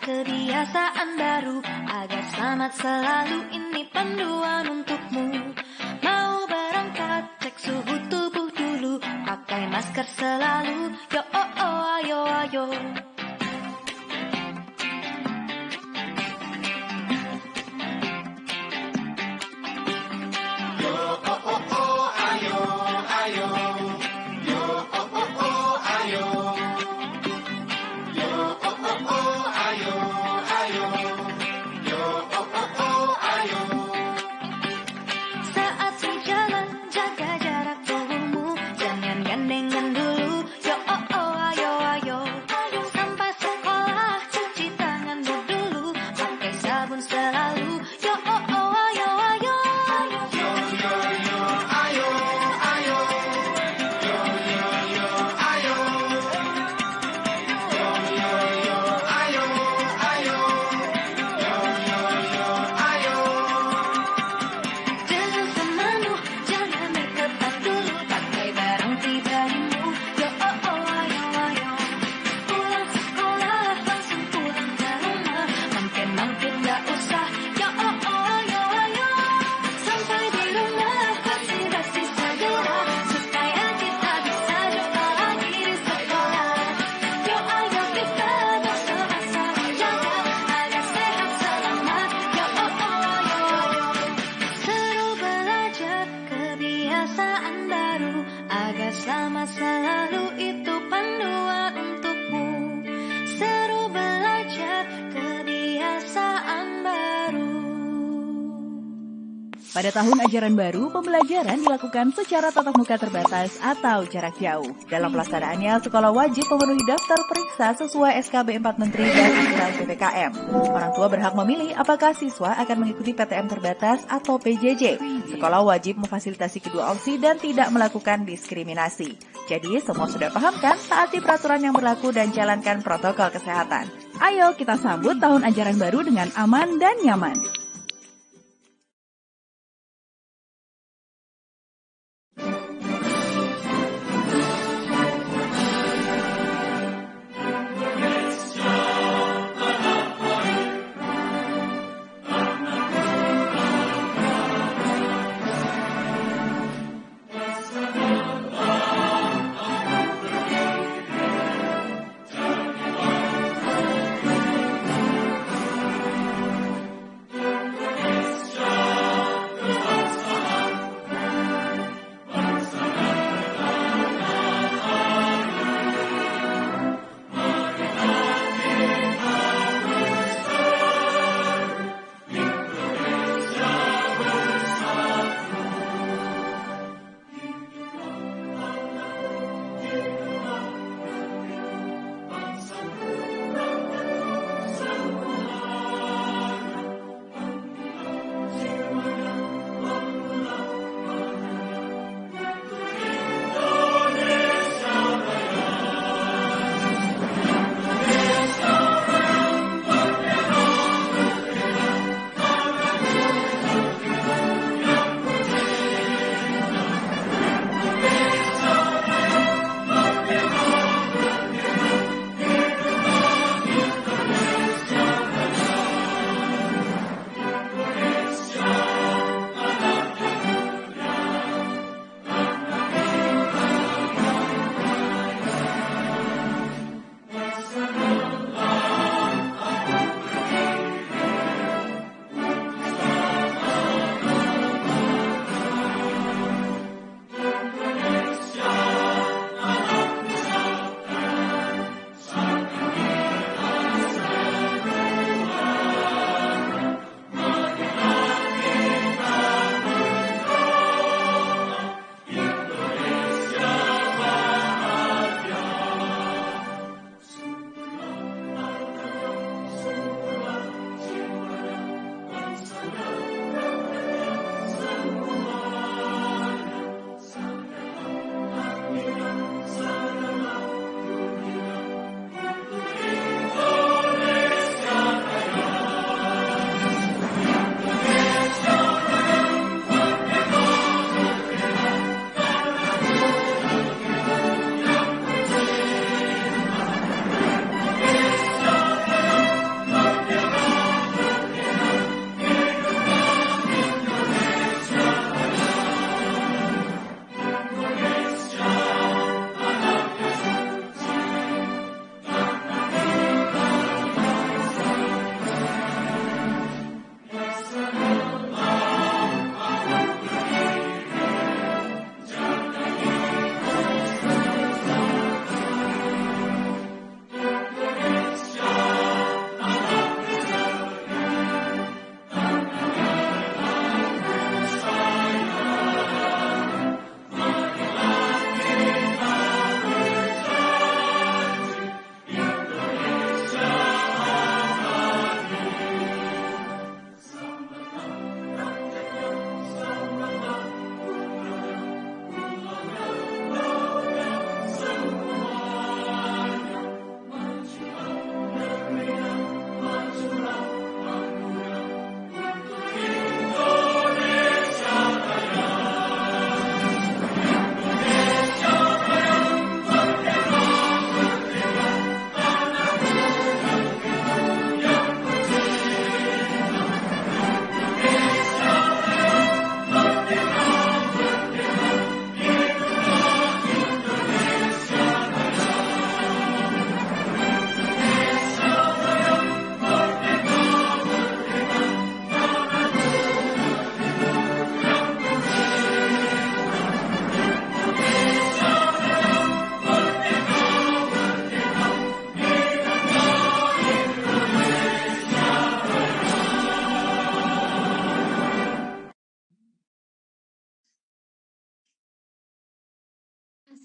kebiasaan baru agar selamat selalu, ini panduan untukmu. Mau berangkat, cek suhu tubuh dulu, pakai masker selalu, yo oh oh ayo ayo. Pada tahun ajaran baru, pembelajaran dilakukan secara tatap muka terbatas atau jarak jauh. Dalam pelaksanaannya, sekolah wajib memenuhi daftar periksa sesuai SKB 4 Menteri dan aturan PPKM. Orang tua berhak memilih apakah siswa akan mengikuti PTM terbatas atau PJJ. Sekolah wajib memfasilitasi kedua opsi dan tidak melakukan diskriminasi. Jadi, semua sudah paham kan? Taati peraturan yang berlaku dan jalankan protokol kesehatan. Ayo kita sambut tahun ajaran baru dengan aman dan nyaman.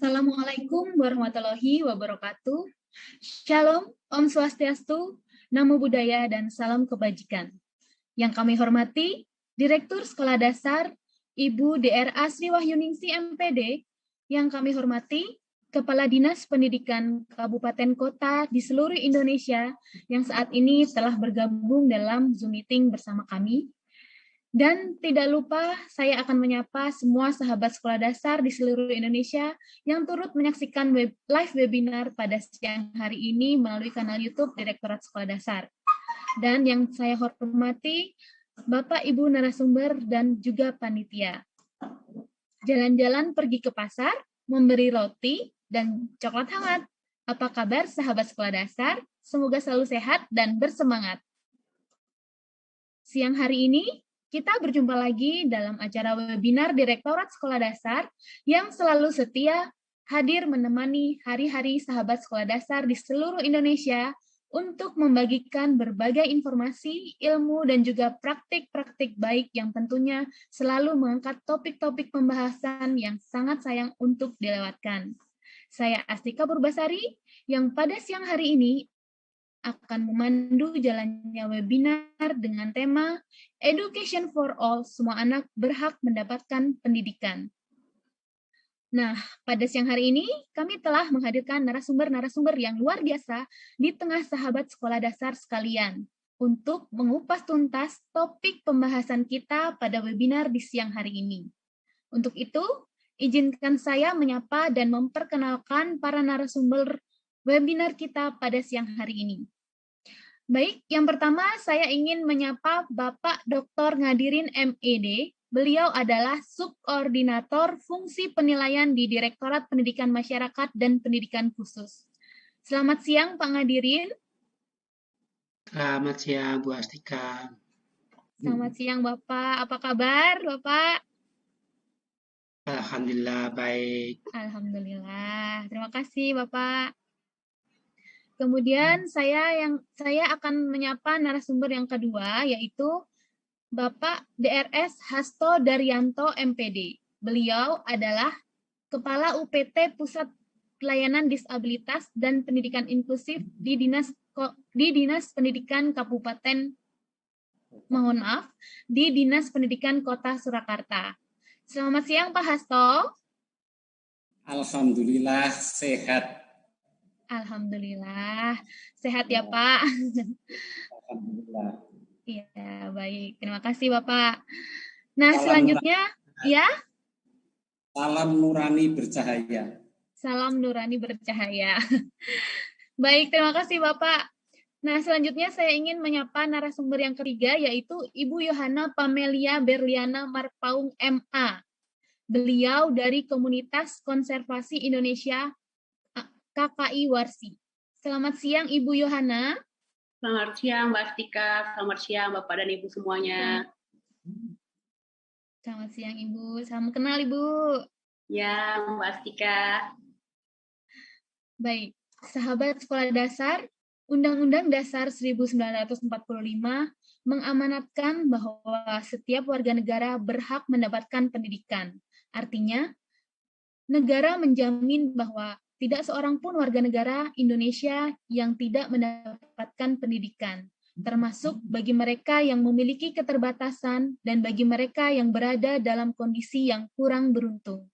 Assalamualaikum warahmatullahi wabarakatuh. Shalom, Om Swastiastu, Namo Buddhaya, dan salam kebajikan. Yang kami hormati, Direktur Sekolah Dasar, Ibu D.R.A. Sri Wahyuningsi MPD, yang kami hormati, Kepala Dinas Pendidikan Kabupaten Kota di seluruh Indonesia, yang saat ini telah bergabung dalam Zoom meeting bersama kami. Dan tidak lupa, saya akan menyapa semua sahabat sekolah dasar di seluruh Indonesia yang turut menyaksikan live webinar pada siang hari ini melalui kanal YouTube Direktorat Sekolah Dasar. Dan yang saya hormati, Bapak, Ibu narasumber, dan juga panitia. Jalan-jalan pergi ke pasar, memberi roti, dan coklat hangat. Apa kabar sahabat sekolah dasar? Semoga selalu sehat dan bersemangat. Siang hari ini, kita berjumpa lagi dalam acara webinar Direktorat Sekolah Dasar yang selalu setia hadir menemani hari-hari sahabat sekolah dasar di seluruh Indonesia untuk membagikan berbagai informasi, ilmu, dan juga praktik-praktik baik yang tentunya selalu mengangkat topik-topik pembahasan yang sangat sayang untuk dilewatkan. Saya Astika Purbasari yang pada siang hari ini akan memandu jalannya webinar dengan tema Education for All, semua anak berhak mendapatkan pendidikan. Nah, pada siang hari ini kami telah menghadirkan narasumber-narasumber yang luar biasa di tengah sahabat sekolah dasar sekalian untuk mengupas tuntas topik pembahasan kita pada webinar di siang hari ini. Untuk itu, izinkan saya menyapa dan memperkenalkan para narasumber webinar kita pada siang hari ini. Baik, yang pertama saya ingin menyapa Bapak Dr. Ngadirin MED. Beliau adalah Subkoordinator Fungsi Penilaian di Direktorat Pendidikan Masyarakat dan Pendidikan Khusus. Selamat siang, Pak Ngadirin. Selamat siang, Bu Astika. Selamat siang, Bapak. Apa kabar, Bapak? Alhamdulillah, baik. Alhamdulillah. Terima kasih, Bapak. Kemudian saya akan menyapa narasumber yang kedua, yaitu Bapak DRS Hasto Daryanto MPD. Beliau adalah Kepala UPT Pusat Pelayanan Disabilitas dan Pendidikan Inklusif di Dinas Pendidikan Kabupaten, di Dinas Pendidikan Kota Surakarta. Selamat siang, Pak Hasto. Alhamdulillah sehat. Alhamdulillah, sehat ya Pak. Alhamdulillah. Iya, baik. Terima kasih Bapak. Nah, selanjutnya, ya. Salam nurani bercahaya. Salam nurani bercahaya. Baik, terima kasih Bapak. Nah, selanjutnya saya ingin menyapa narasumber yang ketiga, yaitu Ibu Yohana Pamelia Berliana Marpaung MA. Beliau dari Komunitas Konservasi Indonesia KKI Warsi. Selamat siang Ibu Yohana. Selamat siang Mbak Astika, selamat siang Bapak dan Ibu semuanya. Selamat siang Ibu, salam kenal Ibu. Ya Mbak Astika. Baik, sahabat sekolah dasar, Undang-Undang Dasar 1945 mengamanatkan bahwa setiap warga negara berhak mendapatkan pendidikan. Artinya, negara menjamin bahwa tidak seorang pun warga negara Indonesia yang tidak mendapatkan pendidikan, termasuk bagi mereka yang memiliki keterbatasan dan bagi mereka yang berada dalam kondisi yang kurang beruntung.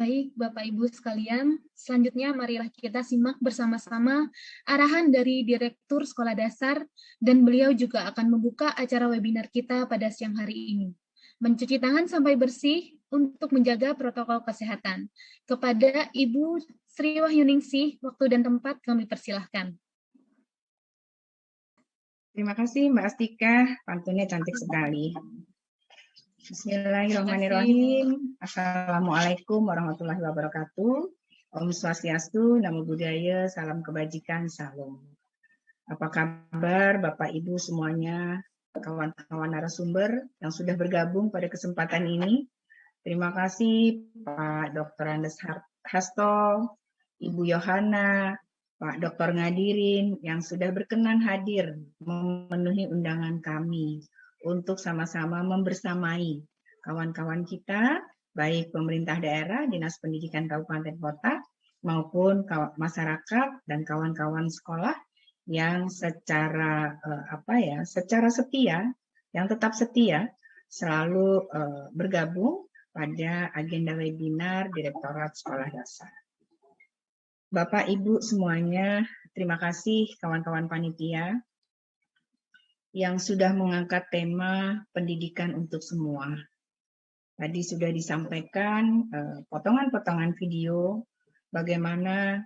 Baik, Bapak Ibu sekalian, selanjutnya marilah kita simak bersama-sama arahan dari Direktur Sekolah Dasar, dan beliau juga akan membuka acara webinar kita pada siang hari ini. Mencuci tangan sampai bersih untuk menjaga protokol kesehatan. Kepada Ibu Sri Wahyuningsih, waktu dan tempat kami persilahkan. Terima kasih Mbak Astika, pantunnya cantik sekali. Bismillahirrahmanirrahim. Assalamualaikum warahmatullahi wabarakatuh. Om Swastiastu, Namo Buddhaya, salam kebajikan, salam. Apa kabar Bapak Ibu semuanya, kawan-kawan narasumber yang sudah bergabung pada kesempatan ini. Terima kasih Pak Dr. Andes Hasto, Ibu Yohana, Pak Dr. Ngadirin yang sudah berkenan hadir memenuhi undangan kami untuk sama-sama membersamai kawan-kawan kita, baik pemerintah daerah, Dinas Pendidikan Kabupaten Kota, maupun masyarakat dan kawan-kawan sekolah yang secara setia, yang tetap setia, selalu bergabung pada agenda webinar Direktorat Sekolah Dasar. Bapak, Ibu semuanya, terima kasih kawan-kawan panitia yang sudah mengangkat tema pendidikan untuk semua. Tadi sudah disampaikan potongan-potongan video bagaimana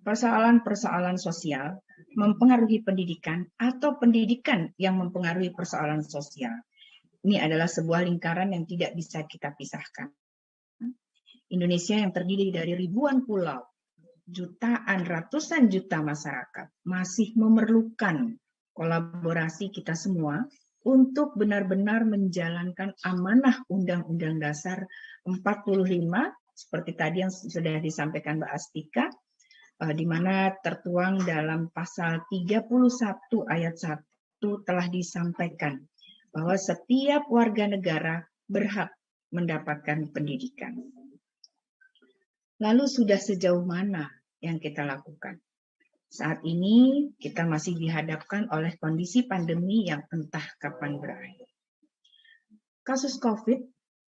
persoalan-persoalan sosial mempengaruhi pendidikan atau pendidikan yang mempengaruhi persoalan sosial. Ini adalah sebuah lingkaran yang tidak bisa kita pisahkan. Indonesia yang terdiri dari ribuan pulau, jutaan, ratusan juta masyarakat masih memerlukan kolaborasi kita semua untuk benar-benar menjalankan amanah Undang-Undang Dasar 45 seperti tadi yang sudah disampaikan Mbak Astika, di mana tertuang dalam pasal 31 ayat 1 telah disampaikan bahwa setiap warga negara berhak mendapatkan pendidikan. Lalu sudah sejauh mana yang kita lakukan? Saat ini kita masih dihadapkan oleh kondisi pandemi yang entah kapan berakhir. Kasus COVID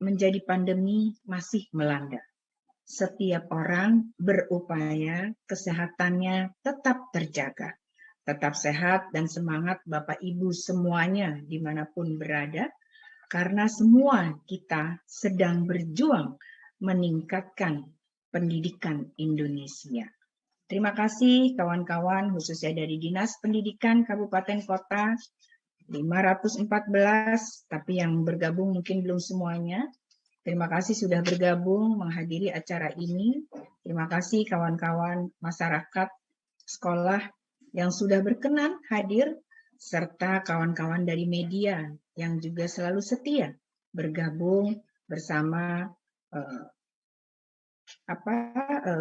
menjadi pandemi masih melanda. Setiap orang berupaya kesehatannya tetap terjaga. Tetap sehat dan semangat Bapak Ibu semuanya dimanapun berada, karena semua kita sedang berjuang meningkatkan pendidikan Indonesia. Terima kasih kawan-kawan khususnya dari Dinas Pendidikan Kabupaten Kota 514, tapi yang bergabung mungkin belum semuanya. Terima kasih sudah bergabung menghadiri acara ini. Terima kasih kawan-kawan masyarakat sekolah yang sudah berkenan hadir, serta kawan-kawan dari media yang juga selalu setia bergabung bersama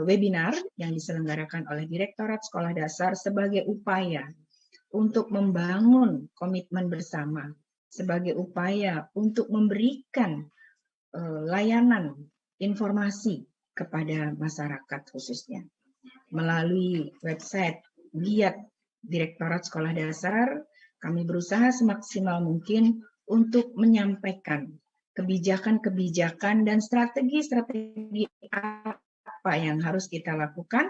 webinar yang diselenggarakan oleh Direktorat Sekolah Dasar sebagai upaya untuk membangun komitmen bersama, sebagai upaya untuk memberikan layanan informasi kepada masyarakat khususnya. Melalui website Giat Direktorat Sekolah Dasar, kami berusaha semaksimal mungkin untuk menyampaikan kebijakan-kebijakan dan strategi-strategi apa yang harus kita lakukan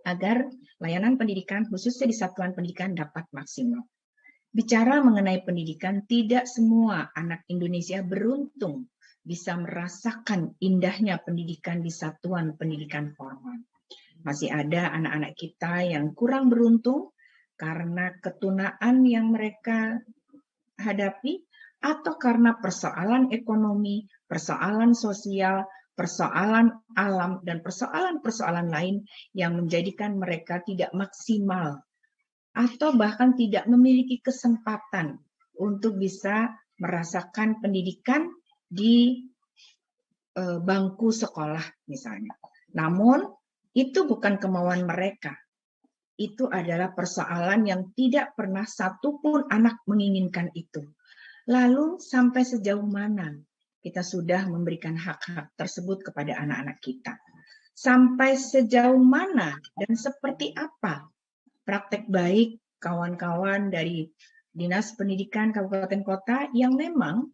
agar layanan pendidikan khususnya di satuan pendidikan dapat maksimal. Bicara mengenai pendidikan, tidak semua anak Indonesia beruntung bisa merasakan indahnya pendidikan di satuan pendidikan formal. Masih ada anak-anak kita yang kurang beruntung karena ketunaan yang mereka hadapi, atau karena persoalan ekonomi, persoalan sosial, persoalan alam, dan persoalan-persoalan lain yang menjadikan mereka tidak maksimal atau bahkan tidak memiliki kesempatan untuk bisa merasakan pendidikan di bangku sekolah misalnya. Namun itu bukan kemauan mereka. Itu adalah persoalan yang tidak pernah satupun anak menginginkan itu. Lalu sampai sejauh mana kita sudah memberikan hak-hak tersebut kepada anak-anak kita? Sampai sejauh mana dan seperti apa praktek baik kawan-kawan dari Dinas Pendidikan Kabupaten Kota yang memang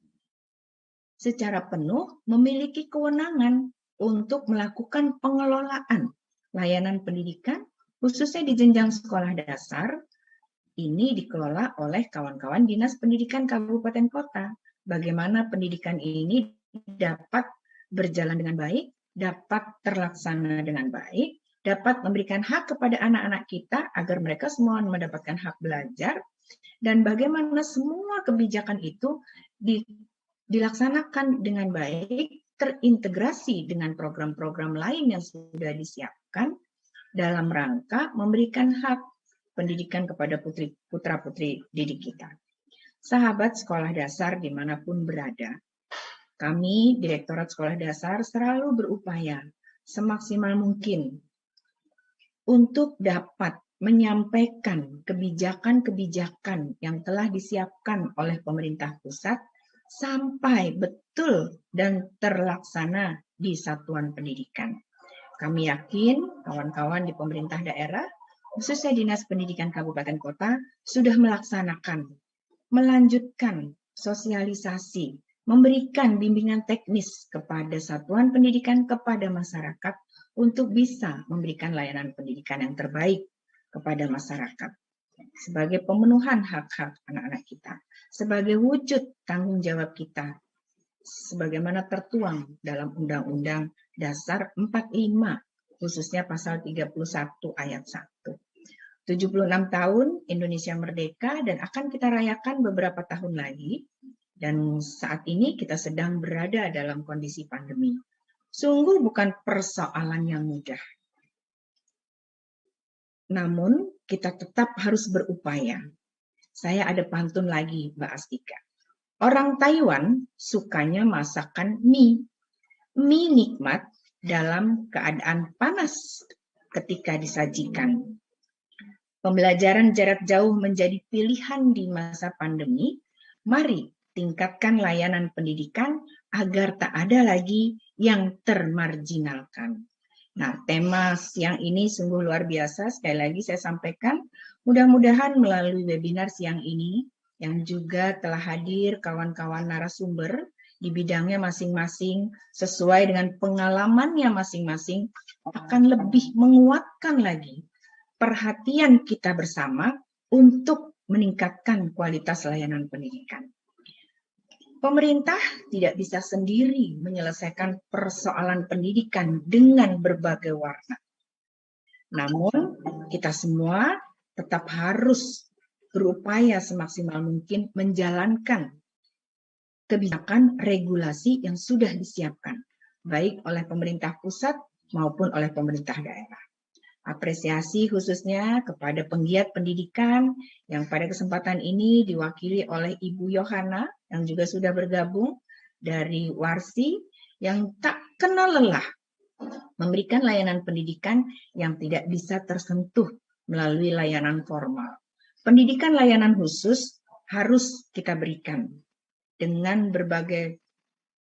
secara penuh memiliki kewenangan untuk melakukan pengelolaan layanan pendidikan, khususnya di jenjang sekolah dasar. Ini dikelola oleh kawan-kawan Dinas Pendidikan Kabupaten Kota. Bagaimana pendidikan ini dapat berjalan dengan baik, dapat terlaksana dengan baik, dapat memberikan hak kepada anak-anak kita agar mereka semua mendapatkan hak belajar, dan bagaimana semua kebijakan itu dilaksanakan dengan baik, terintegrasi dengan program-program lain yang sudah disiapkan dalam rangka memberikan hak pendidikan kepada putra-putri didik kita. Sahabat sekolah dasar dimanapun berada, kami Direktorat Sekolah Dasar selalu berupaya semaksimal mungkin untuk dapat menyampaikan kebijakan-kebijakan yang telah disiapkan oleh pemerintah pusat sampai betul dan terlaksana di satuan pendidikan. Kami yakin kawan-kawan di pemerintah daerah, khususnya Dinas Pendidikan Kabupaten Kota, sudah melaksanakan, melanjutkan sosialisasi, memberikan bimbingan teknis kepada satuan pendidikan, kepada masyarakat, untuk bisa memberikan layanan pendidikan yang terbaik kepada masyarakat. Sebagai pemenuhan hak-hak anak-anak kita, sebagai wujud tanggung jawab kita, sebagaimana tertuang dalam Undang-Undang Dasar 45, khususnya pasal 31 ayat 1. 76 tahun Indonesia merdeka dan akan kita rayakan beberapa tahun lagi. Dan saat ini kita sedang berada dalam kondisi pandemi. Sungguh bukan persoalan yang mudah. Namun kita tetap harus berupaya. Saya ada pantun lagi, Mbak Astika. Orang Taiwan sukanya masakan mie. Mie nikmat dalam keadaan panas ketika disajikan. Pembelajaran jarak jauh menjadi pilihan di masa pandemi. Mari tingkatkan layanan pendidikan agar tak ada lagi yang termarginalkan. Nah, tema siang ini sungguh luar biasa. Sekali lagi saya sampaikan, mudah-mudahan melalui webinar siang ini, yang juga telah hadir kawan-kawan narasumber di bidangnya masing-masing, sesuai dengan pengalamannya masing-masing, akan lebih menguatkan lagi perhatian kita bersama untuk meningkatkan kualitas layanan pendidikan. Pemerintah tidak bisa sendiri menyelesaikan persoalan pendidikan dengan berbagai warna. Namun, kita semua tetap harus berupaya semaksimal mungkin menjalankan kebijakan regulasi yang sudah disiapkan, baik oleh pemerintah pusat maupun oleh pemerintah daerah. Apresiasi khususnya kepada penggiat pendidikan yang pada kesempatan ini diwakili oleh Ibu Yohana yang juga sudah bergabung dari Warsi yang tak kenal lelah memberikan layanan pendidikan yang tidak bisa tersentuh melalui layanan formal. Pendidikan layanan khusus harus kita berikan dengan berbagai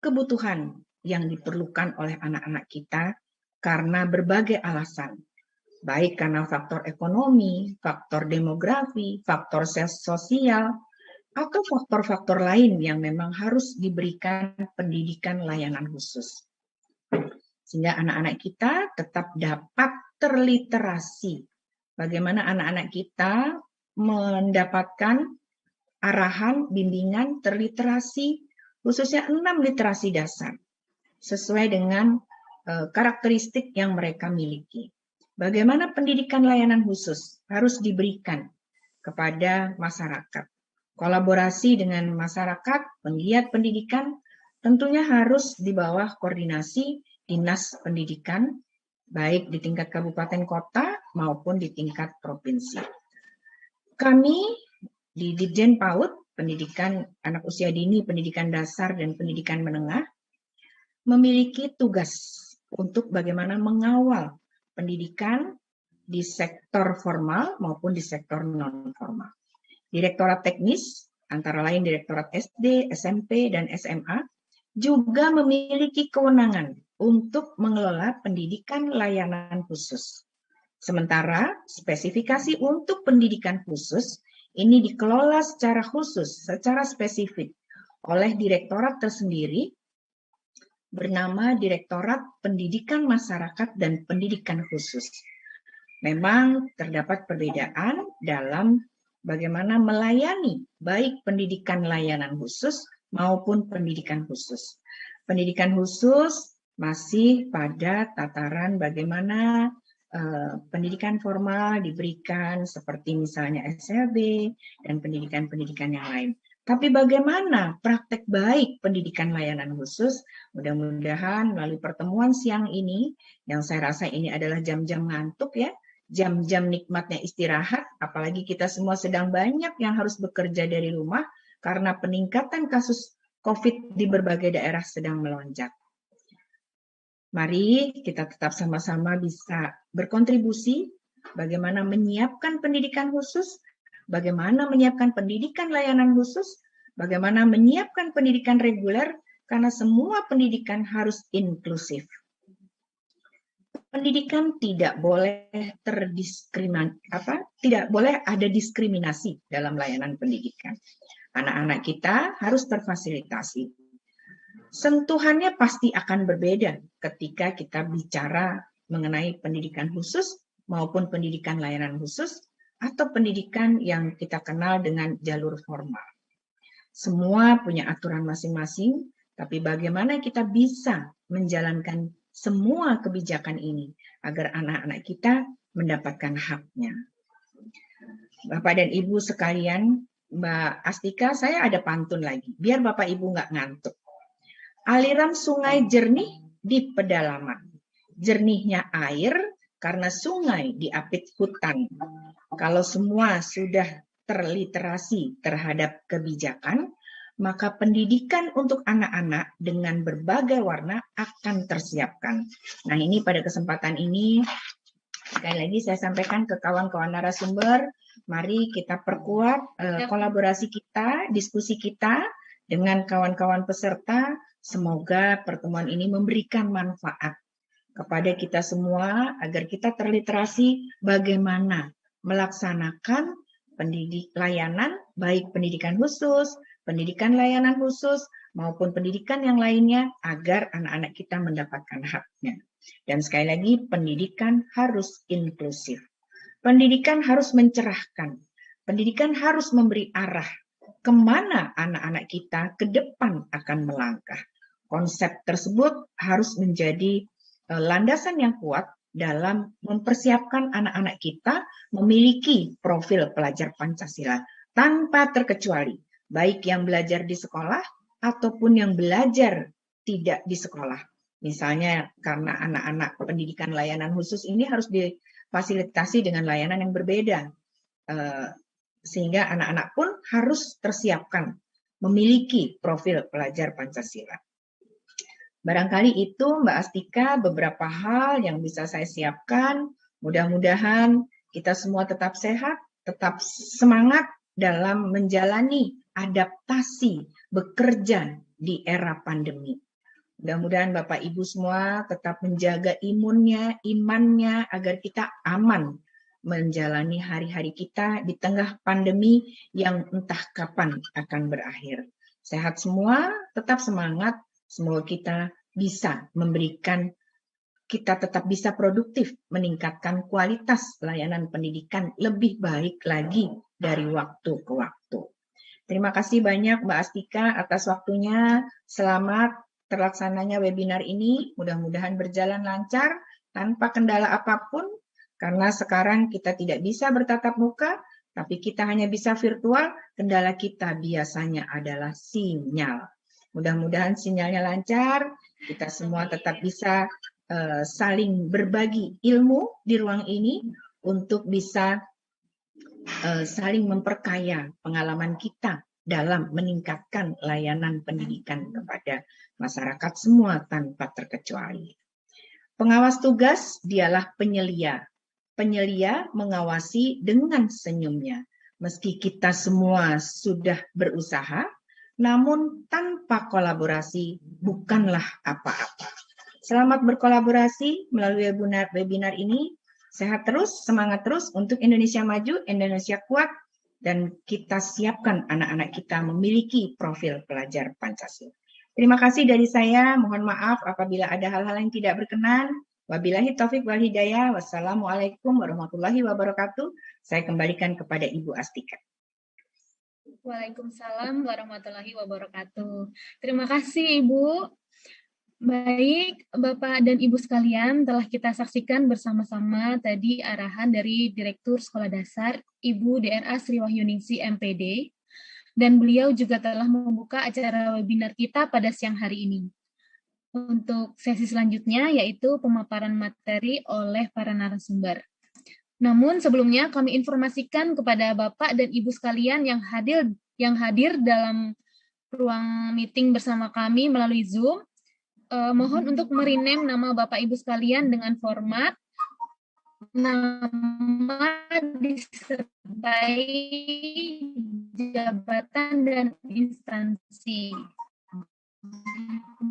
kebutuhan yang diperlukan oleh anak-anak kita karena berbagai alasan. Baik karena faktor ekonomi, faktor demografi, faktor sosial, atau faktor-faktor lain yang memang harus diberikan pendidikan layanan khusus. Sehingga anak-anak kita tetap dapat terliterasi. Bagaimana anak-anak kita mendapatkan arahan, bimbingan, terliterasi, khususnya 6 literasi dasar, sesuai dengan karakteristik yang mereka miliki. Bagaimana pendidikan layanan khusus harus diberikan kepada masyarakat. Kolaborasi dengan masyarakat, penggiat pendidikan, tentunya harus di bawah koordinasi Dinas Pendidikan, baik di tingkat kabupaten kota maupun di tingkat provinsi. Kami di Ditjen PAUD, Pendidikan Anak Usia Dini, Pendidikan Dasar, dan Pendidikan Menengah, memiliki tugas untuk bagaimana mengawal pendidikan di sektor formal maupun di sektor non-formal. Direktorat teknis, antara lain Direktorat SD, SMP, dan SMA, juga memiliki kewenangan untuk mengelola pendidikan layanan khusus. Sementara spesifikasi untuk pendidikan khusus ini dikelola secara khusus, secara spesifik oleh direktorat tersendiri bernama Direktorat Pendidikan Masyarakat dan Pendidikan Khusus. Memang terdapat perbedaan dalam bagaimana melayani baik pendidikan layanan khusus maupun pendidikan khusus. Pendidikan khusus masih pada tataran bagaimana pendidikan formal diberikan seperti misalnya SLB dan pendidikan-pendidikan yang lain. Tapi bagaimana praktek baik pendidikan layanan khusus? Mudah-mudahan melalui pertemuan siang ini, yang saya rasa ini adalah jam-jam ngantuk ya, jam-jam nikmatnya istirahat, apalagi kita semua sedang banyak yang harus bekerja dari rumah karena peningkatan kasus COVID di berbagai daerah sedang melonjak. Mari kita tetap sama-sama bisa berkontribusi bagaimana menyiapkan pendidikan khusus, bagaimana menyiapkan pendidikan layanan khusus, bagaimana menyiapkan pendidikan reguler, karena semua pendidikan harus inklusif. Pendidikan tidak boleh tidak boleh ada diskriminasi dalam layanan pendidikan. Anak-anak kita harus terfasilitasi. Sentuhannya pasti akan berbeda ketika kita bicara mengenai pendidikan khusus maupun pendidikan layanan khusus atau pendidikan yang kita kenal dengan jalur formal. Semua punya aturan masing-masing, tapi bagaimana kita bisa menjalankan semua kebijakan ini agar anak-anak kita mendapatkan haknya. Bapak dan Ibu sekalian, Mbak Astika, saya ada pantun lagi, biar Bapak Ibu nggak ngantuk. Aliran sungai jernih di pedalaman, jernihnya air karena sungai diapit hutan. Kalau semua sudah terliterasi terhadap kebijakan, maka pendidikan untuk anak-anak dengan berbagai warna akan tersiapkan. Nah, ini pada kesempatan ini, sekali lagi saya sampaikan ke kawan-kawan narasumber, mari kita perkuat kolaborasi kita, diskusi kita dengan kawan-kawan peserta. Semoga pertemuan ini memberikan manfaat kepada kita semua agar kita terliterasi bagaimana melaksanakan layanan, baik pendidikan khusus, pendidikan layanan khusus, maupun pendidikan yang lainnya agar anak-anak kita mendapatkan haknya. Dan sekali lagi, pendidikan harus inklusif. Pendidikan harus mencerahkan. Pendidikan harus memberi arah kemana anak-anak kita ke depan akan melangkah. Konsep tersebut harus menjadi landasan yang kuat dalam mempersiapkan anak-anak kita memiliki profil pelajar Pancasila tanpa terkecuali, baik yang belajar di sekolah ataupun yang belajar tidak di sekolah. Misalnya karena anak-anak pendidikan layanan khusus ini harus difasilitasi dengan layanan yang berbeda, sehingga anak-anak pun harus tersiapkan memiliki profil pelajar Pancasila. Barangkali itu Mbak Astika beberapa hal yang bisa saya siapkan. Mudah-mudahan kita semua tetap sehat, tetap semangat dalam menjalani adaptasi bekerja di era pandemi. Mudah-mudahan Bapak Ibu semua tetap menjaga imunnya, imannya agar kita aman menjalani hari-hari kita di tengah pandemi yang entah kapan akan berakhir. Sehat semua, tetap semangat. Semoga kita bisa memberikan, kita tetap bisa produktif, meningkatkan kualitas layanan pendidikan lebih baik lagi dari waktu ke waktu. Terima kasih banyak Mbak Astika atas waktunya. Selamat terlaksananya webinar ini. Mudah-mudahan berjalan lancar tanpa kendala apapun. Karena sekarang kita tidak bisa bertatap muka, tapi kita hanya bisa virtual. Kendala kita biasanya adalah sinyal. Mudah-mudahan sinyalnya lancar, kita semua tetap bisa saling berbagi ilmu di ruang ini untuk bisa saling memperkaya pengalaman kita dalam meningkatkan layanan pendidikan kepada masyarakat semua tanpa terkecuali. Pengawas tugas dialah penyelia. Penyelia mengawasi dengan senyumnya. Meski kita semua sudah berusaha, namun tanpa kolaborasi bukanlah apa-apa. Selamat berkolaborasi melalui webinar ini. Sehat terus, semangat terus untuk Indonesia maju, Indonesia kuat, dan kita siapkan anak-anak kita memiliki profil pelajar Pancasila. Terima kasih dari saya. Mohon maaf apabila ada hal-hal yang tidak berkenan. Wabillahi taufik wal hidayah. Wassalamualaikum warahmatullahi wabarakatuh. Saya kembalikan kepada Ibu Astika. Waalaikumsalam warahmatullahi wabarakatuh. Terima kasih Ibu. Baik, Bapak dan Ibu sekalian, telah kita saksikan bersama-sama tadi arahan dari Direktur Sekolah Dasar, Ibu DRA Sri Wahyuningsi MPD, dan beliau juga telah membuka acara webinar kita pada siang hari ini. Untuk sesi selanjutnya, yaitu pemaparan materi oleh para narasumber. Namun sebelumnya kami informasikan kepada Bapak dan Ibu sekalian yang hadir dalam ruang meeting bersama kami melalui Zoom, mohon untuk merename nama Bapak Ibu sekalian dengan format nama disertai jabatan dan instansi.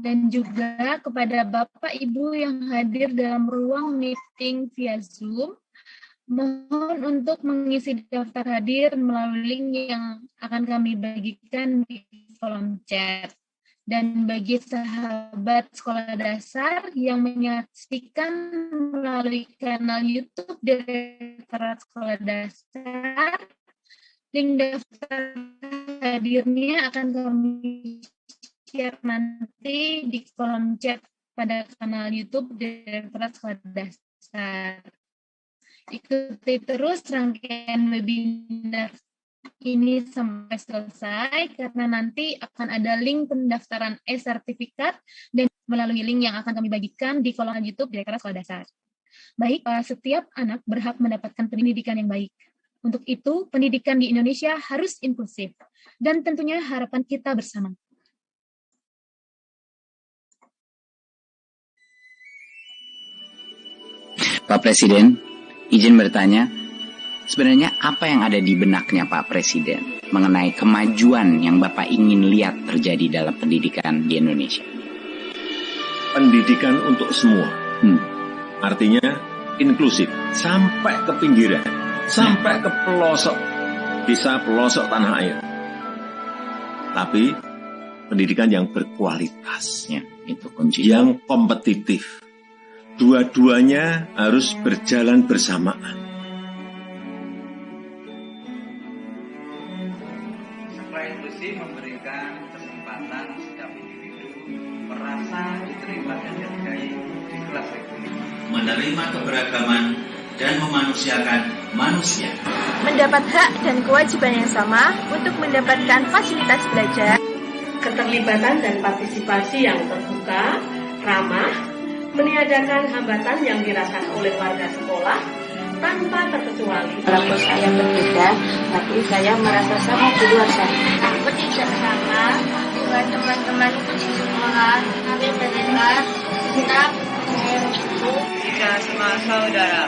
Dan juga kepada Bapak Ibu yang hadir dalam ruang meeting via Zoom, mohon untuk mengisi daftar hadir melalui link yang akan kami bagikan di kolom chat. Dan bagi sahabat sekolah dasar yang menyaksikan melalui kanal YouTube Direktorat Sekolah Dasar, link daftar hadirnya akan kami share nanti di kolom chat pada kanal YouTube Direktorat Sekolah Dasar. Ikuti terus rangkaian webinar ini sampai selesai karena nanti akan ada link pendaftaran e-sertifikat dan melalui link yang akan kami bagikan di kolom YouTube Direktorat Sekolah Dasar. Baik, setiap anak berhak mendapatkan pendidikan yang baik. Untuk itu, pendidikan di Indonesia harus inklusif dan tentunya harapan kita bersama. Pak Presiden, izin bertanya, sebenarnya apa yang ada di benaknya Pak Presiden mengenai kemajuan yang Bapak ingin lihat terjadi dalam pendidikan di Indonesia? Pendidikan untuk semua. Artinya inklusif, sampai ke pinggiran, sampai ke pelosok, bisa pelosok tanah air. Tapi pendidikan yang berkualitas, ya, itu kunci. Yang kompetitif. Dua-duanya harus berjalan bersamaan. Sekolah inklusif memberikan kesempatan setiap individu merasa diterima dan dihargai di kelas reguler. Menerima keberagaman dan memanusiakan manusia. Mendapat hak dan kewajiban yang sama untuk mendapatkan fasilitas belajar. Keterlibatan dan partisipasi yang terbuka, ramah, meniadakan hambatan yang dirasakan oleh warga sekolah tanpa terkecuali. Walaupun saya berbeda, tapi saya merasa sama di luar sana. Aku tidak sama dengan teman-temanku di sekolah, tapi mendengar tetap kita semua saudara.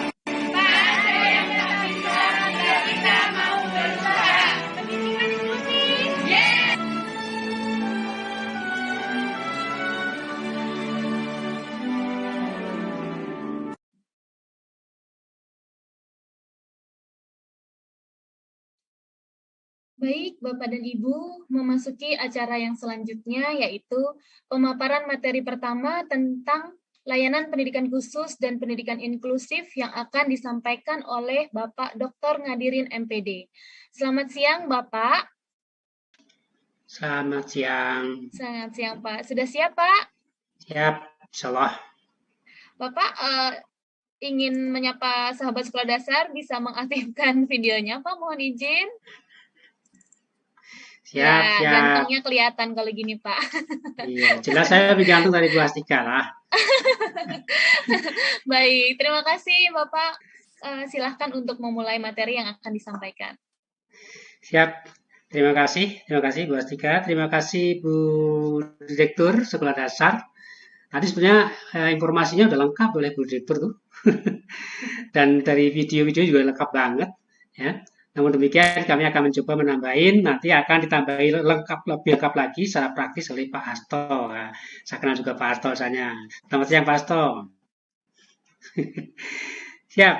Baik, Bapak dan Ibu, memasuki acara yang selanjutnya, yaitu pemaparan materi pertama tentang layanan pendidikan khusus dan pendidikan inklusif yang akan disampaikan oleh Bapak Dr. Ngadirin MPD. Selamat siang, Bapak. Selamat siang. Selamat siang, Pak. Sudah siap, Pak? Siap, insyaallah. Bapak ingin menyapa sahabat sekolah dasar, bisa mengaktifkan videonya, Pak. Mohon izin. Siap, siap. Gantengnya kelihatan kalau gini, Pak. Iya, jelas saya lebih ganteng dari Bu Astika lah. Baik, terima kasih Bapak. Silahkan untuk memulai materi yang akan disampaikan. Siap, terima kasih Bu Astika. Terima kasih Bu Direktur Sekolah Dasar. Tadi sebenarnya informasinya udah lengkap oleh Bu Direktur tuh. Dan dari video-video juga lengkap banget, ya. Namun demikian kami akan mencoba menambahin, nanti akan ditambahi lebih lengkap lagi secara praktis oleh Pak Hasto. Nah, saya kenal juga Pak Hasto misalnya. Selamat siang Pak Hasto. Siap.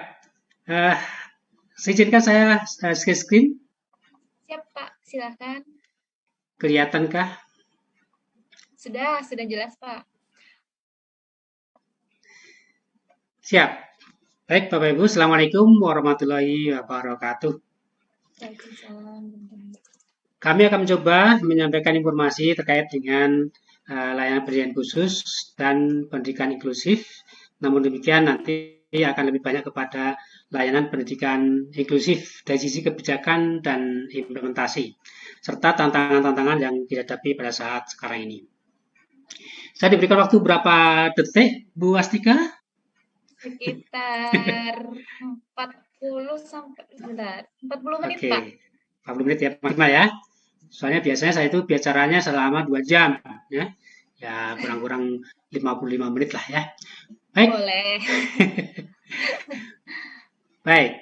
Izinkan saya share screen. Siap Pak, silakan. Kelihatankah? Sudah jelas, Pak. Siap. Baik, Bapak Ibu, Assalamualaikum warahmatullahi wabarakatuh. Kami akan mencoba menyampaikan informasi terkait dengan layanan pendidikan khusus dan pendidikan inklusif. Namun demikian nanti akan lebih banyak kepada layanan pendidikan inklusif dari sisi kebijakan dan implementasi, serta tantangan-tantangan yang dihadapi pada saat sekarang ini. Saya diberikan waktu berapa detik, Bu Astika? Sekitar 40 menit, Pak. 40 menit ya, maksimal ya. Soalnya biasanya saya itu bicaranya selama 2 jam, ya. Ya, kurang-kurang 55 menit lah ya. Baik. Boleh. Baik.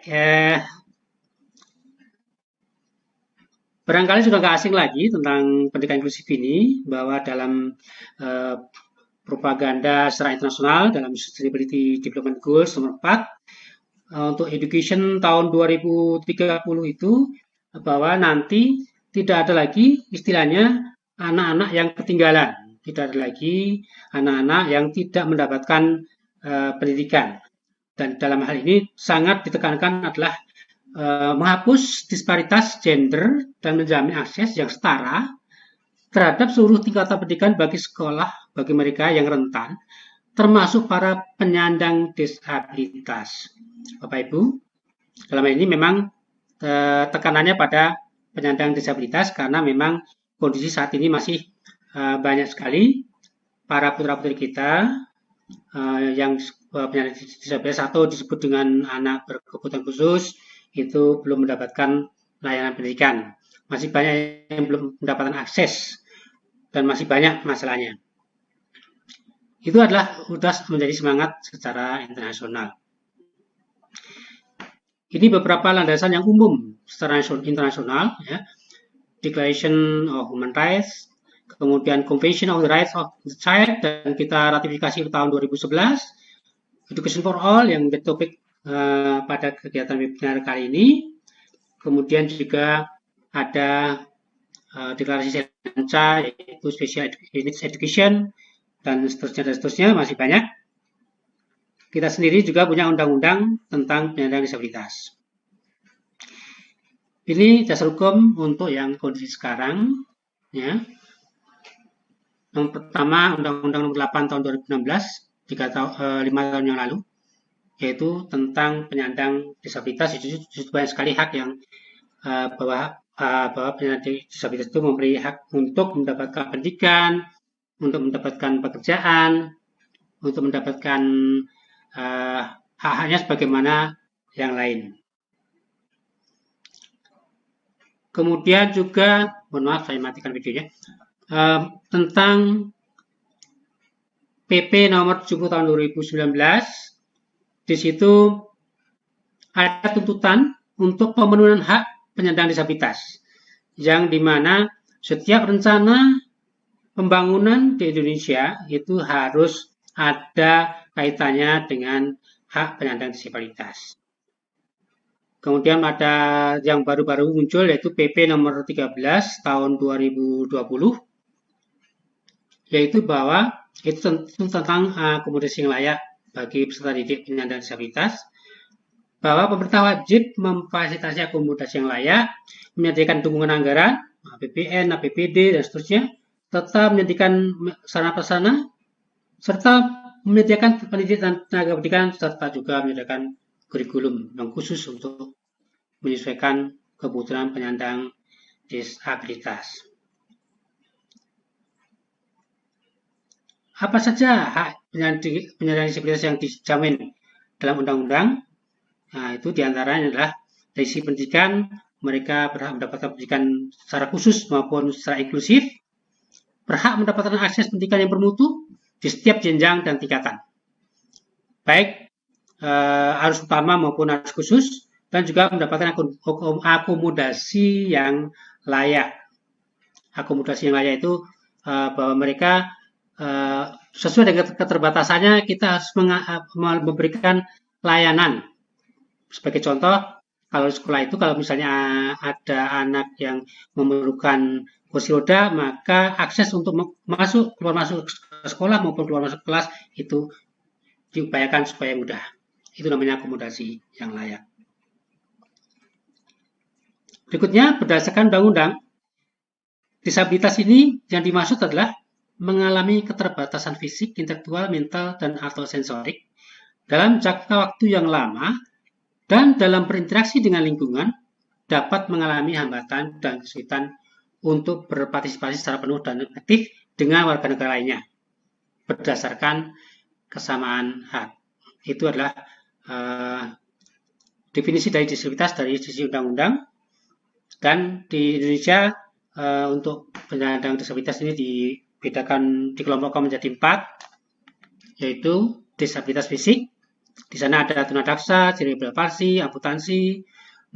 Barangkali sudah nggak asing lagi tentang pendidikan inklusif ini, bahwa dalam propaganda secara internasional dalam Sustainability Development Goals nomor 4 untuk education tahun 2030 itu, bahwa nanti tidak ada lagi istilahnya anak-anak yang ketinggalan, tidak ada lagi anak-anak yang tidak mendapatkan pendidikan. Dan dalam hal ini sangat ditekankan adalah menghapus disparitas gender dan menjamin akses yang setara terhadap seluruh tingkatan pendidikan bagi sekolah, bagi mereka yang rentan, termasuk para penyandang disabilitas. Bapak Ibu, dalam hal ini memang tekanannya pada penyandang disabilitas karena memang kondisi saat ini masih banyak sekali para putra-putri kita yang penyandang disabilitas atau disebut dengan anak berkebutuhan khusus itu belum mendapatkan layanan pendidikan. Masih banyak yang belum mendapatkan akses dan masih banyak masalahnya. Itu adalah sudah menjadi semangat secara internasional. Ini beberapa landasan yang umum secara internasional, ya. Declaration of Human Rights, kemudian Convention on the Rights of the Child, dan kita ratifikasi tahun 2011, Education for All yang menjadi topik pada kegiatan webinar kali ini. Kemudian juga ada deklarasi SENCA, yaitu Special Needs Education, dan seterusnya masih banyak. Kita sendiri juga punya undang-undang tentang penyandang disabilitas. Ini dasar hukum untuk yang kondisi sekarang, ya. Yang pertama, Undang-Undang Nomor 8 tahun 2016, 5 tahun yang lalu, yaitu tentang penyandang disabilitas. Itu banyak sekali hak yang bahwa penyandang disabilitas itu memberi hak untuk mendapatkan pendidikan, untuk mendapatkan pekerjaan, untuk mendapatkan hak-haknya sebagaimana yang lain. Kemudian juga, mohon maaf saya matikan videonya, tentang PP nomor 70 tahun 2019, di situ ada tuntutan untuk pemenuhan hak penyandang disabilitas, yang dimana setiap rencana pembangunan di Indonesia itu harus ada kaitannya dengan hak penyandang disabilitas. Kemudian ada yang baru-baru muncul yaitu PP nomor 13 tahun 2020, yaitu bahwa itu tentang akomodasi yang layak bagi peserta didik penyandang disabilitas, bahwa pemerintah wajib memfasilitasi akomodasi yang layak, menyediakan dukungan anggaran, APBN, APBD, dan seterusnya, tetap menyediakan sarana prasarana, serta menyediakan pendidikan tenaga pendidikan, serta juga menyediakan kurikulum yang khusus untuk menyesuaikan kebutuhan penyandang disabilitas. Apa saja hak penyandang disabilitas yang dijamin dalam undang-undang? Nah, itu diantaranya adalah dari sisi pendidikan, mereka berhak mendapatkan pendidikan secara khusus maupun secara inklusif, berhak mendapatkan akses pendidikan yang bermutu di setiap jenjang dan tingkatan, baik arus utama maupun arus khusus, dan juga mendapatkan akomodasi yang layak. Akomodasi yang layak itu bahwa mereka sesuai dengan keterbatasannya kita harus memberikan layanan. Sebagai contoh, kalau sekolah itu kalau misalnya ada anak yang memerlukan kursi roda, maka akses untuk keluar masuk ke sekolah maupun keluar masuk kelas itu diupayakan supaya mudah. Itu namanya akomodasi yang layak. Berikutnya, berdasarkan undang-undang, disabilitas ini yang dimaksud adalah mengalami keterbatasan fisik, intelektual, mental, dan atau sensorik dalam jangka waktu yang lama dan dalam berinteraksi dengan lingkungan dapat mengalami hambatan dan kesulitan untuk berpartisipasi secara penuh dan efektif dengan warga negara lainnya berdasarkan kesamaan hak. Itu adalah definisi dari disabilitas dari sisi undang-undang. Dan di Indonesia untuk penyandang disabilitas ini dibedakan, dikelompokkan menjadi 4, yaitu disabilitas fisik. Di sana ada tunadaksa, cerebral palsy, amputansi,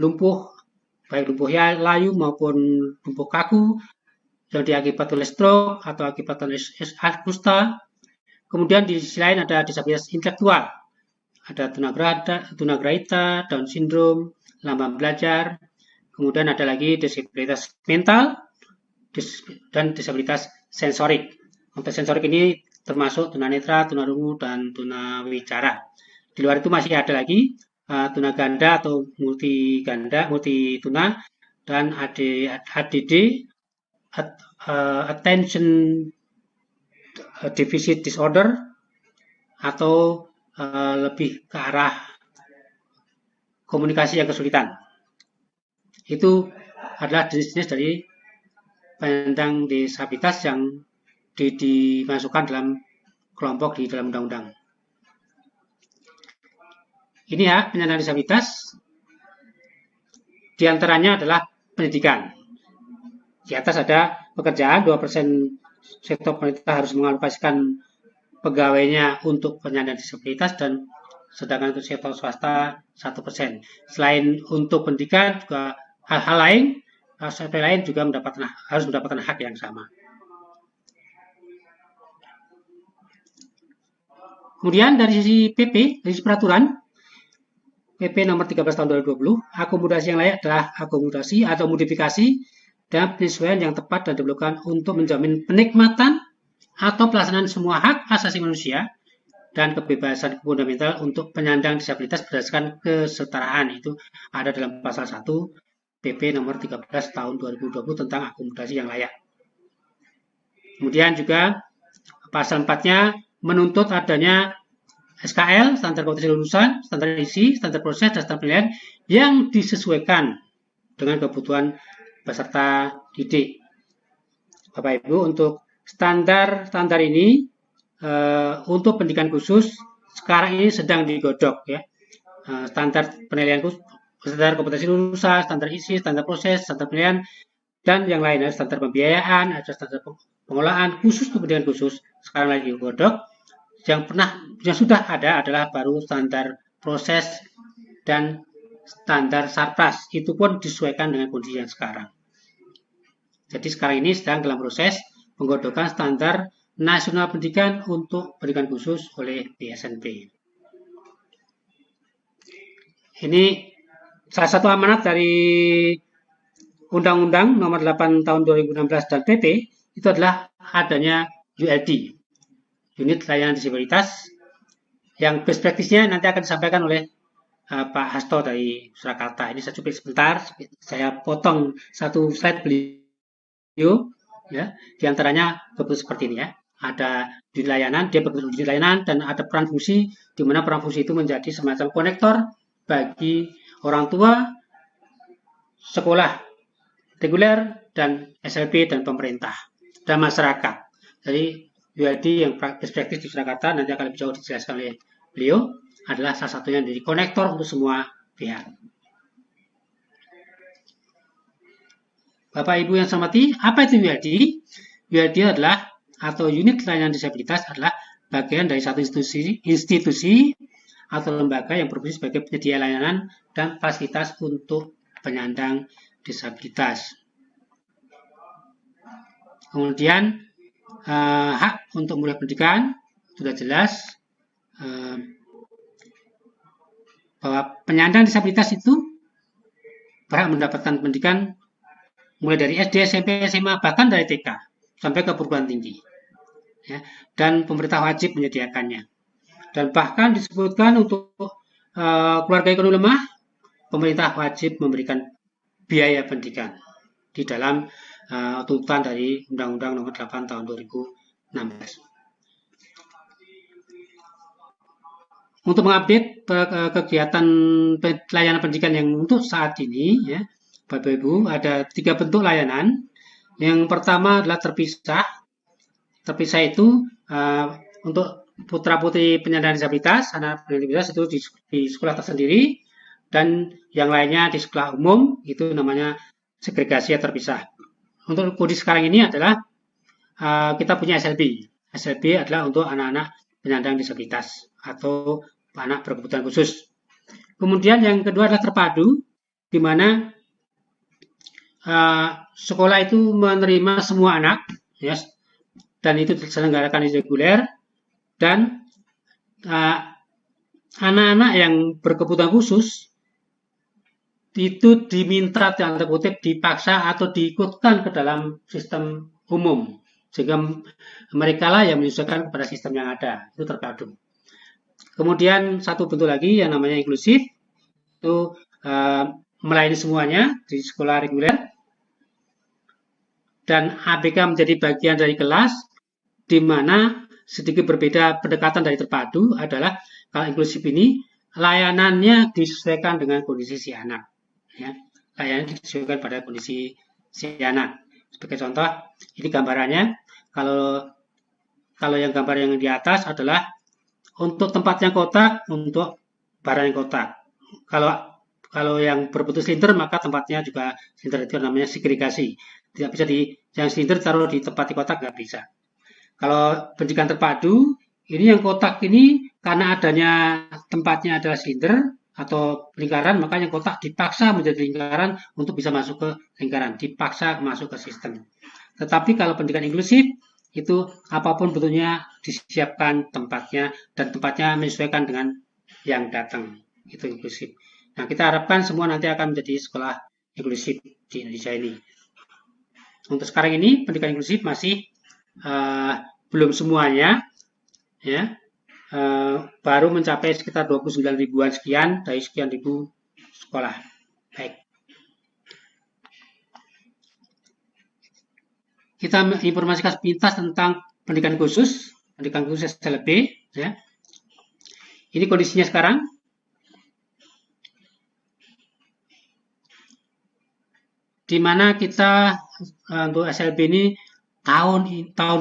lumpuh, baik lumpuh layu maupun lumpuh kaku, yang diakibatkan oleh stroke atau akibat oleh kusta. Kemudian di sisi lain ada disabilitas intelektual, ada tunagrahita, Down syndrome, lamban belajar. Kemudian ada lagi disabilitas mental dan disabilitas sensorik. Untuk sensorik ini termasuk tunanetra, tunarungu, dan tunawicara. Di luar itu masih ada lagi tunaganda atau multituna, dan ADD, Attention Deficit Disorder, atau lebih ke arah komunikasi yang kesulitan. Itu adalah jenis-jenis dari penyandang disabilitas yang dimasukkan dalam kelompok di dalam undang-undang. Ini ya penyandang disabilitas. Di antaranya adalah pendidikan. Di atas ada pekerjaan, 2% sektor pemerintah harus mengalokasikan pegawainya untuk penyandang disabilitas, dan sedangkan untuk sektor swasta 1%. Selain untuk pendidikan, juga hal-hal lain, sektor lain juga harus mendapatkan hak yang sama. Kemudian dari sisi PP, dari sisi peraturan, PP nomor 13 tahun 2020, akomodasi yang layak adalah akomodasi atau modifikasi dan penyesuaian yang tepat dan diperlukan untuk menjamin penikmatan atau pelaksanaan semua hak asasi manusia dan kebebasan fundamental untuk penyandang disabilitas berdasarkan kesetaraan. Itu ada dalam pasal 1 PP nomor 13 tahun 2020 tentang akomodasi yang layak. Kemudian juga pasal 4-nya menuntut adanya SKL, standar kompetensi lulusan, standar isi, standar proses, dan standar penilaian yang disesuaikan dengan kebutuhan peserta didik. Bapak Ibu, untuk standar ini untuk pendidikan khusus sekarang ini sedang digodok ya. Standar penilaian khusus, standar kompetensi lulusan, standar isi, standar proses, standar penilaian, dan yang lain, ada standar pembiayaan, ada standar pengolahan khusus untuk pendidikan khusus sekarang lagi digodok. Yang sudah ada adalah baru standar proses dan standar sarpras. Itu pun disesuaikan dengan kondisi yang sekarang. Jadi sekarang ini sedang dalam proses penggodokan standar nasional pendidikan untuk pendidikan khusus oleh BSNP. Ini salah satu amanat dari Undang-Undang Nomor 8 Tahun 2016 dan PP itu adalah adanya ULD, Unit Layanan Disabilitas, yang best practice-nya nanti akan disampaikan oleh Pak Hasto dari Surakarta. Ini saya cuplik sebentar, saya potong satu slide beliau, ya. Di antaranya seperti ini ya. Ada unit layanan, dia bekerja unit layanan, dan ada peran fungsi, di mana peran fungsi itu menjadi semacam konektor bagi orang tua, sekolah reguler, dan SLB, dan pemerintah, dan masyarakat. Jadi ULD yang best practice di Surakarta nanti akan lebih jauh dijelaskan oleh beliau, adalah salah satunya dari konektor untuk semua pihak. Bapak Ibu yang saya hormati, apa itu ULD? ULD adalah atau unit layanan disabilitas adalah bagian dari satu institusi atau lembaga yang berfungsi sebagai penyedia layanan dan fasilitas untuk penyandang disabilitas. Kemudian hak untuk mulai pendidikan sudah jelas bahwa penyandang disabilitas itu berhak mendapatkan pendidikan mulai dari SD, SMP, SMA, bahkan dari TK sampai ke perguruan tinggi. Ya, dan pemerintah wajib menyediakannya. Dan bahkan disebutkan untuk keluarga ekonomi lemah, pemerintah wajib memberikan biaya pendidikan di dalam tuntutan dari Undang-Undang Nomor 8 Tahun 2016. Untuk mengupdate kegiatan layanan pendidikan yang untuk saat ini, ya, Bapak Ibu, ada 3 bentuk layanan. Yang pertama adalah terpisah. Terpisah itu untuk putra-putri penyandang disabilitas, anak penyandang disabilitas itu di sekolah tersendiri, dan yang lainnya di sekolah umum, itu namanya segregasi terpisah. Untuk kondisi sekarang ini adalah kita punya SLB. SLB adalah untuk anak-anak penyandang disabilitas atau anak berkebutuhan khusus. Kemudian yang kedua adalah terpadu, di mana sekolah itu menerima semua anak, ya, dan itu diselenggarakan di reguler, dan anak-anak yang berkebutuhan khusus itu diminta tanda kutip dipaksa atau diikutkan ke dalam sistem umum, sehingga mereka lah yang menyesuaikan kepada sistem yang ada. Itu terpadu. Kemudian satu bentuk lagi yang namanya inklusif, itu melayani semuanya di sekolah reguler, dan ABK menjadi bagian dari kelas, di mana sedikit berbeda pendekatan dari terpadu adalah kalau inklusif ini layanannya disesuaikan dengan kondisi si anak, ya, layanan disesuaikan pada kondisi si anak. Sebagai contoh, ini gambarannya. Kalau yang gambar yang di atas adalah untuk tempat yang kotak, untuk barang yang kotak. Kalau yang berbentuk silinder, maka tempatnya juga silinder, itu namanya segregasi. Tidak bisa yang silinder taruh di tempat di kotak, nggak bisa. Kalau pendidikan terpadu, ini yang kotak ini karena adanya tempatnya adalah silinder atau lingkaran, maka yang kotak dipaksa menjadi lingkaran untuk bisa masuk ke lingkaran, dipaksa masuk ke sistem. Tetapi kalau pendidikan inklusif, itu apapun bentuknya disiapkan tempatnya, dan tempatnya menyesuaikan dengan yang datang. Itu inklusif. Nah, kita harapkan semua nanti akan menjadi sekolah inklusif di Indonesia ini. Untuk sekarang ini, pendidikan inklusif masih belum semuanya, ya, baru mencapai sekitar 29 ribuan sekian dari sekian ribu sekolah. Baik. Kita informasikan sepintas tentang pendidikan khusus SLB, ya. Ini kondisinya sekarang. Di mana kita untuk SLB ini tahun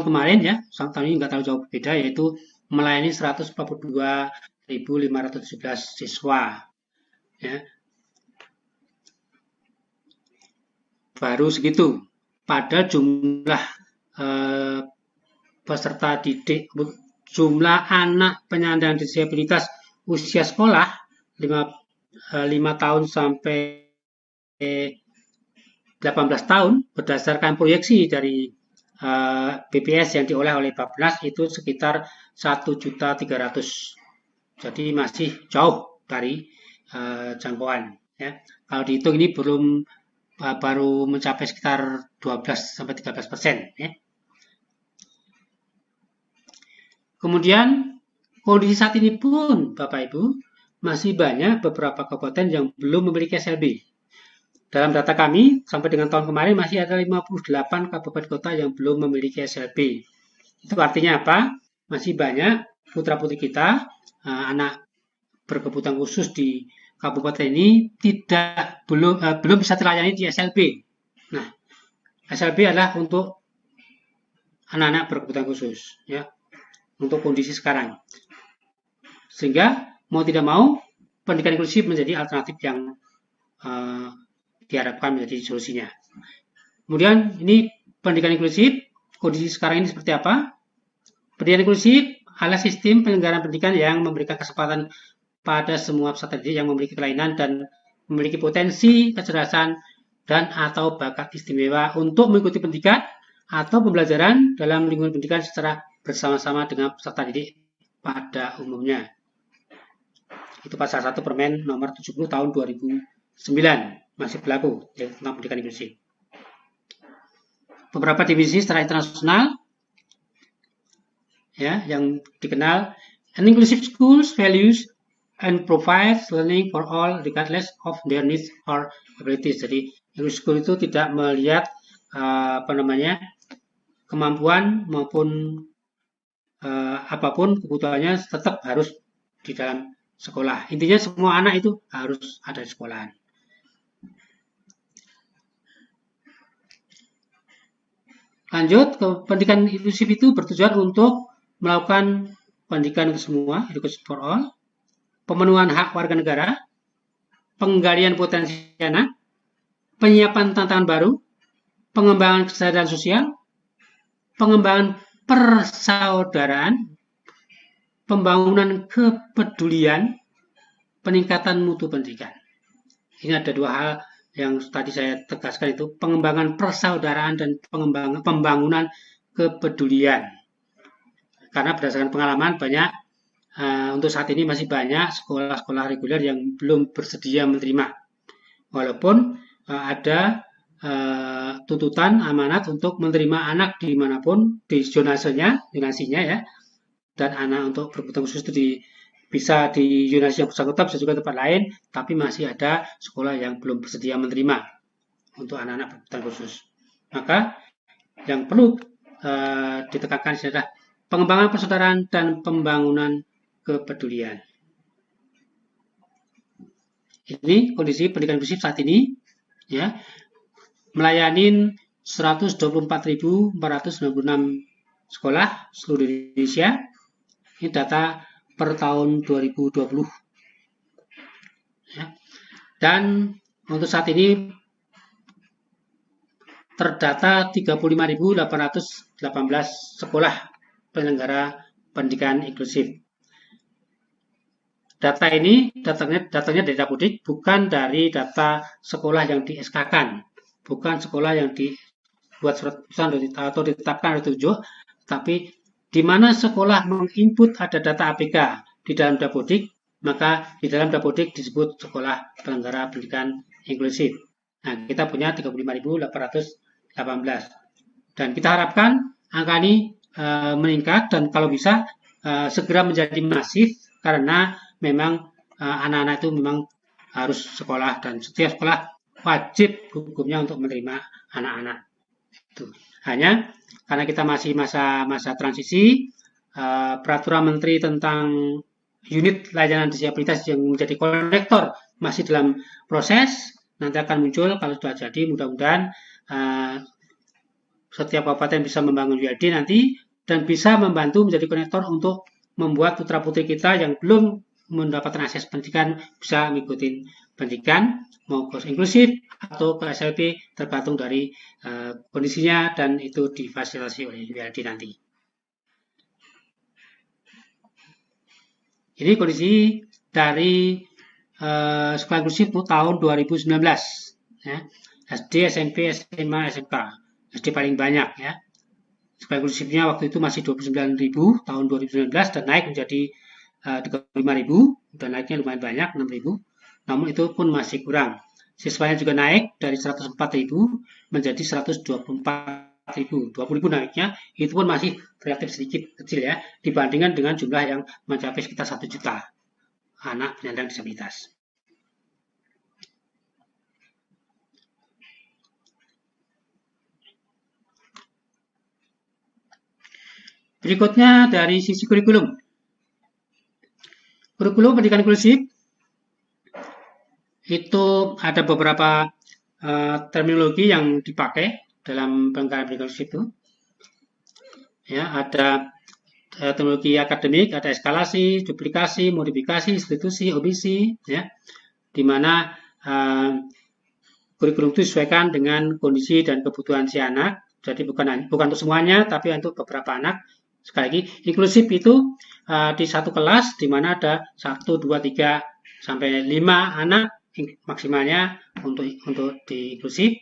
kemarin, ya, tahun ini nggak terlalu jauh berbeda, yaitu melayani 142.517 siswa, ya. Baru segitu. Pada jumlah peserta didik, jumlah anak penyandang disabilitas usia sekolah 5 tahun sampai 18 tahun berdasarkan proyeksi dari BPS yang diolah oleh Bappenas itu sekitar 1.300.000. Jadi masih jauh dari jangkauan, ya. Kalau dihitung ini baru mencapai sekitar 12-13%, ya. Kemudian kondisi saat ini pun Bapak Ibu masih banyak beberapa kabupaten yang belum memiliki SLB. Dalam data kami sampai dengan tahun kemarin masih ada 58 kabupaten kota yang belum memiliki SLB. Itu artinya apa? Masih banyak putra-putri kita, anak berkebutuhan khusus di kabupaten ini belum bisa terlayani di SLB. Nah, SLB adalah untuk anak-anak berkebutuhan khusus, ya, untuk kondisi sekarang. Sehingga mau tidak mau pendidikan inklusif menjadi alternatif yang diharapkan menjadi solusinya. Kemudian ini pendidikan inklusif, kondisi sekarang ini seperti apa? Pendidikan inklusif adalah sistem penyelenggaraan pendidikan yang memberikan kesempatan pada semua peserta didik yang memiliki kelainan dan memiliki potensi kecerdasan dan atau bakat istimewa untuk mengikuti pendidikan atau pembelajaran dalam lingkungan pendidikan secara bersama-sama dengan peserta didik pada umumnya. Itu pasal 1 Permen nomor 70 tahun 2009. masih berlaku tentang pendidikan inklusif. Beberapa definisi secara internasional ya yang dikenal, an inclusive schools values and provides learning for all regardless of their needs or abilities. Jadi inclusive school itu tidak melihat kemampuan maupun apapun kebutuhannya tetap harus di dalam sekolah. Intinya semua anak itu harus ada di sekolahan. Lanjut, pendidikan inklusif itu bertujuan untuk melakukan pendidikan ke semua, education for all, pemenuhan hak warga negara, penggalian potensi anak, penyiapan tantangan baru, pengembangan kesadaran sosial, pengembangan persaudaraan, pembangunan kepedulian, peningkatan mutu pendidikan. Ini ada dua hal yang tadi saya tegaskan, itu pengembangan persaudaraan dan pembangunan kepedulian. Karena berdasarkan pengalaman banyak, untuk saat ini masih banyak sekolah-sekolah reguler yang belum bersedia menerima. Walaupun ada tuntutan amanat untuk menerima anak dimanapun, di zonasinya ya, dan anak untuk berkebutuhan khusus itu bisa di zonasi yang bersangkutan, bisa juga tempat lain, tapi masih ada sekolah yang belum bersedia menerima untuk anak-anak berkebutuhan khusus. Maka yang perlu ditekankan adalah pengembangan persaudaraan dan pembangunan kepedulian. Ini kondisi pendidikan inklusif saat ini, ya, melayani 124.496 sekolah seluruh Indonesia. Ini data per tahun 2020. Ya. Dan untuk saat ini terdata 35.818 sekolah penyelenggara pendidikan inklusif. Data ini datanya dari Dapodik, bukan dari data sekolah yang di SK-kan, bukan sekolah yang dibuat surat keputusan atau ditetapkan atau tujuh, tapi di mana sekolah menginput ada data APK di dalam Dapodik, maka di dalam Dapodik disebut sekolah penyelenggara pendidikan inklusif. Nah, kita punya 35.818. Dan kita harapkan angka ini meningkat dan kalau bisa segera menjadi masif, karena memang anak-anak itu memang harus sekolah dan setiap sekolah wajib hukumnya untuk menerima anak-anak. Itu. Hanya karena kita masih masa transisi, peraturan menteri tentang unit layanan disabilitas yang menjadi konektor masih dalam proses, nanti akan muncul kalau sudah jadi, mudah-mudahan setiap kabupaten bisa membangun ULD nanti dan bisa membantu menjadi konektor untuk membuat putra-putri kita yang belum mendapatkan akses pendidikan bisa mengikuti pendidikan mau kurs inklusif atau ke SLP tergantung dari kondisinya, dan itu difasilitasi oleh ULD nanti. Ini kondisi dari sekolah inklusif tahun 2019 ya. SD, SMP, SMA, SMK. SD paling banyak ya. Sekolah inklusifnya waktu itu masih 29.000 tahun 2019 dan naik menjadi 35.000, dan naiknya lumayan banyak 6.000. Namun itu pun masih kurang. Siswanya juga naik dari 104.000 menjadi 124.000. 20.000 naiknya, itu pun masih relatif sedikit kecil ya, dibandingkan dengan jumlah yang mencapai sekitar 1 juta anak penyandang disabilitas. Berikutnya dari sisi kurikulum. Kurikulum pendidikan inklusif itu ada beberapa terminologi yang dipakai dalam pendidikan inklusif itu. Ya, ada teknologi akademik, ada eskalasi, duplikasi, modifikasi, institusi, OBC, ya, di mana kurikulum itu disesuaikan dengan kondisi dan kebutuhan si anak. Jadi bukan untuk semuanya, tapi untuk beberapa anak. Sekali lagi, inklusif itu di satu kelas di mana ada 1, 2, 3 sampai 5 anak maksimalnya untuk di inklusif.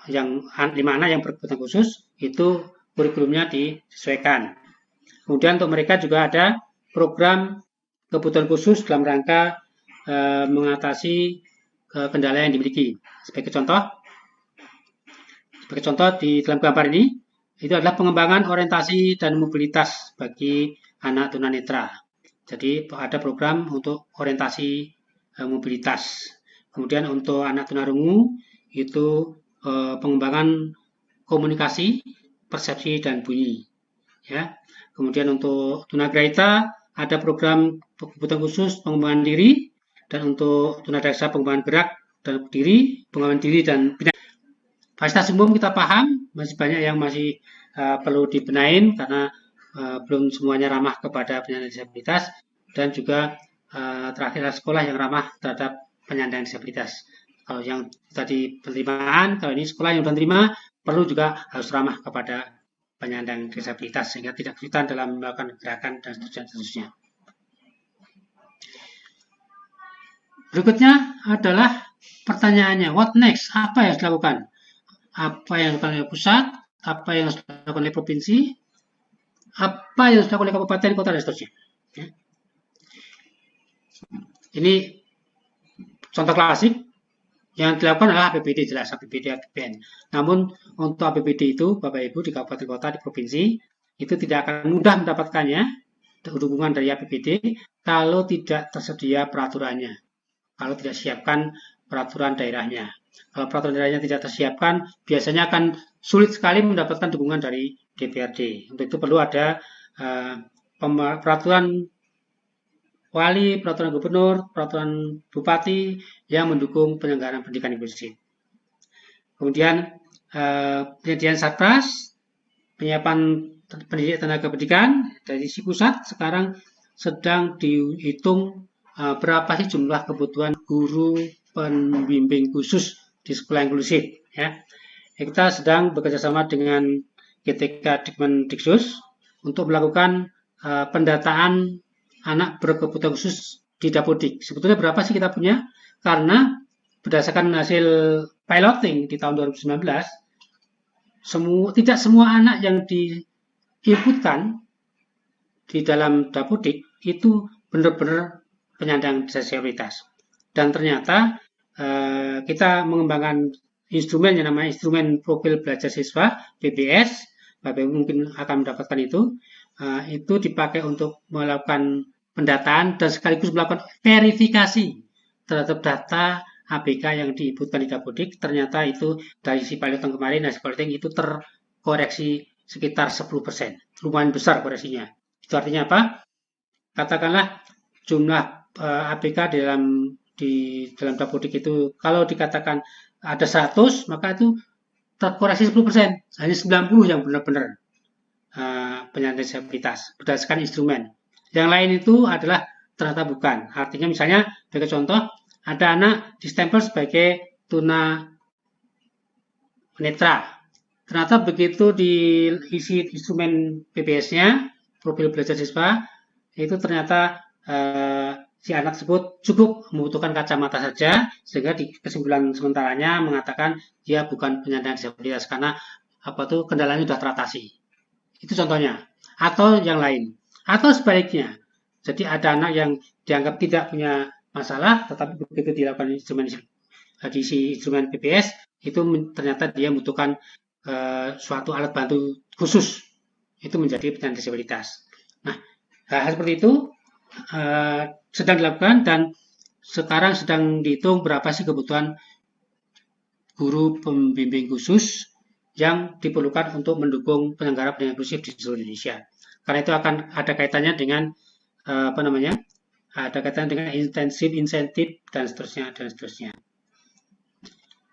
Yang 5 anak yang berkebutuhan khusus itu kurikulumnya disesuaikan. Kemudian untuk mereka juga ada program kebutuhan khusus dalam rangka mengatasi kendala yang dimiliki. Sebagai contoh di dalam gambar ini, itu adalah pengembangan orientasi dan mobilitas bagi anak tunanetra. Jadi ada program untuk orientasi mobilitas. Kemudian untuk anak tunarungu itu pengembangan komunikasi, persepsi dan bunyi. Ya. Kemudian untuk tunagrahita ada program kebutuhan khusus pengembangan diri, dan untuk tunadaksa pengembangan gerak dan pengembangan diri dan binaan. Fasilitas umum kita paham, masih banyak yang masih perlu dibenahin karena belum semuanya ramah kepada penyandang disabilitas, dan juga terakhir sekolah yang ramah terhadap penyandang disabilitas. Kalau yang tadi penerimaan, kalau ini sekolah yang sudah terima perlu juga harus ramah kepada penyandang disabilitas sehingga tidak kesulitan dalam melakukan gerakan dan seterusnya. Berikutnya adalah pertanyaannya, what next? Apa yang harus dilakukan? Apa yang dilakukan oleh pusat? Apa yang harus dilakukan oleh provinsi? Apa yang harus dilakukan oleh kabupaten, kota, dan seterusnya. Ya. Ini contoh klasik. Yang dilakukan adalah APBD, jelas APBD, APBN. Namun untuk APBD itu, Bapak Ibu di kabupaten kota, di provinsi, itu tidak akan mudah mendapatkannya, dukungan dari APBD, kalau tidak tersedia peraturannya. Kalau tidak siapkan peraturan daerahnya. Kalau peraturan daerahnya tidak tersiapkan, biasanya akan sulit sekali mendapatkan dukungan dari DPRD. Untuk itu perlu ada peraturan wali, peraturan gubernur, peraturan bupati yang mendukung penyelenggaraan pendidikan inklusif. Kemudian penyediaan satgas, penyiapan pendidik tenaga pendidikan dari si pusat sekarang sedang dihitung berapa sih jumlah kebutuhan guru pembimbing khusus di sekolah inklusif. Ya. Kita sedang bekerjasama dengan GTK Dikmendiksus untuk melakukan pendataan anak berkebutuhan khusus di Dapodik. Sebetulnya berapa sih kita punya? Karena berdasarkan hasil piloting di tahun 2019, tidak semua anak yang diinputkan di dalam Dapodik itu benar-benar penyandang disabilitas. Dan ternyata kita mengembangkan instrumen yang namanya instrumen profil belajar siswa PBS, Bapak mungkin akan mendapatkan itu dipakai untuk melakukan pendataan dan sekaligus melakukan verifikasi terhadap data ABK yang diinputkan di Dapodik. Ternyata itu dari si piloting kemarin, hasil piloting itu terkoreksi sekitar 10%. Lumayan besar koreksinya. Itu artinya apa? Katakanlah jumlah ABK di dalam Dapodik itu kalau dikatakan ada 100, maka itu terkoreksi 10%. Hanya 90 yang benar-benar penyandang disabilitas berdasarkan instrumen. Yang lain itu adalah ternyata bukan. Artinya misalnya sebagai contoh ada anak distempel sebagai tuna netra. Ternyata begitu diisi instrumen PBS-nya, profil belajar siswa, itu ternyata si anak tersebut cukup membutuhkan kacamata saja, sehingga di kesimpulan sementaranya mengatakan dia bukan penyandang disabilitas karena kendalanya sudah teratasi. Itu contohnya. Atau yang lain. Atau sebaliknya. Jadi ada anak yang dianggap tidak punya masalah, tetapi begitu dilakukan instrumen PBS, itu ternyata dia membutuhkan suatu alat bantu khusus. Itu menjadi penyandang disabilitas. Nah, hal seperti itu sedang dilakukan dan sekarang sedang dihitung berapa sih kebutuhan guru pembimbing khusus yang diperlukan untuk mendukung penyelenggaraan pendidikan inklusif di seluruh Indonesia. Karena itu akan ada kaitannya dengan ada kaitannya dengan insentif dan seterusnya.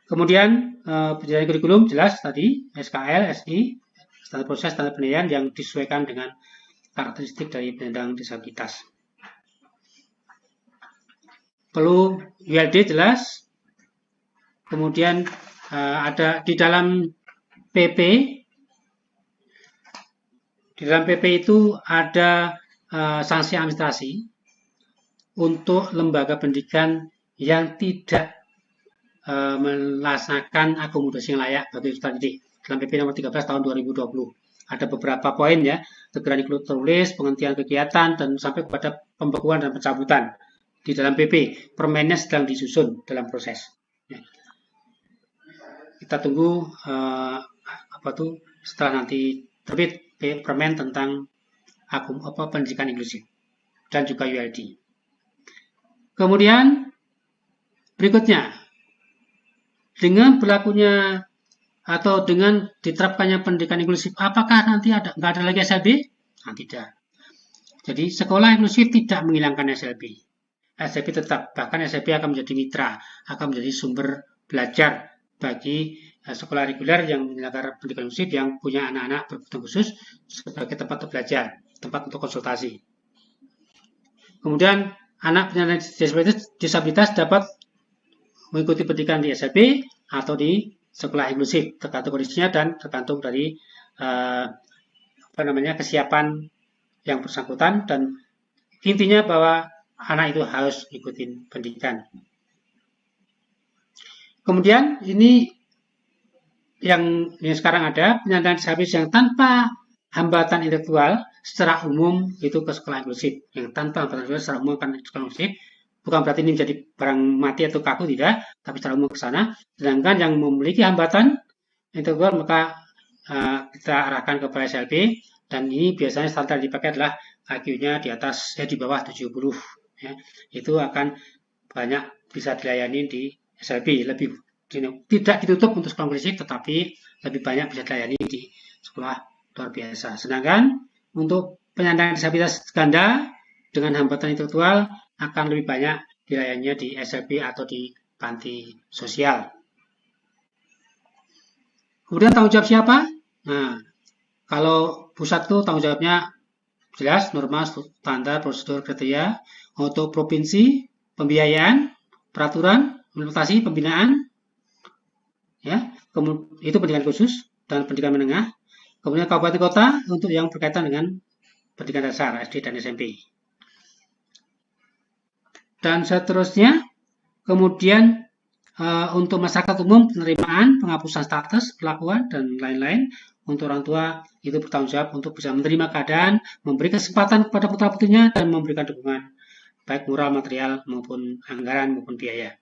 Kemudian perjalanan kurikulum jelas tadi SKL, SI, standar proses, standar penilaian yang disesuaikan dengan karakteristik dari penyandang disabilitas. Perlu ULD jelas. Kemudian ada di dalam PP. Di dalam PP itu ada sanksi administrasi untuk lembaga pendidikan yang tidak melaksanakan akomodasi yang layak bagi peserta didik. Dalam PP nomor 13 tahun 2020 ada beberapa poin ya, teguran tertulis, penghentian kegiatan dan sampai kepada pembekuan dan pencabutan. di dalam PP. Permennya sedang disusun dalam proses. Ya. Kita tunggu setelah nanti terbit permen tentang pendidikan inklusif dan juga ULD. Kemudian berikutnya, dengan berlakunya atau dengan diterapkannya pendidikan inklusif, apakah nanti nggak ada lagi SLB? Nah, tidak. Jadi sekolah inklusif tidak menghilangkan SLB. SLB tetap, bahkan SLB akan menjadi mitra, akan menjadi sumber belajar bagi sekolah reguler yang menyelenggarakan pendidikan inklusif yang punya anak-anak berkebutuhan khusus sebagai tempat untuk belajar, tempat untuk konsultasi. Kemudian anak penyandang disabilitas dapat mengikuti pendidikan di SLB atau di sekolah inklusif, tergantung kondisinya dan tergantung dari kesiapan yang bersangkutan, dan intinya bahwa anak itu harus ikutin pendidikan. Kemudian ini yang sekarang ada, penyandang disabilitas yang tanpa hambatan intelektual secara umum itu ke sekolah inklusif. Yang tanpa hambatan intelektual secara umum kan sekolah inklusif. Bukan berarti ini menjadi barang mati atau kaku, tidak, tapi secara umum ke sana. Sedangkan yang memiliki hambatan intelektual maka kita arahkan kepada SLB, dan ini biasanya standar dipakai adalah IQ-nya di bawah 70. Ya. Itu akan banyak bisa dilayani di SLB, tidak ditutup untuk sekolah inklusif, tetapi lebih banyak bisa dilayani di sekolah luar biasa. Sedangkan untuk penyandang disabilitas ganda dengan hambatan intelektual akan lebih banyak dilayaninya di SLB atau di panti sosial. Kemudian tanggung jawab siapa? Nah, kalau pusat itu tanggung jawabnya jelas, norma, standar, prosedur, kriteria. Untuk provinsi, pembiayaan, peraturan, implementasi, pembinaan, ya, itu pendidikan khusus dan pendidikan menengah. Kemudian kabupaten kota untuk yang berkaitan dengan pendidikan dasar, SD dan SMP. Dan seterusnya, kemudian untuk masyarakat umum, penerimaan, penghapusan status, perlakuan, dan lain-lain. Untuk orang tua itu bertanggung jawab untuk bisa menerima keadaan, memberi kesempatan kepada putra-putrinya, dan memberikan dukungan baik moral, material, maupun anggaran, maupun biaya.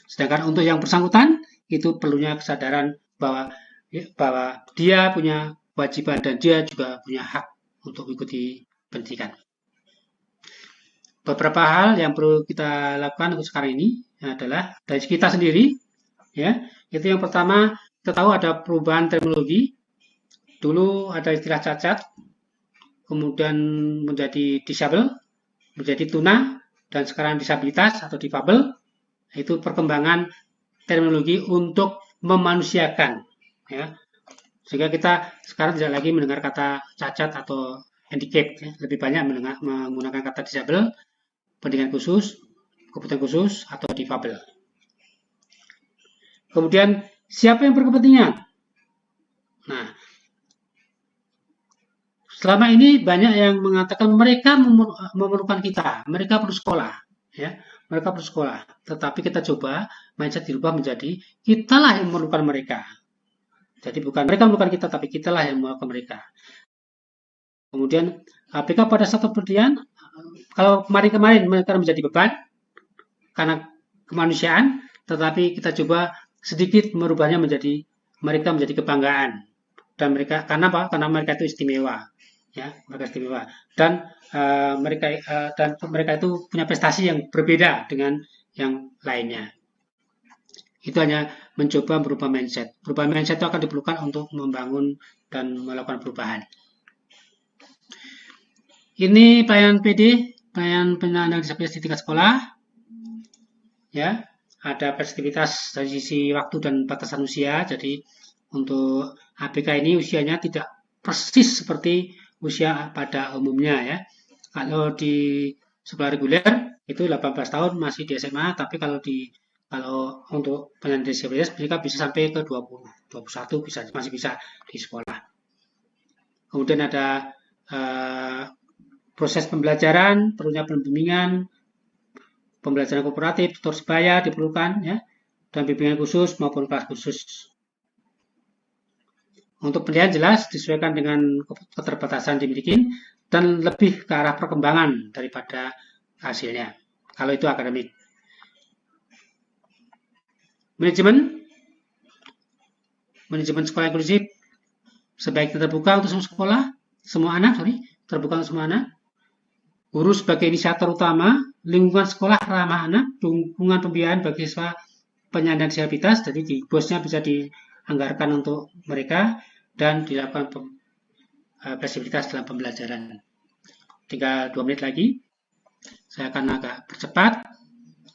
Sedangkan untuk yang bersangkutan, itu perlunya kesadaran bahwa dia punya kewajiban dan dia juga punya hak untuk mengikuti pendidikan. Beberapa hal yang perlu kita lakukan untuk sekarang ini adalah dari kita sendiri, ya. Itu yang pertama, kita tahu ada perubahan terminologi. Dulu ada istilah cacat, kemudian menjadi disabel, menjadi tuna, dan sekarang disabilitas atau difabel. Itu perkembangan terminologi untuk memanusiakan, ya. Sehingga kita sekarang tidak lagi mendengar kata cacat atau handicap, ya. Lebih banyak menggunakan kata disabel, pendidikan khusus, kebutuhan khusus, atau difabel. Kemudian siapa yang berkepentingan? Nah, selama ini banyak yang mengatakan mereka memerlukan kita, mereka perlu sekolah, ya, mereka perlu sekolah. Tetapi kita coba mindset dirubah menjadi kitalah yang memerlukan mereka. Jadi bukan mereka memerlukan kita, tapi kitalah yang memerlukan mereka. Kemudian apakah pada satu pendidikan, kalau kemarin mereka menjadi beban karena kemanusiaan, tetapi kita coba sedikit merubahnya menjadi mereka menjadi kebanggaan. Dan mereka karena apa? Karena mereka itu istimewa. Ya, mereka istimewa, dan mereka itu punya prestasi yang berbeda dengan yang lainnya. Itu hanya mencoba merubah mindset. Perubahan mindset itu akan diperlukan untuk membangun dan melakukan perubahan. Ini pelayanan PD, pelayanan penyandang disabilitas di tingkat sekolah. Ya, ada fleksibilitas dari sisi waktu dan batasan usia. Jadi untuk ABK ini usianya tidak persis seperti usia pada umumnya, ya. Kalau di sekolah reguler itu 18 tahun masih di SMA, tapi kalau untuk penyandang disabilitas mereka bisa sampai ke 20, 21 masih bisa di sekolah. Kemudian ada proses pembelajaran, perlunya pembimbingan, pembelajaran kooperatif, tutor sebaya diperlukan, ya, dan bimbingan khusus maupun kelas khusus. Untuk pendidikan jelas disesuaikan dengan keterbatasan dimiliki dan lebih ke arah perkembangan daripada hasilnya. kalau itu akademik. Manajemen sekolah inklusif sebaiknya terbuka untuk semua sekolah, terbuka untuk semua anak. Guru sebagai inisiator utama, lingkungan sekolah ramah anak, dukungan pembiayaan bagi siswa penyandang disabilitas, jadi bosnya bisa dianggarkan untuk mereka dan dilakukan fleksibilitas dalam pembelajaran. Tinggal 2 menit lagi, saya akan agak percepat.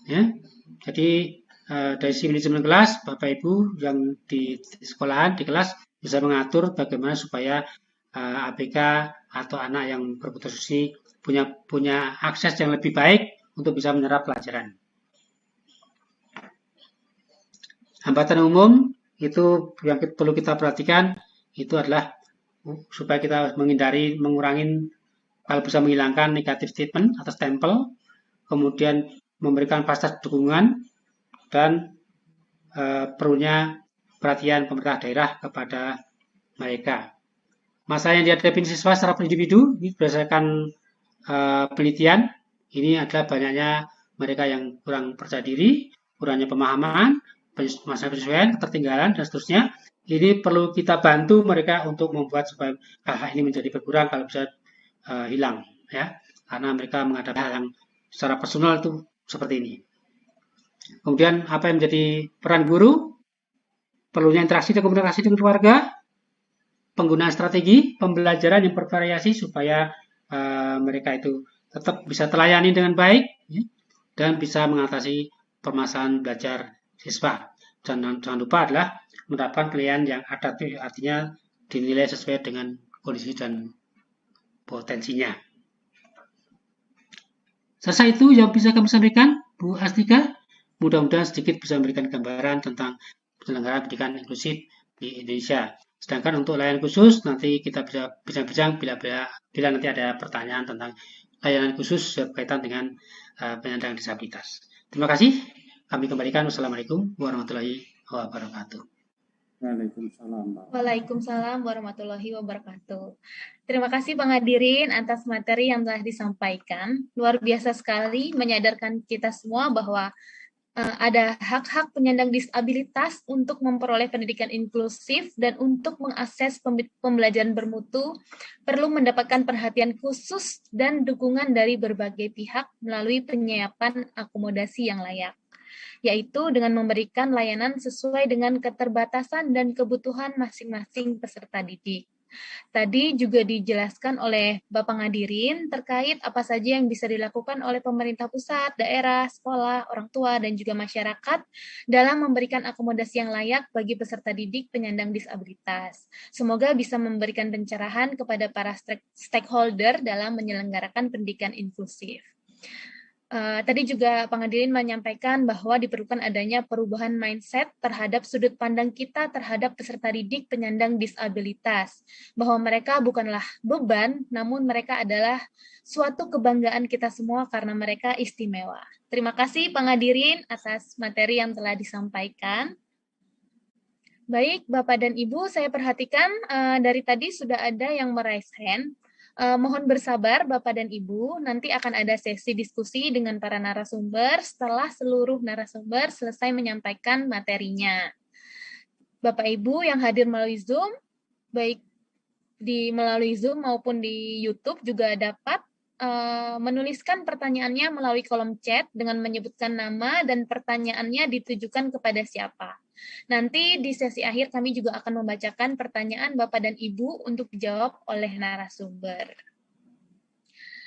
Ya. Jadi dari sisi manajemen kelas, Bapak Ibu yang di sekolahan, di kelas bisa mengatur bagaimana supaya ABK atau anak yang berkebutuhan khusus punya akses yang lebih baik untuk bisa menyerap pelajaran. Hambatan umum itu yang perlu kita perhatikan itu adalah supaya kita mengurangi, kalau bisa menghilangkan negatif statement atau stempel, kemudian memberikan fasilitas dukungan dan perlunya perhatian pemerintah daerah kepada mereka. Masalah yang dihadapi siswa secara individu ini berdasarkan penelitian, ini adalah banyaknya mereka yang kurang percaya diri, kurangnya pemahaman, masalah penyesuaian, ketertinggalan, dan seterusnya. Ini perlu kita bantu mereka untuk membuat supaya hal ini menjadi berkurang, kalau bisa hilang, ya, karena mereka menghadapi hal yang secara personal itu seperti ini. Kemudian apa yang menjadi peran guru? Perlunya interaksi dan komunikasi dengan keluarga, penggunaan strategi pembelajaran yang bervariasi supaya mereka itu tetap bisa terlayani dengan baik, ya, dan bisa mengatasi permasalahan belajar siswa. Dan jangan lupa adalah menerapkan penilaian yang adaptif, artinya dinilai sesuai dengan kondisi dan potensinya. Selesai itu yang bisa kami sampaikan, Bu Astika. Mudah-mudahan sedikit bisa memberikan gambaran tentang penyelenggaraan pendidikan inklusif di Indonesia. Sedangkan untuk layanan khusus, nanti kita bisa bincang-bincang bila nanti ada pertanyaan tentang layanan khusus berkaitan dengan penyandang disabilitas. Terima kasih. Kami kembalikan. Wassalamualaikum warahmatullahi wabarakatuh. Waalaikumsalam warahmatullahi wabarakatuh. Terima kasih Bang Hadirin atas materi yang telah disampaikan. Luar biasa sekali menyadarkan kita semua bahwa ada hak-hak penyandang disabilitas untuk memperoleh pendidikan inklusif dan untuk mengakses pembelajaran bermutu perlu mendapatkan perhatian khusus dan dukungan dari berbagai pihak melalui penyiapan akomodasi yang layak, yaitu dengan memberikan layanan sesuai dengan keterbatasan dan kebutuhan masing-masing peserta didik. Tadi juga dijelaskan oleh Bapak Ngadirin terkait apa saja yang bisa dilakukan oleh pemerintah pusat, daerah, sekolah, orang tua, dan juga masyarakat dalam memberikan akomodasi yang layak bagi peserta didik penyandang disabilitas. Semoga bisa memberikan pencerahan kepada para stakeholder dalam menyelenggarakan pendidikan inklusif. Tadi juga Pak Ngadirin menyampaikan bahwa diperlukan adanya perubahan mindset terhadap sudut pandang kita terhadap peserta didik penyandang disabilitas, bahwa mereka bukanlah beban, namun mereka adalah suatu kebanggaan kita semua karena mereka istimewa. Terima kasih Pak Ngadirin atas materi yang telah disampaikan. Baik, Bapak dan Ibu, saya perhatikan dari tadi sudah ada yang meraise hand. Mohon bersabar Bapak dan Ibu, nanti akan ada sesi diskusi dengan para narasumber setelah seluruh narasumber selesai menyampaikan materinya. Bapak Ibu yang hadir melalui Zoom, baik melalui Zoom maupun di YouTube juga dapat menuliskan pertanyaannya melalui kolom chat dengan menyebutkan nama dan pertanyaannya ditujukan kepada siapa. Nanti di sesi akhir kami juga akan membacakan pertanyaan Bapak dan Ibu untuk dijawab oleh narasumber.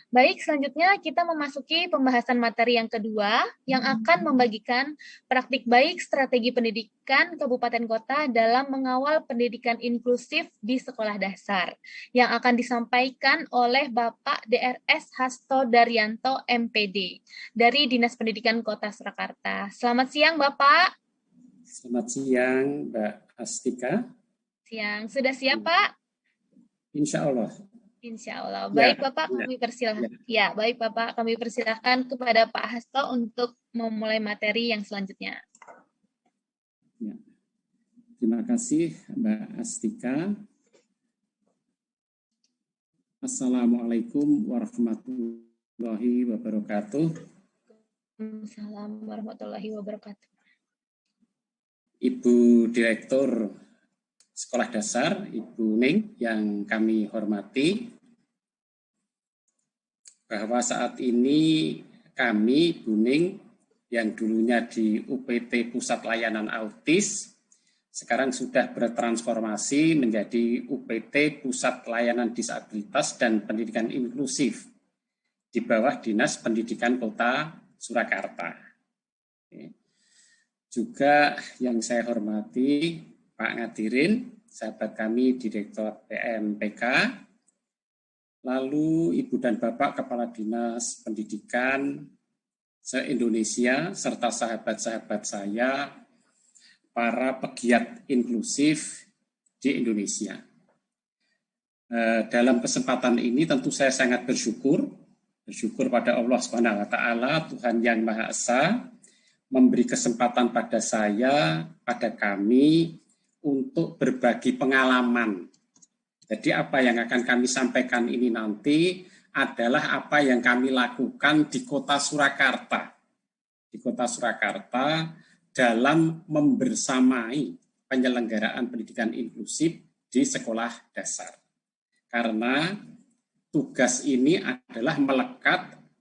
Baik, selanjutnya kita memasuki pembahasan materi yang kedua yang akan membagikan praktik baik strategi pendidikan kabupaten kota dalam mengawal pendidikan inklusif di sekolah dasar yang akan disampaikan oleh Bapak DRS Hasto Daryanto MPD dari Dinas Pendidikan Kota Surakarta. Selamat siang Bapak. Selamat siang Mbak Astika. Siang, sudah siap Pak? Insya Allah. Insya Allah. Baik Bapak, kami persilahkan. Ya, baik Bapak, kami persilahkan kepada Pak Hasto untuk memulai materi yang selanjutnya. Ya. Terima kasih Mbak Astika. Assalamualaikum warahmatullahi wabarakatuh. Waalaikumsalam warahmatullahi wabarakatuh. Ibu Direktur Sekolah Dasar, Ibu Ning, yang kami hormati, bahwa saat ini kami, Bu Ning, yang dulunya di UPT Pusat Layanan Autis, sekarang sudah bertransformasi menjadi UPT Pusat Layanan Disabilitas dan Pendidikan Inklusif di bawah Dinas Pendidikan Kota Surakarta. Juga yang saya hormati Pak Ngadirin, sahabat kami Direktur PMPK, lalu Ibu dan Bapak Kepala Dinas Pendidikan se-Indonesia, serta sahabat-sahabat saya, para pegiat inklusif di Indonesia. Dalam kesempatan ini tentu saya sangat bersyukur pada Allah Subhanahu wa taala, Tuhan yang Maha Esa, memberi kesempatan pada saya, pada kami untuk berbagi pengalaman. Jadi apa yang akan kami sampaikan ini nanti adalah apa yang kami lakukan di Kota Surakarta. Di Kota Surakarta dalam membersamai penyelenggaraan pendidikan inklusif di sekolah dasar. Karena tugas ini adalah melekat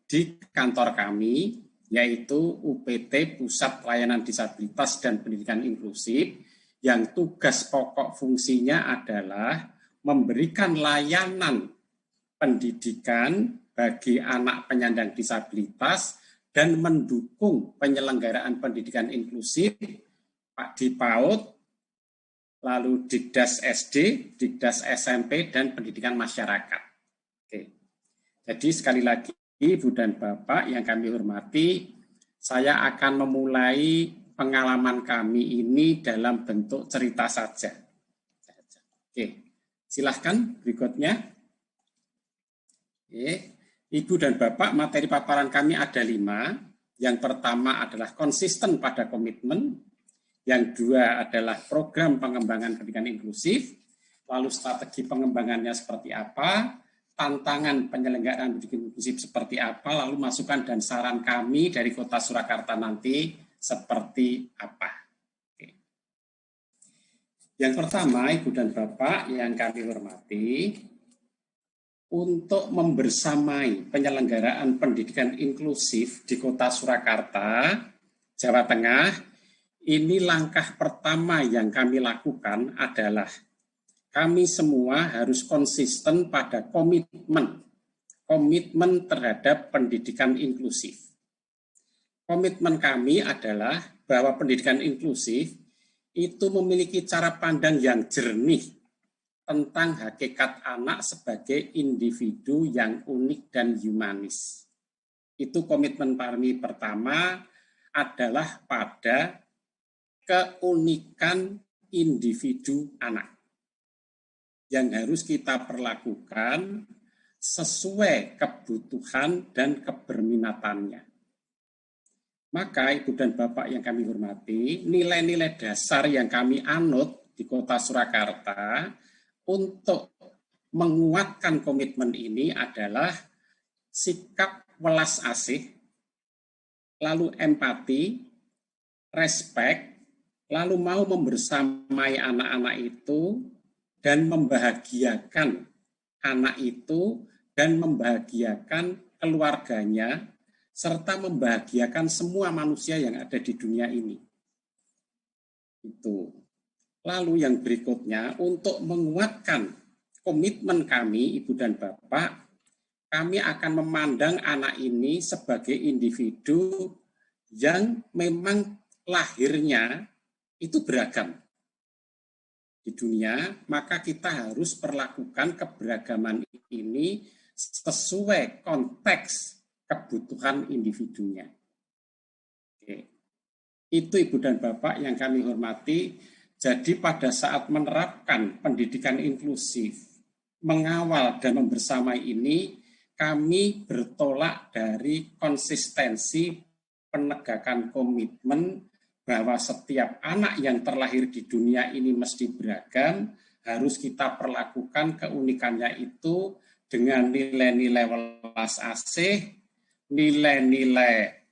di kantor kami, yaitu UPT Pusat Layanan Disabilitas dan Pendidikan Inklusif, yang tugas pokok fungsinya adalah memberikan layanan pendidikan bagi anak penyandang disabilitas dan mendukung penyelenggaraan pendidikan inklusif di PAUD, lalu Dikdas SD, Dikdas SMP, dan pendidikan masyarakat. Oke. Jadi sekali lagi, Ibu dan Bapak yang kami hormati, saya akan memulai pengalaman kami ini dalam bentuk cerita saja. Oke, silahkan berikutnya. Oke. Ibu dan Bapak, materi paparan kami ada 5. Yang pertama adalah konsisten pada komitmen. Yang 2 adalah program pengembangan pendidikan inklusif. Lalu strategi pengembangannya seperti apa, tantangan penyelenggaraan pendidikan inklusif seperti apa, lalu masukan dan saran kami dari Kota Surakarta nanti seperti apa. Oke. Yang pertama, Ibu dan Bapak yang kami hormati, untuk membersamai penyelenggaraan pendidikan inklusif di Kota Surakarta, Jawa Tengah, ini langkah pertama yang kami lakukan adalah kami semua harus konsisten pada komitmen terhadap pendidikan inklusif. Komitmen kami adalah bahwa pendidikan inklusif itu memiliki cara pandang yang jernih tentang hakikat anak sebagai individu yang unik dan humanis. Itu komitmen kami pertama adalah pada keunikan individu anak yang harus kita perlakukan sesuai kebutuhan dan keberminatannya. Maka Ibu dan Bapak yang kami hormati, nilai-nilai dasar yang kami anut di Kota Surakarta untuk menguatkan komitmen ini adalah sikap welas asih, lalu empati, respek, lalu mau membersamai anak-anak itu dan membahagiakan anak itu dan membahagiakan keluarganya serta membahagiakan semua manusia yang ada di dunia ini. Itu. Lalu yang berikutnya, untuk menguatkan komitmen kami, Ibu dan Bapak, kami akan memandang anak ini sebagai individu yang memang lahirnya itu beragam di dunia, maka kita harus perlakukan keberagaman ini sesuai konteks kebutuhan individunya. Oke. Itu Ibu dan Bapak yang kami hormati. Jadi pada saat menerapkan pendidikan inklusif, mengawal dan membersamai ini, kami bertolak dari konsistensi penegakan komitmen bahwa setiap anak yang terlahir di dunia ini mesti beragam, harus kita perlakukan keunikannya itu dengan nilai-nilai welas asih, nilai-nilai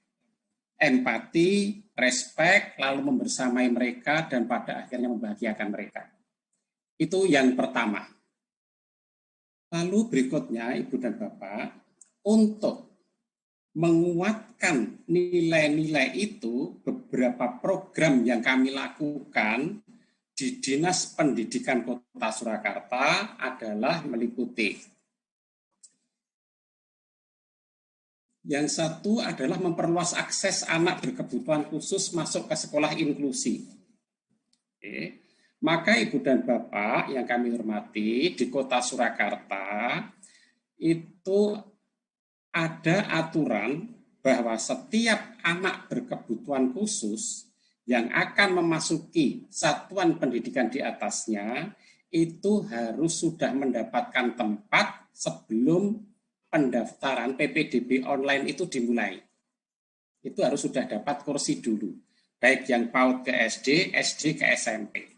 empati, respek, lalu membersamai mereka, dan pada akhirnya membahagiakan mereka. Itu yang pertama. Lalu berikutnya, Ibu dan Bapak, untuk menguatkan nilai-nilai itu, beberapa program yang kami lakukan di Dinas Pendidikan Kota Surakarta adalah meliputi. Yang satu adalah memperluas akses anak berkebutuhan khusus masuk ke sekolah inklusi. Oke. Maka Ibu dan Bapak yang kami hormati, di Kota Surakarta itu ada aturan bahwa setiap anak berkebutuhan khusus yang akan memasuki satuan pendidikan di atasnya itu harus sudah mendapatkan tempat sebelum pendaftaran PPDB online itu dimulai. Itu harus sudah dapat kursi dulu, baik yang PAUD ke SD, SD ke SMP.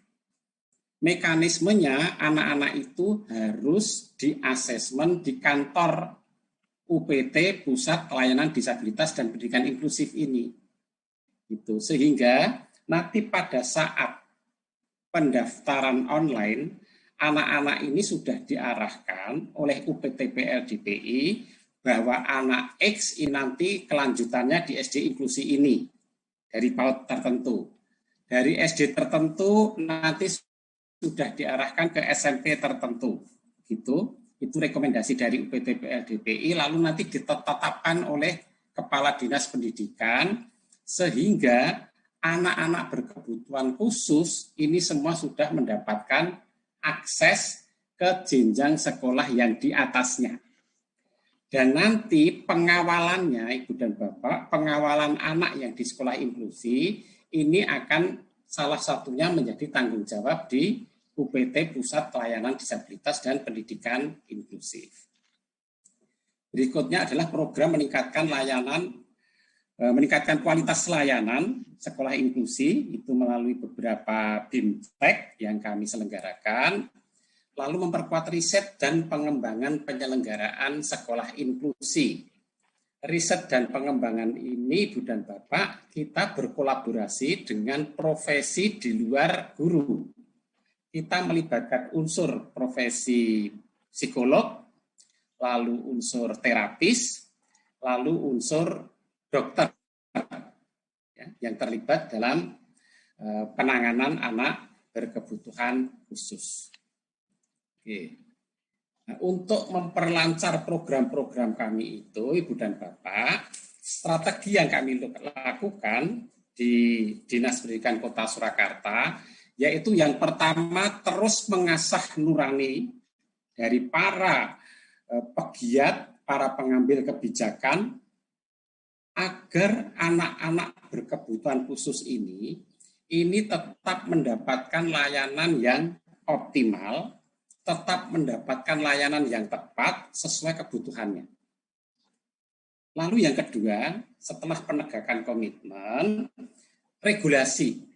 Mekanismenya anak-anak itu harus di-asesmen di kantor UPT, Pusat Pelayanan Disabilitas dan Pendidikan Inklusif ini. Itu sehingga nanti pada saat pendaftaran online, anak-anak ini sudah diarahkan oleh UPT PLDPI bahwa anak X ini nanti kelanjutannya di SD inklusi ini dari PAUD tertentu. Dari SD tertentu nanti sudah diarahkan ke SMP tertentu. Gitu. Itu rekomendasi dari UPT PLDPI, lalu nanti ditetapkan oleh Kepala Dinas Pendidikan, sehingga anak-anak berkebutuhan khusus ini semua sudah mendapatkan akses ke jenjang sekolah yang di atasnya. Dan nanti pengawalannya, Ibu dan Bapak, pengawalan anak yang di sekolah inklusi, ini akan salah satunya menjadi tanggung jawab di UPT Pusat Pelayanan Disabilitas dan Pendidikan Inklusif. Berikutnya adalah program meningkatkan kualitas layanan sekolah inklusi, itu melalui beberapa BIMTEK yang kami selenggarakan, lalu memperkuat riset dan pengembangan penyelenggaraan sekolah inklusi. Riset dan pengembangan ini, Ibu dan Bapak, kita berkolaborasi dengan profesi di luar guru. Kita melibatkan unsur profesi psikolog, lalu unsur terapis, lalu unsur dokter yang terlibat dalam penanganan anak berkebutuhan khusus. Oke. Nah, untuk memperlancar program-program kami itu, Ibu dan Bapak, strategi yang kami lakukan di Dinas Pendidikan Kota Surakarta, yaitu yang pertama terus mengasah nurani dari para pegiat, para pengambil kebijakan, agar anak-anak berkebutuhan khusus ini tetap mendapatkan layanan yang optimal, tetap mendapatkan layanan yang tepat sesuai kebutuhannya. Lalu yang kedua, setelah penegakan komitmen, regulasi.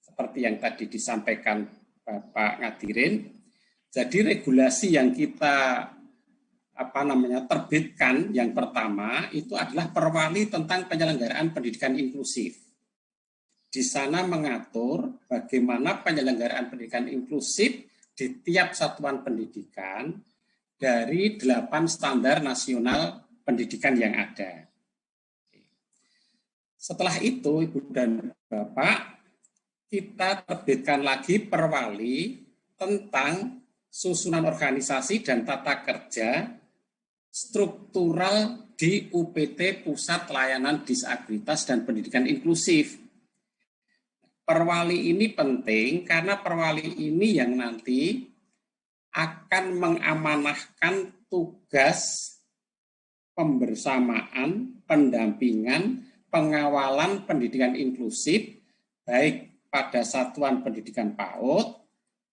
Seperti yang tadi disampaikan Bapak Ngadirin, jadi regulasi yang kita terbitkan yang pertama itu adalah perwali tentang penyelenggaraan pendidikan inklusif. Di sana mengatur bagaimana penyelenggaraan pendidikan inklusif di tiap satuan pendidikan dari 8 standar nasional pendidikan yang ada. Setelah itu, Ibu dan Bapak, kita terbitkan lagi perwali tentang susunan organisasi dan tata kerja struktural di UPT Pusat Pelayanan Disabilitas dan Pendidikan Inklusif. Perwali ini penting karena perwali ini yang nanti akan mengamanahkan tugas pembersamaan, pendampingan, pengawalan pendidikan inklusif, baik pada satuan pendidikan PAUD,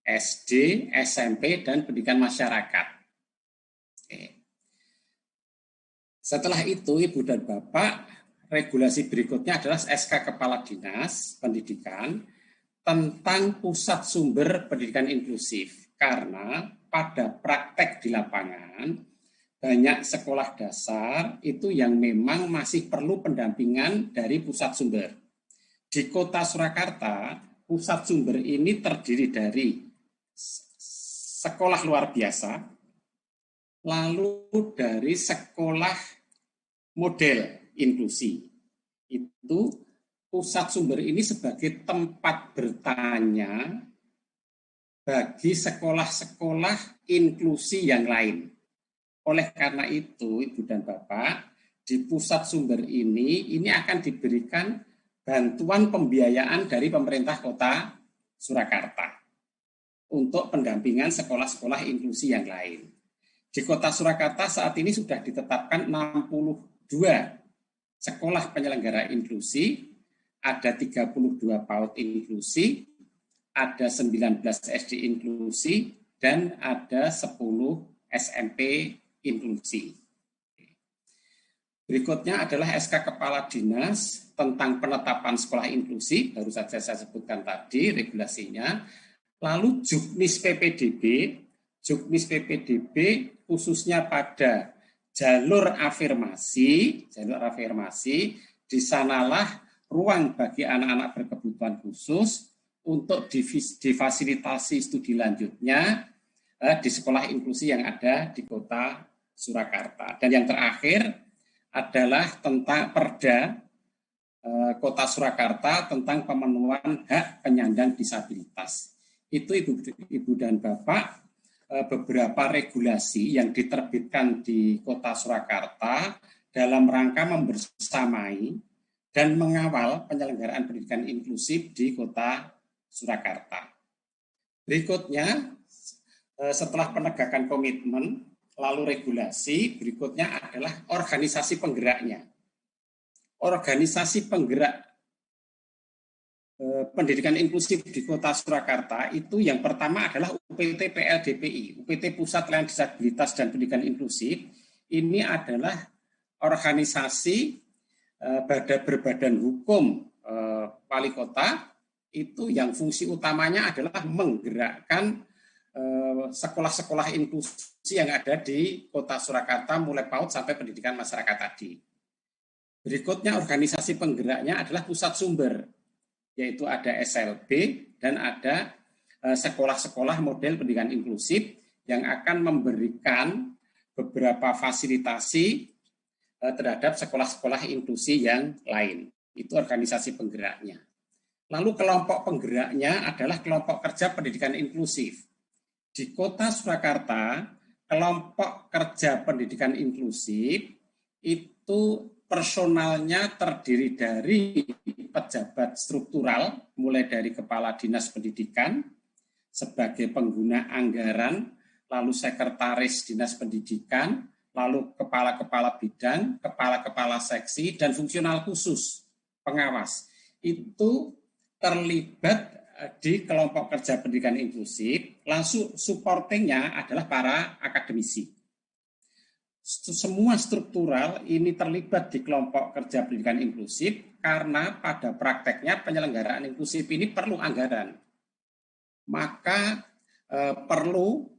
SD, SMP, dan pendidikan masyarakat. Oke. Setelah itu, Ibu dan Bapak, regulasi berikutnya adalah SK Kepala Dinas Pendidikan tentang pusat sumber pendidikan inklusif. Karena pada praktek di lapangan, banyak sekolah dasar itu yang memang masih perlu pendampingan dari pusat sumber. Di Kota Surakarta, pusat sumber ini terdiri dari sekolah luar biasa, lalu dari sekolah model inklusi. Itu pusat sumber ini sebagai tempat bertanya bagi sekolah-sekolah inklusi yang lain. Oleh karena itu, Ibu dan Bapak, di pusat sumber ini akan diberikan bantuan pembiayaan dari pemerintah Kota Surakarta untuk pendampingan sekolah-sekolah inklusi yang lain. Di Kota Surakarta saat ini sudah ditetapkan 62 sekolah penyelenggara inklusi, ada 32 PAUD inklusi, ada 19 SD inklusi, dan ada 10 SMP inklusi. Berikutnya adalah SK Kepala Dinas tentang penetapan sekolah inklusi, baru saja saya sebutkan tadi regulasinya. Lalu Juknis PPDB khususnya pada jalur afirmasi, di sanalah ruang bagi anak-anak berkebutuhan khusus untuk difasilitasi studi lanjutnya di sekolah inklusi yang ada di Kota Surakarta. Dan yang terakhir adalah tentang Perda Kota Surakarta tentang pemenuhan hak penyandang disabilitas. Itu Ibu dan Bapak, beberapa regulasi yang diterbitkan di Kota Surakarta dalam rangka membersamai dan mengawal penyelenggaraan pendidikan inklusif di Kota Surakarta. Berikutnya, setelah penegakan komitmen, lalu regulasi, berikutnya adalah organisasi penggeraknya. Organisasi penggerak pendidikan inklusif di Kota Surakarta itu yang pertama adalah UPT PLDPI, UPT Pusat Layanan Disabilitas dan Pendidikan Inklusif. Ini adalah organisasi berbadan hukum wali kota itu yang fungsi utamanya adalah menggerakkan sekolah-sekolah inklusi yang ada di Kota Surakarta mulai PAUD sampai pendidikan masyarakat tadi. Berikutnya organisasi penggeraknya adalah pusat sumber, yaitu ada SLB dan ada sekolah-sekolah model pendidikan inklusif yang akan memberikan beberapa fasilitasi terhadap sekolah-sekolah inklusi yang lain. Itu organisasi penggeraknya. Lalu kelompok penggeraknya adalah kelompok kerja pendidikan inklusif. Di Kota Surakarta, kelompok kerja pendidikan inklusif itu personalnya terdiri dari pejabat struktural, mulai dari Kepala Dinas Pendidikan sebagai pengguna anggaran, lalu Sekretaris Dinas Pendidikan, lalu kepala-kepala bidang, kepala-kepala seksi, dan fungsional khusus pengawas. Itu terlibat di kelompok kerja pendidikan inklusif, langsung supportingnya adalah para akademisi. Semua struktural ini terlibat di kelompok kerja pendidikan inklusif karena pada prakteknya penyelenggaraan inklusif ini perlu anggaran. Maka perlu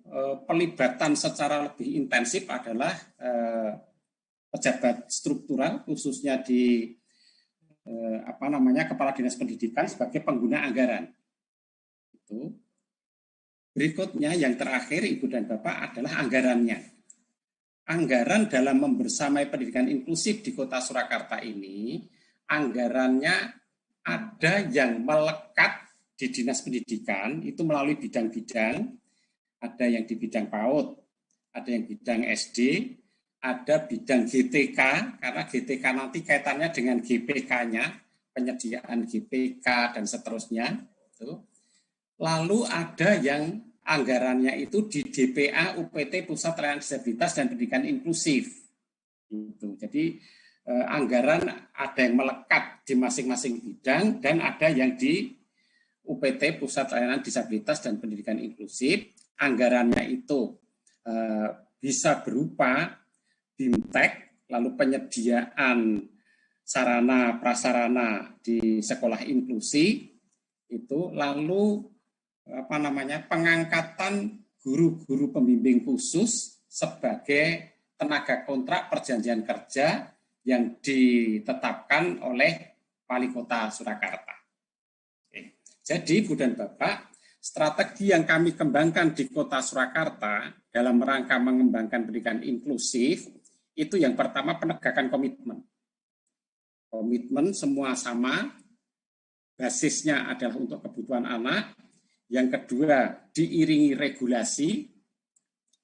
pelibatan secara lebih intensif adalah pejabat struktural khususnya di Kepala Dinas Pendidikan sebagai pengguna anggaran. Itu. Berikutnya yang terakhir Ibu dan Bapak adalah anggarannya. Anggaran dalam membersamai pendidikan inklusif di Kota Surakarta ini, anggarannya ada yang melekat di Dinas Pendidikan, itu melalui bidang-bidang, ada yang di bidang PAUD, ada yang bidang SD, ada bidang GTK, karena GTK nanti kaitannya dengan GPK-nya, penyediaan GPK dan seterusnya. Lalu ada yang anggarannya itu di DPA UPT Pusat Layanan Disabilitas dan Pendidikan Inklusif. Jadi anggaran ada yang melekat di masing-masing bidang dan ada yang di UPT Pusat Layanan Disabilitas dan Pendidikan Inklusif. Anggarannya itu bisa berupa BIMTEK, lalu penyediaan sarana prasarana di sekolah inklusi itu, lalu pengangkatan guru-guru pembimbing khusus sebagai tenaga kontrak perjanjian kerja yang ditetapkan oleh Wali Kota Surakarta. Oke. Jadi Ibu dan Bapak, strategi yang kami kembangkan di Kota Surakarta dalam rangka mengembangkan pendidikan inklusif, itu yang pertama penegakan komitmen. Komitmen semua sama, basisnya adalah untuk kebutuhan anak. Yang kedua, diiringi regulasi.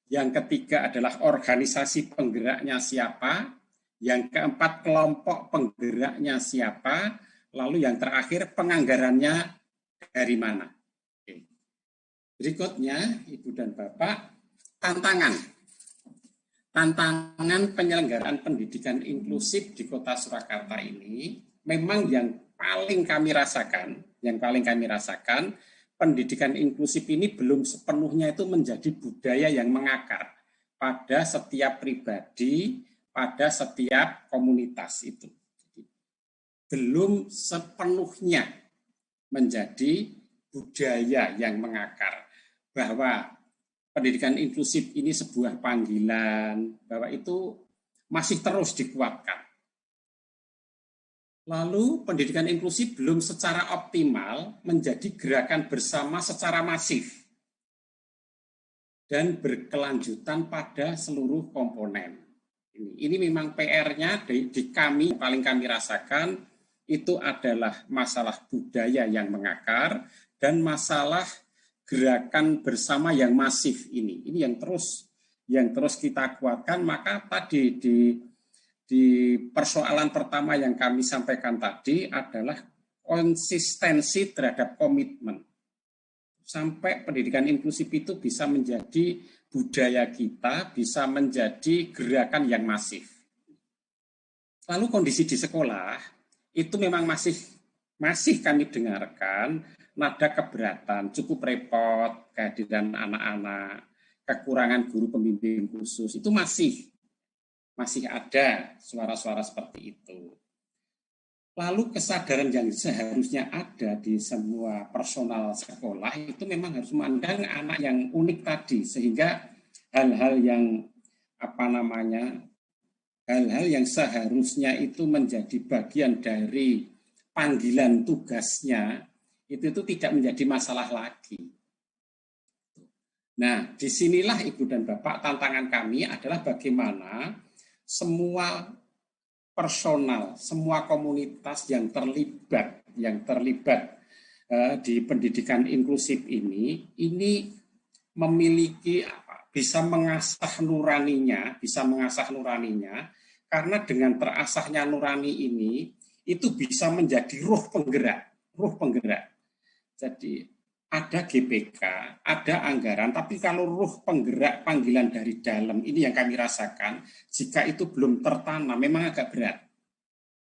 Yang ketiga adalah organisasi penggeraknya siapa. Yang keempat, kelompok penggeraknya siapa. Lalu yang terakhir, penganggarannya dari mana. Oke. Berikutnya, Ibu dan Bapak, tantangan penyelenggaraan pendidikan inklusif di Kota Surakarta ini memang yang paling kami rasakan, pendidikan inklusif ini belum sepenuhnya itu menjadi budaya yang mengakar pada setiap pribadi, pada setiap komunitas itu. Belum sepenuhnya menjadi budaya yang mengakar, bahwa pendidikan inklusif ini sebuah panggilan, bahwa itu masih terus dikuatkan. Lalu pendidikan inklusif belum secara optimal menjadi gerakan bersama secara masif dan berkelanjutan pada seluruh komponen. Ini memang PR-nya di kami, paling kami rasakan itu adalah masalah budaya yang mengakar dan masalah gerakan bersama yang masif ini. Ini yang terus kita kuatkan. Maka tadi di persoalan pertama yang kami sampaikan tadi adalah konsistensi terhadap komitmen. Sampai pendidikan inklusif itu bisa menjadi budaya kita, bisa menjadi gerakan yang masif. Lalu kondisi di sekolah itu memang masih kami dengarkan nada keberatan, cukup repot, kehadiran anak-anak, kekurangan guru pembimbing khusus, itu masih ada suara-suara seperti itu. Lalu kesadaran yang seharusnya ada di semua personal sekolah itu memang harus memandang anak yang unik tadi, sehingga hal-hal yang hal-hal yang seharusnya itu menjadi bagian dari panggilan tugasnya itu tidak menjadi masalah lagi. Nah, disinilah Ibu dan Bapak tantangan kami adalah bagaimana semua personal, semua komunitas yang terlibat di pendidikan inklusif ini memiliki bisa mengasah nuraninya, karena dengan terasahnya nurani ini itu bisa menjadi ruh penggerak. Jadi ada GPK, ada anggaran, tapi kalau ruh penggerak panggilan dari dalam ini yang kami rasakan, jika itu belum tertanam memang agak berat.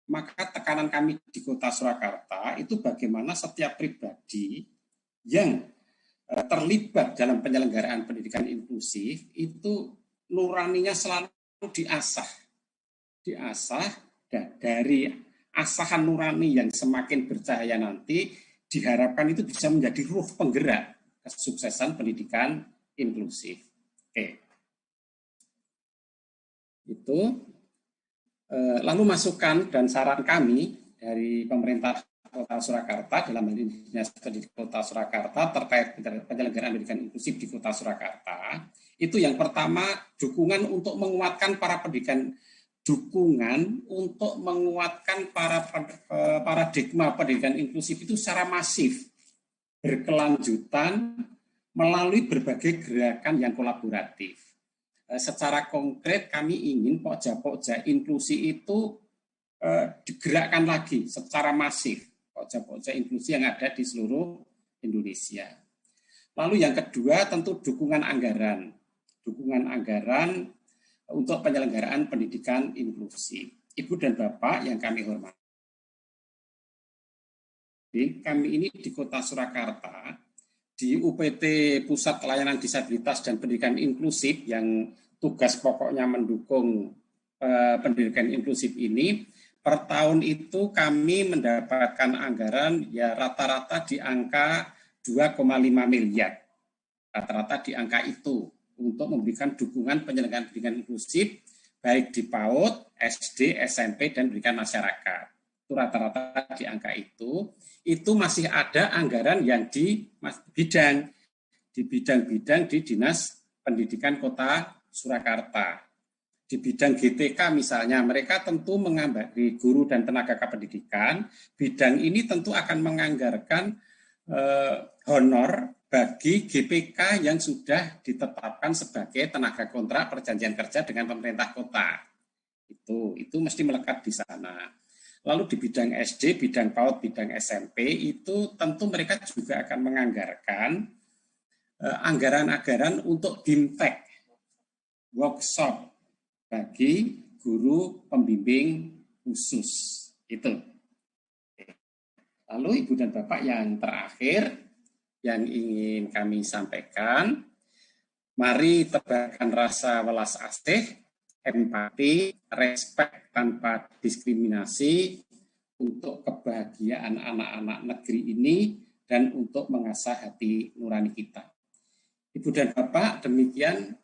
Maka tekanan kami di Kota Surakarta itu bagaimana setiap pribadi yang terlibat dalam penyelenggaraan pendidikan inklusif itu nuraninya selalu diasah dan dari asahan nurani yang semakin bercahaya nanti diharapkan itu bisa menjadi ruh penggerak kesuksesan pendidikan inklusif. Oke. Itu lalu masukan dan saran kami dari pemerintah Kota Surakarta dalam hal ini Dinas Pendidikan Kota Surakarta terkait penyelenggaraan pendidikan inklusif di Kota Surakarta. Itu yang pertama, dukungan untuk menguatkan paradigma pendidikan inklusif itu secara masif, berkelanjutan melalui berbagai gerakan yang kolaboratif. Secara konkret kami ingin pokja-pokja inklusi itu digerakkan lagi secara masif, pokja-pokja inklusi yang ada di seluruh Indonesia. Lalu yang kedua tentu dukungan anggaran untuk penyelenggaraan pendidikan inklusif. Ibu dan Bapak yang kami hormati, kami ini di Kota Surakarta, di UPT Pusat Pelayanan Disabilitas dan Pendidikan Inklusif yang tugas pokoknya mendukung pendidikan inklusif ini, per tahun itu kami mendapatkan anggaran ya rata-rata di angka 2,5 miliar. Rata-rata di angka itu untuk memberikan dukungan penyelenggaraan pendidikan inklusif baik di PAUD, SD, SMP, dan pendidikan masyarakat. Itu rata-rata di angka itu masih ada anggaran yang di bidang-bidang di Dinas Pendidikan Kota Surakarta. Di bidang GTK misalnya, mereka tentu mengambari guru dan tenaga kependidikan, bidang ini tentu akan menganggarkan honor bagi GPK yang sudah ditetapkan sebagai tenaga kontrak perjanjian kerja dengan pemerintah kota. Itu mesti melekat di sana. Lalu di bidang SD, bidang PAUD, bidang SMP itu tentu mereka juga akan menganggarkan anggaran-anggaran untuk BIMTEK, workshop bagi guru pembimbing khusus. Itu. Lalu Ibu dan Bapak yang terakhir yang ingin kami sampaikan, mari tebarkan rasa welas asih, empati, respek tanpa diskriminasi untuk kebahagiaan anak-anak negeri ini dan untuk mengasah hati nurani kita. Ibu dan Bapak, demikian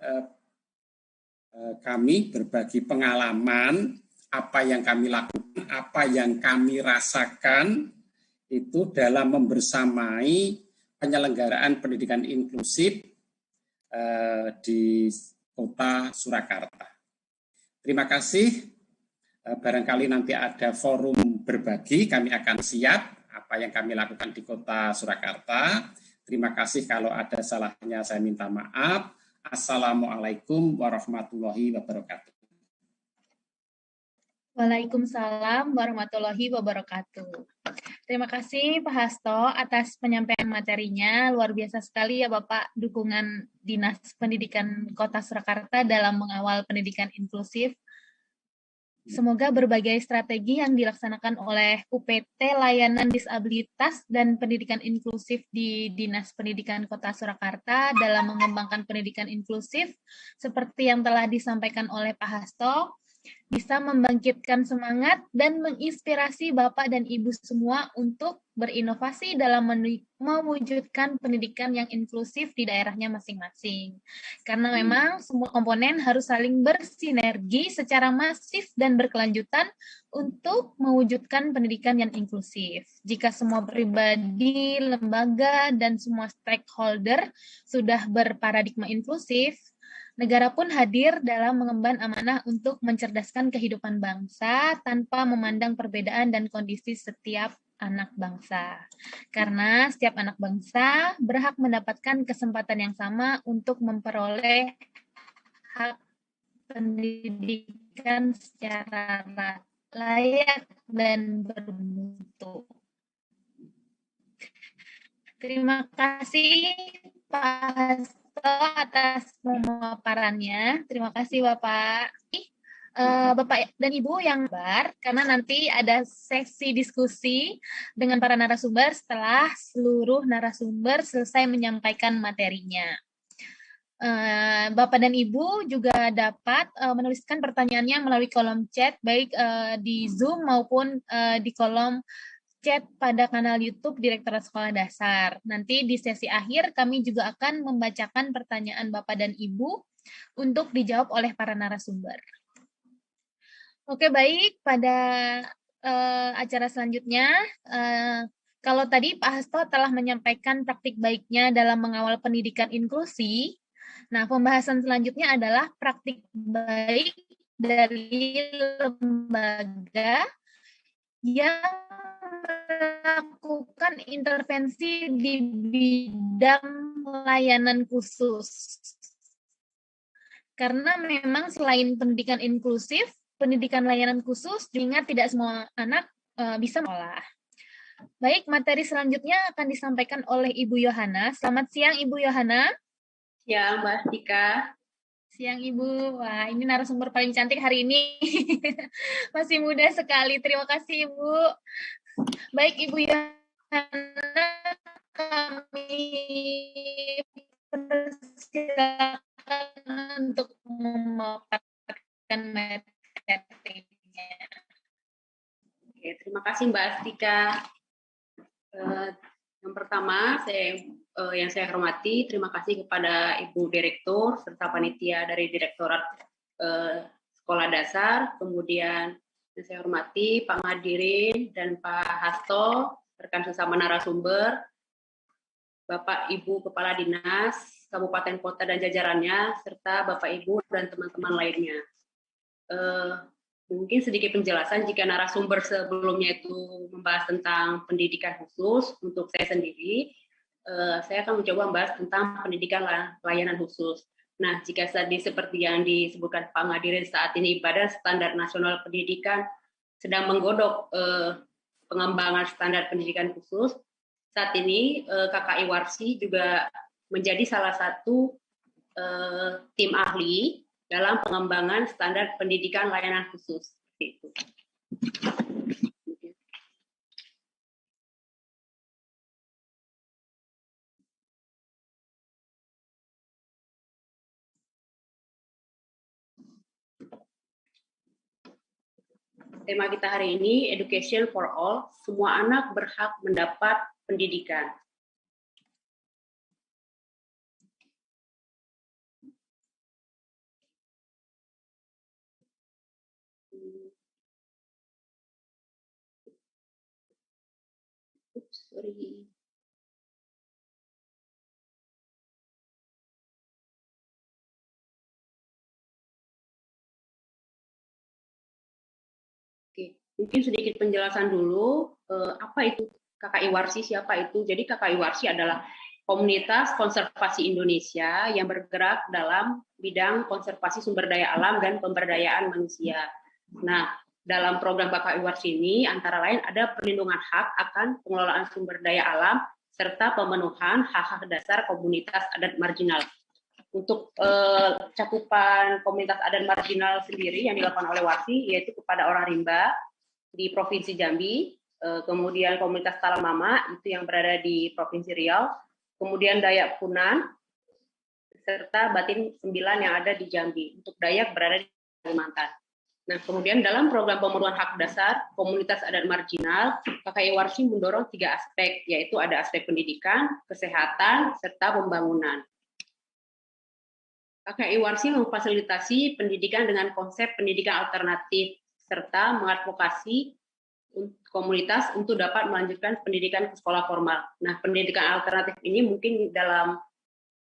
kami berbagi pengalaman, apa yang kami lakukan, apa yang kami rasakan, itu dalam membersamai penyelenggaraan pendidikan inklusif di Kota Surakarta. Terima kasih. Barangkali nanti ada forum berbagi, kami akan siap apa yang kami lakukan di Kota Surakarta. Terima kasih, kalau ada salahnya saya minta maaf. Assalamualaikum warahmatullahi wabarakatuh. Waalaikumsalam warahmatullahi wabarakatuh. Terima kasih Pak Hasto atas penyampaian materinya. Luar biasa sekali ya Bapak dukungan Dinas Pendidikan Kota Surakarta dalam mengawal pendidikan inklusif. Semoga berbagai strategi yang dilaksanakan oleh UPT Layanan Disabilitas dan Pendidikan Inklusif di Dinas Pendidikan Kota Surakarta dalam mengembangkan pendidikan inklusif seperti yang telah disampaikan oleh Pak Hasto bisa membangkitkan semangat dan menginspirasi Bapak dan Ibu semua untuk berinovasi dalam mewujudkan pendidikan yang inklusif di daerahnya masing-masing. Karena memang semua komponen harus saling bersinergi secara masif dan berkelanjutan untuk mewujudkan pendidikan yang inklusif. Jika semua pribadi, lembaga, dan semua stakeholder sudah berparadigma inklusif, negara pun hadir dalam mengemban amanah untuk mencerdaskan kehidupan bangsa tanpa memandang perbedaan dan kondisi setiap anak bangsa. Karena setiap anak bangsa berhak mendapatkan kesempatan yang sama untuk memperoleh hak pendidikan secara layak dan bermutu. Terima kasih Pak atas pemaparannya. Terima kasih Bapak. Bapak dan Ibu yang sabar, karena nanti ada sesi diskusi dengan para narasumber setelah seluruh narasumber selesai menyampaikan materinya. Bapak dan Ibu juga dapat menuliskan pertanyaannya melalui kolom chat, baik di Zoom maupun di kolom chat pada kanal YouTube Direktorat Sekolah Dasar. Nanti di sesi akhir kami juga akan membacakan pertanyaan Bapak dan Ibu untuk dijawab oleh para narasumber. Oke, baik. Pada acara selanjutnya, kalau tadi Pak Hasto telah menyampaikan praktik baiknya dalam mengawal pendidikan inklusi, nah pembahasan selanjutnya adalah praktik baik dari lembaga yang melakukan intervensi di bidang layanan khusus. Karena memang selain pendidikan inklusif, pendidikan layanan khusus juga tidak semua anak bisa sekolah. Baik, materi selanjutnya akan disampaikan oleh Ibu Yohana. Selamat siang Ibu Yohana. Ya, Mbak Tika. Siang Ibu. Wah, ini narasumber paling cantik hari ini. Masih muda sekali. Terima kasih Ibu. Baik Ibu Yohana, kami persilakan untuk memaparkan materinya. Oke, terima kasih Mbak Tika. Yang pertama, saya yang saya hormati, terima kasih kepada Ibu Direktur serta panitia dari Direktorat Sekolah Dasar, kemudian yang saya hormati Pak Madirin dan Pak Hasto, rekan sesama narasumber, Bapak Ibu Kepala Dinas, Kabupaten Kota dan jajarannya, serta Bapak Ibu dan teman-teman lainnya. Mungkin sedikit penjelasan jika narasumber sebelumnya itu membahas tentang pendidikan khusus, untuk saya sendiri, saya akan mencoba membahas tentang pendidikan layanan khusus. Nah, jika tadi seperti yang disebutkan Pak Madirin, saat ini Badan Standar Nasional Pendidikan sedang menggodok pengembangan standar pendidikan khusus, saat ini KKI Warsi juga menjadi salah satu tim ahli dalam pengembangan standar pendidikan layanan khusus. Seperti itu. Tema kita hari ini, Education for All, semua anak berhak mendapat pendidikan. Sorry. Oke, mungkin sedikit penjelasan dulu, apa itu KKI Warsi, siapa itu? Jadi KKI Warsi adalah komunitas konservasi Indonesia yang bergerak dalam bidang konservasi sumber daya alam dan pemberdayaan manusia. Nah, dalam program KKI Warsi ini antara lain ada perlindungan hak akan pengelolaan sumber daya alam serta pemenuhan hak-hak dasar komunitas adat marginal. Untuk cakupan komunitas adat marginal sendiri yang dilakukan oleh Warsi yaitu kepada orang rimba di Provinsi Jambi, kemudian komunitas Talamama itu yang berada di Provinsi Riau, kemudian Dayak Punan, serta Batin 9 yang ada di Jambi. Untuk Dayak berada di Kalimantan. Nah, kemudian dalam program pemenuhan hak dasar komunitas adat marginal, KKI Warsi mendorong 3 aspek, yaitu ada aspek pendidikan, kesehatan, serta pembangunan. KKI Warsi memfasilitasi pendidikan dengan konsep pendidikan alternatif serta mengadvokasi komunitas untuk dapat melanjutkan pendidikan ke sekolah formal. Nah, pendidikan alternatif ini mungkin dalam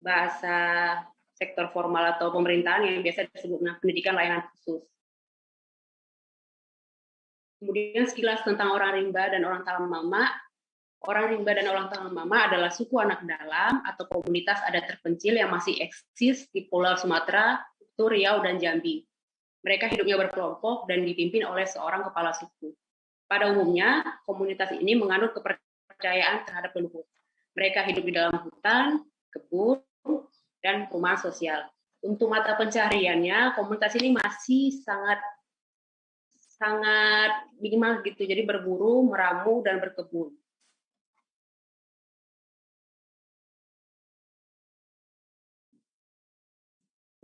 bahasa sektor formal atau pemerintahan yang biasa disebut pendidikan layanan khusus. Kemudian sekilas tentang orang rimba dan orang Talamama. Orang rimba dan orang Talamama adalah suku anak dalam atau komunitas adat terpencil yang masih eksis di Pulau Sumatera, Riau, dan Jambi. Mereka hidupnya berkelompok dan dipimpin oleh seorang kepala suku. Pada umumnya, komunitas ini menganut kepercayaan terhadap leluhur. Mereka hidup di dalam hutan, kebun, dan perumahan sosial. Untuk mata pencahariannya, komunitas ini masih sangat minimal gitu, jadi berburu, meramu, dan berkebun.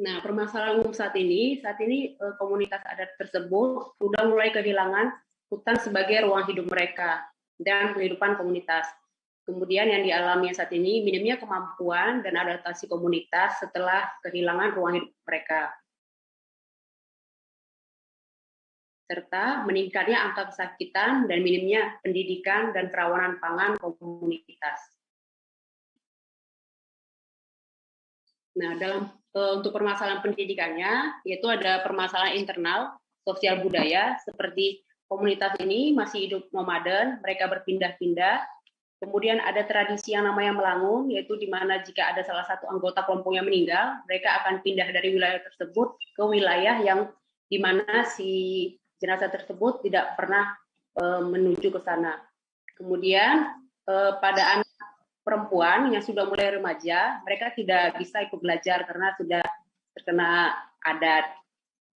Nah, permasalahan umum saat ini komunitas adat tersebut sudah mulai kehilangan hutan sebagai ruang hidup mereka dan kehidupan komunitas. Kemudian yang dialami saat ini minimnya kemampuan dan adaptasi komunitas setelah kehilangan ruang hidup mereka. Serta meningkatnya angka kesakitan dan minimnya pendidikan dan kerawanan pangan komunitas. Nah, untuk permasalahan pendidikannya, yaitu ada permasalahan internal, sosial budaya, seperti komunitas ini masih hidup nomaden, mereka berpindah-pindah. Kemudian ada tradisi yang namanya melangung, yaitu di mana jika ada salah satu anggota kelompoknya meninggal, mereka akan pindah dari wilayah tersebut ke wilayah yang di mana si jenazah tersebut tidak pernah menuju ke sana. Kemudian pada anak perempuan yang sudah mulai remaja, mereka tidak bisa ikut belajar karena sudah terkena adat.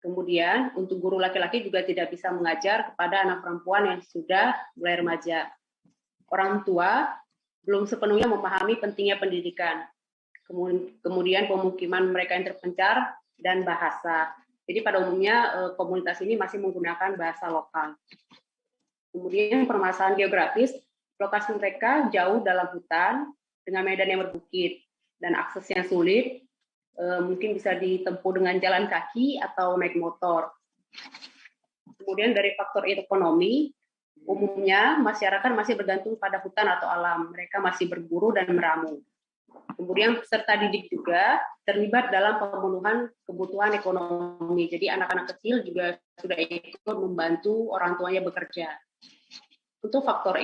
Kemudian untuk guru laki-laki juga tidak bisa mengajar kepada anak perempuan yang sudah mulai remaja. Orang tua belum sepenuhnya memahami pentingnya pendidikan. Kemudian pemukiman mereka yang terpencar dan bahasa. Jadi pada umumnya komunitas ini masih menggunakan bahasa lokal. Kemudian permasalahan geografis, lokasi mereka jauh dalam hutan, dengan medan yang berbukit dan akses yang sulit, mungkin bisa ditempuh dengan jalan kaki atau naik motor. Kemudian dari faktor ekonomi, umumnya masyarakat masih bergantung pada hutan atau alam. Mereka masih berburu dan meramu. Kemudian peserta didik juga terlibat dalam pemenuhan kebutuhan ekonomi. Jadi anak-anak kecil juga sudah ikut membantu orang tuanya bekerja. Untuk faktor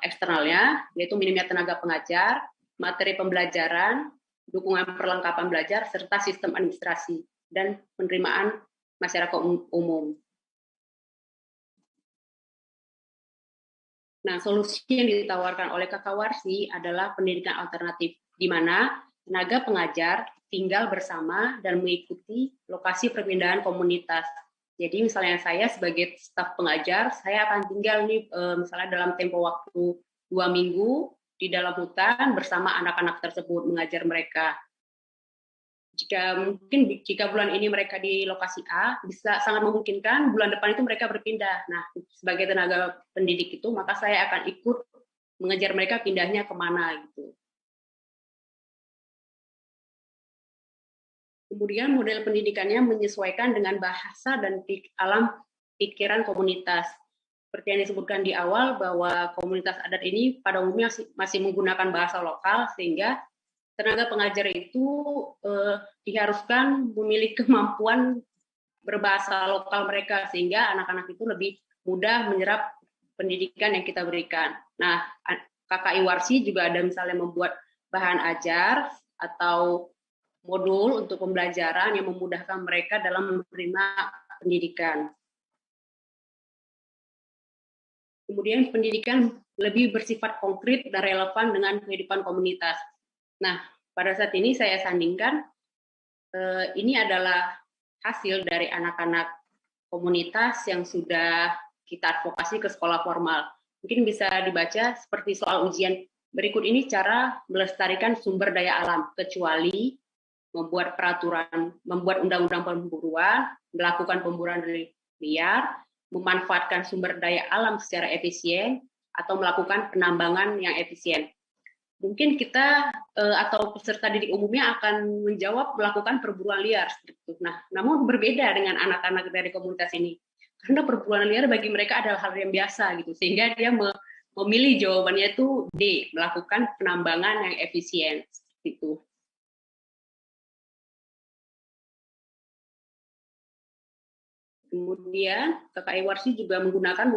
eksternalnya, yaitu minimnya tenaga pengajar, materi pembelajaran, dukungan perlengkapan belajar, serta sistem administrasi dan penerimaan masyarakat umum. Nah, solusi yang ditawarkan oleh Kakak Warsi adalah pendidikan alternatif, di mana tenaga pengajar tinggal bersama dan mengikuti lokasi perpindahan komunitas. Jadi misalnya saya sebagai staf pengajar, saya akan tinggal nih misalnya dalam tempo waktu 2 minggu di dalam hutan bersama anak-anak tersebut, mengajar mereka. Jika bulan ini mereka di lokasi A, bisa sangat memungkinkan bulan depan itu mereka berpindah. Nah, sebagai tenaga pendidik itu, maka saya akan ikut mengejar mereka pindahnya kemana gitu. Kemudian model pendidikannya menyesuaikan dengan bahasa dan alam pikiran komunitas. Seperti yang disebutkan di awal bahwa komunitas adat ini pada umumnya masih menggunakan bahasa lokal, sehingga tenaga pengajar itu diharuskan memiliki kemampuan berbahasa lokal mereka, sehingga anak-anak itu lebih mudah menyerap pendidikan yang kita berikan. Nah, KKI Warsi juga ada misalnya membuat bahan ajar atau modul untuk pembelajaran yang memudahkan mereka dalam menerima pendidikan. Kemudian pendidikan lebih bersifat konkret dan relevan dengan kehidupan komunitas. Nah, pada saat ini saya sandingkan, ini adalah hasil dari anak-anak komunitas yang sudah kita advokasi ke sekolah formal. Mungkin bisa dibaca seperti soal ujian. Berikut ini cara melestarikan sumber daya alam, kecuali membuat peraturan, membuat undang-undang pemburuan, melakukan pemburuan liar, memanfaatkan sumber daya alam secara efisien, atau melakukan penambangan yang efisien. Mungkin kita atau peserta didik umumnya akan menjawab melakukan perburuan liar. Nah, namun berbeda dengan anak-anak dari komunitas ini, karena perburuan liar bagi mereka adalah hal yang biasa gitu, sehingga dia memilih jawabannya itu D, melakukan penambangan yang efisien gitu. Kemudian KKI Warsi juga menggunakan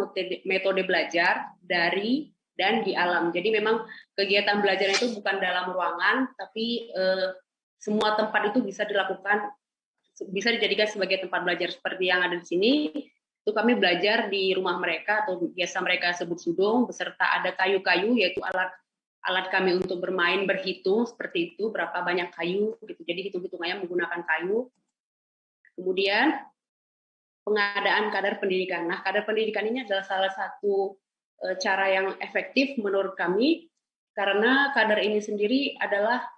metode belajar dari dan di alam. Jadi memang kegiatan belajar itu bukan dalam ruangan, tapi semua tempat itu bisa dilakukan, bisa dijadikan sebagai tempat belajar seperti yang ada di sini. Itu kami belajar di rumah mereka atau biasa mereka sebut sudung, beserta ada kayu-kayu, yaitu alat kami untuk bermain berhitung seperti itu, berapa banyak kayu gitu. Jadi hitung-hitungannya menggunakan kayu. Kemudian pengadaan kadar pendidikan. Nah, kadar pendidikan ini adalah salah satu cara yang efektif menurut kami, karena kadar ini sendiri adalah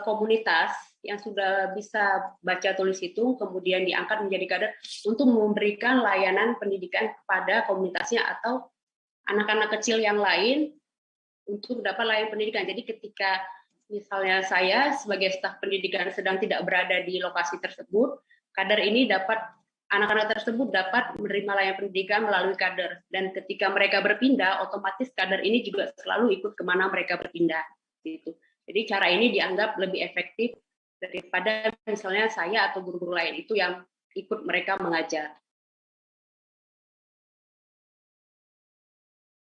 komunitas yang sudah bisa baca tulis hitung, kemudian diangkat menjadi kadar untuk memberikan layanan pendidikan kepada komunitasnya atau anak-anak kecil yang lain untuk dapat layanan pendidikan. Jadi ketika misalnya saya sebagai staf pendidikan sedang tidak berada di lokasi tersebut, kadar ini dapat anak-anak tersebut dapat menerima layanan pendidikan melalui kader, dan ketika mereka berpindah, otomatis kader ini juga selalu ikut kemana mereka berpindah. Gitu. Jadi cara ini dianggap lebih efektif daripada misalnya saya atau guru-guru lain itu yang ikut mereka mengajar.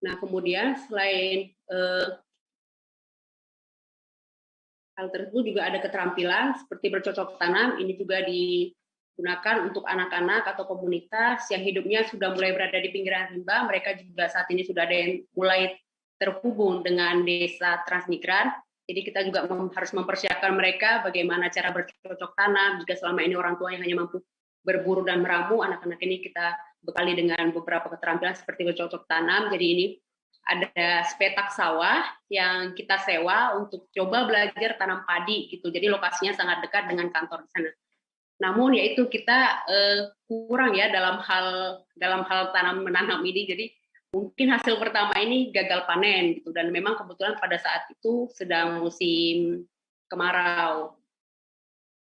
Nah, kemudian selain hal tersebut juga ada keterampilan seperti bercocok tanam. Ini juga digunakan untuk anak-anak atau komunitas yang hidupnya sudah mulai berada di pinggiran rimba. Mereka juga saat ini sudah ada yang mulai terhubung dengan desa transmigran. Jadi kita juga harus mempersiapkan mereka bagaimana cara bercocok tanam. Jika selama ini orang tua yang hanya mampu berburu dan meramu, anak-anak ini kita bekali dengan beberapa keterampilan seperti bercocok tanam. Jadi ini ada sepetak sawah yang kita sewa untuk coba belajar tanam padi gitu. Jadi lokasinya sangat dekat dengan kantor di sana. Namun yaitu kita kurang ya dalam hal tanam menanam ini. Jadi mungkin hasil pertama ini gagal panen gitu, dan memang kebetulan pada saat itu sedang musim kemarau.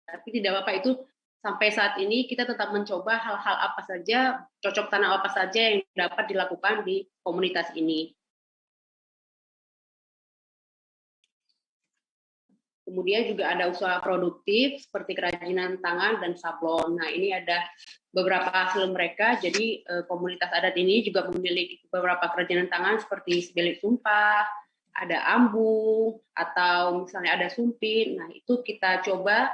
Tapi tidak apa-apa, itu sampai saat ini kita tetap mencoba hal-hal apa saja, cocok tanam apa saja yang dapat dilakukan di komunitas ini. Kemudian juga ada usaha produktif seperti kerajinan tangan dan sablon. Nah, ini ada beberapa hasil mereka. Jadi komunitas adat ini juga memiliki beberapa kerajinan tangan seperti sebelit sumpah, ada ambu, atau misalnya ada sumpit. Nah, itu kita coba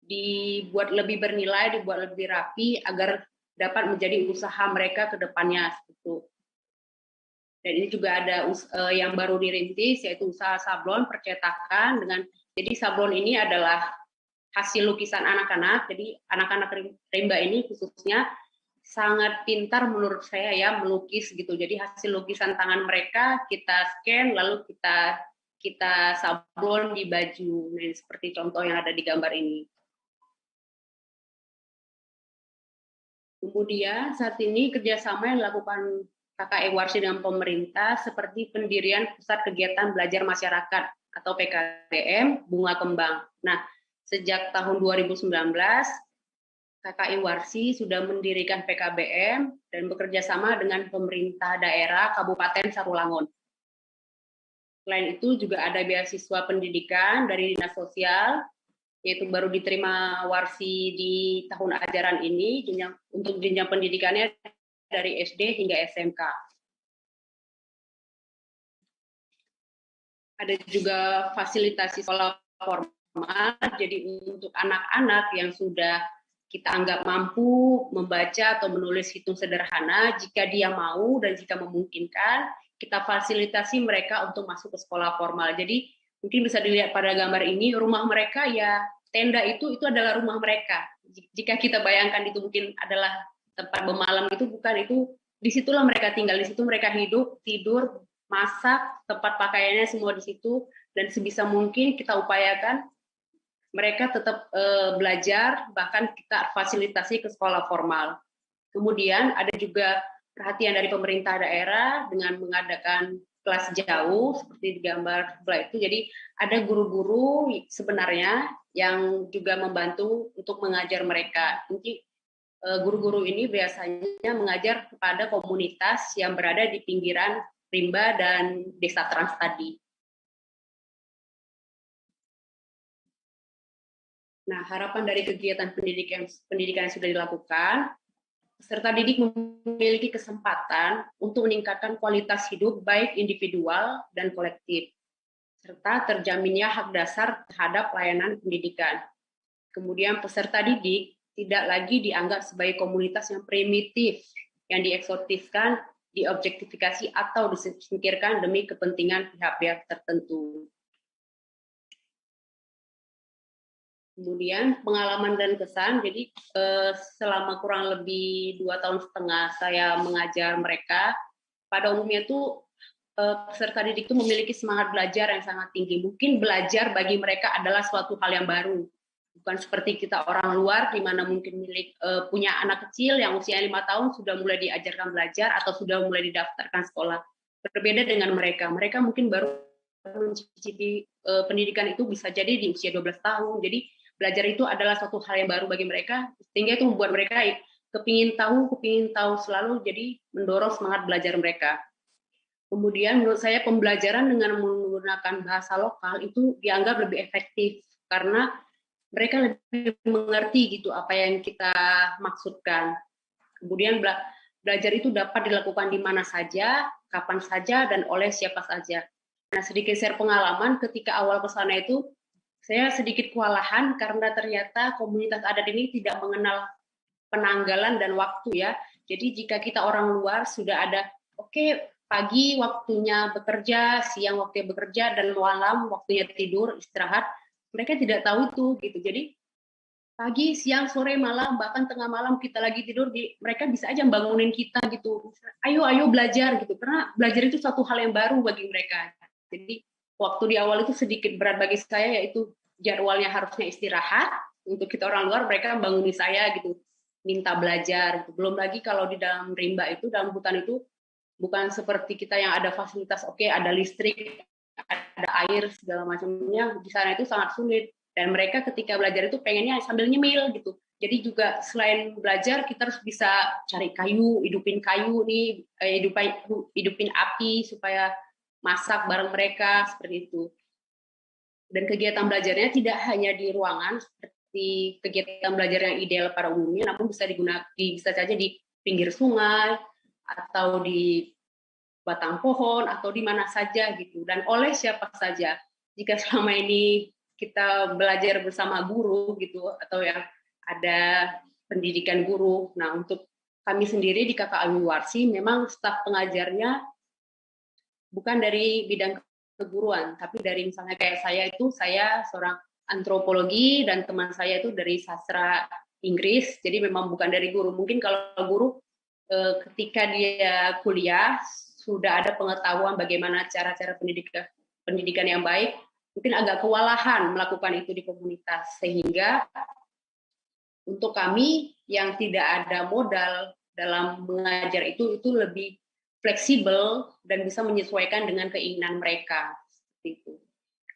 dibuat lebih bernilai, dibuat lebih rapi agar dapat menjadi usaha mereka ke depannya. Gitu. Dan ini juga ada yang baru dirintis, yaitu usaha sablon percetakan dengan. Jadi sablon ini adalah hasil lukisan anak-anak. Jadi anak-anak rimba ini khususnya sangat pintar menurut saya ya melukis gitu. Jadi hasil lukisan tangan mereka kita scan lalu kita sablon di baju. Nah, seperti contoh yang ada di gambar ini. Kemudian saat ini kerjasama yang dilakukan KKI Warsi dengan pemerintah seperti pendirian Pusat Kegiatan Belajar Masyarakat atau PKBM Bunga Kembang. Nah, sejak tahun 2019, KKI Warsi sudah mendirikan PKBM dan bekerja sama dengan pemerintah daerah Kabupaten Sarulangun. Selain itu juga ada beasiswa pendidikan dari Dinas Sosial, yaitu baru diterima Warsi di tahun ajaran ini, untuk jenjang pendidikannya dari SD hingga SMK. Ada juga fasilitasi sekolah formal, jadi untuk anak-anak yang sudah kita anggap mampu membaca atau menulis hitung sederhana, jika dia mau dan jika memungkinkan, kita fasilitasi mereka untuk masuk ke sekolah formal. Jadi mungkin bisa dilihat pada gambar ini, rumah mereka ya tenda itu adalah rumah mereka. Jika kita bayangkan itu mungkin adalah tempat bermalam, itu bukan, itu disitulah mereka tinggal, di situ mereka hidup, tidur, masak, tempat pakaiannya semua di situ, dan sebisa mungkin kita upayakan mereka tetap belajar, bahkan kita fasilitasi ke sekolah formal. Kemudian ada juga perhatian dari pemerintah daerah dengan mengadakan kelas jauh seperti di gambar sebelah itu. Jadi ada guru-guru sebenarnya yang juga membantu untuk mengajar mereka. Jadi guru-guru ini biasanya mengajar kepada komunitas yang berada di pinggiran rimba dan desa trans tadi. Nah, harapan dari kegiatan pendidikan yang sudah dilakukan, peserta didik memiliki kesempatan untuk meningkatkan kualitas hidup baik individual dan kolektif, serta terjaminnya hak dasar terhadap layanan pendidikan. Kemudian peserta didik tidak lagi dianggap sebagai komunitas yang primitif, yang dieksotiskan, diobjektifikasi atau disingkirkan demi kepentingan pihak-pihak tertentu. Kemudian pengalaman dan kesan, jadi selama kurang lebih 2,5 tahun saya mengajar mereka, pada umumnya tuh peserta didik itu memiliki semangat belajar yang sangat tinggi. Mungkin belajar bagi mereka adalah suatu hal yang baru. Bukan seperti kita orang luar, di mana mungkin punya anak kecil yang usia 5 tahun sudah mulai diajarkan belajar atau sudah mulai didaftarkan sekolah. Berbeda dengan mereka. Mereka mungkin baru mencicipi pendidikan itu bisa jadi di usia 12 tahun. Jadi belajar itu adalah suatu hal yang baru bagi mereka, sehingga itu membuat mereka kepingin tahu selalu, jadi mendorong semangat belajar mereka. Kemudian menurut saya pembelajaran dengan menggunakan bahasa lokal itu dianggap lebih efektif, karena mereka lebih mengerti gitu apa yang kita maksudkan. Kemudian belajar itu dapat dilakukan di mana saja, kapan saja, dan oleh siapa saja. Nah, sedikit share pengalaman ketika awal ke sana itu, saya sedikit kewalahan karena ternyata komunitas adat ini tidak mengenal penanggalan dan waktu ya. Jadi jika kita orang luar sudah ada, pagi waktunya bekerja, siang waktunya bekerja, dan malam waktunya tidur, istirahat, mereka tidak tahu itu gitu. Jadi pagi, siang, sore, malam, bahkan tengah malam kita lagi tidur, mereka bisa aja bangunin kita gitu. Ayo belajar gitu. Karena belajar itu satu hal yang baru bagi mereka. Jadi waktu di awal itu sedikit berat bagi saya, yaitu jadwalnya harusnya istirahat. Untuk kita orang luar, mereka bangunin saya gitu, minta belajar gitu. Belum lagi kalau di dalam rimba itu, dalam hutan itu, bukan seperti kita yang ada fasilitas, oke, ada listrik, ada air segala macamnya. Di sana itu sangat sulit, dan mereka ketika belajar itu pengennya sambil nyemil gitu. Jadi juga selain belajar kita harus bisa cari kayu, hidupin api supaya masak bareng mereka seperti itu. Dan kegiatan belajarnya tidak hanya di ruangan seperti kegiatan belajar yang ideal pada umumnya, namun bisa saja di pinggir sungai atau di batang pohon atau di mana saja gitu, dan oleh siapa saja. Jika selama ini kita belajar bersama guru gitu, atau yang ada pendidikan guru. Nah, untuk kami sendiri di KKA Warsi memang staf pengajarnya bukan dari bidang keguruan, tapi dari misalnya kayak saya seorang antropologi dan teman saya itu dari sastra Inggris, jadi memang bukan dari guru. Mungkin kalau guru ketika dia kuliah sudah ada pengetahuan bagaimana cara-cara pendidikan yang baik, mungkin agak kewalahan melakukan itu di komunitas, sehingga untuk kami yang tidak ada modal dalam mengajar itu lebih fleksibel dan bisa menyesuaikan dengan keinginan mereka. Seperti itu.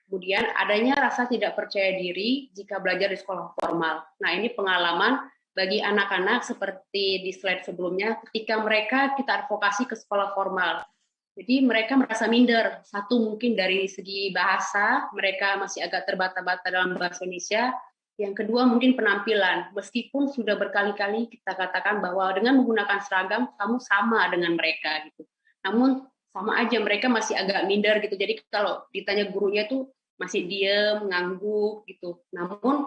Kemudian adanya rasa tidak percaya diri jika belajar di sekolah formal. Nah, ini pengalaman bagi anak-anak seperti di slide sebelumnya, ketika mereka kita advokasi ke sekolah formal. Jadi mereka merasa minder. Satu, mungkin dari segi bahasa, mereka masih agak terbata-bata dalam bahasa Indonesia. Yang kedua, mungkin penampilan. Meskipun sudah berkali-kali kita katakan bahwa dengan menggunakan seragam, kamu sama dengan mereka, gitu. Namun, sama aja, mereka masih agak minder, gitu. Jadi, kalau ditanya gurunya tuh masih diem, ngangguk, gitu. Namun,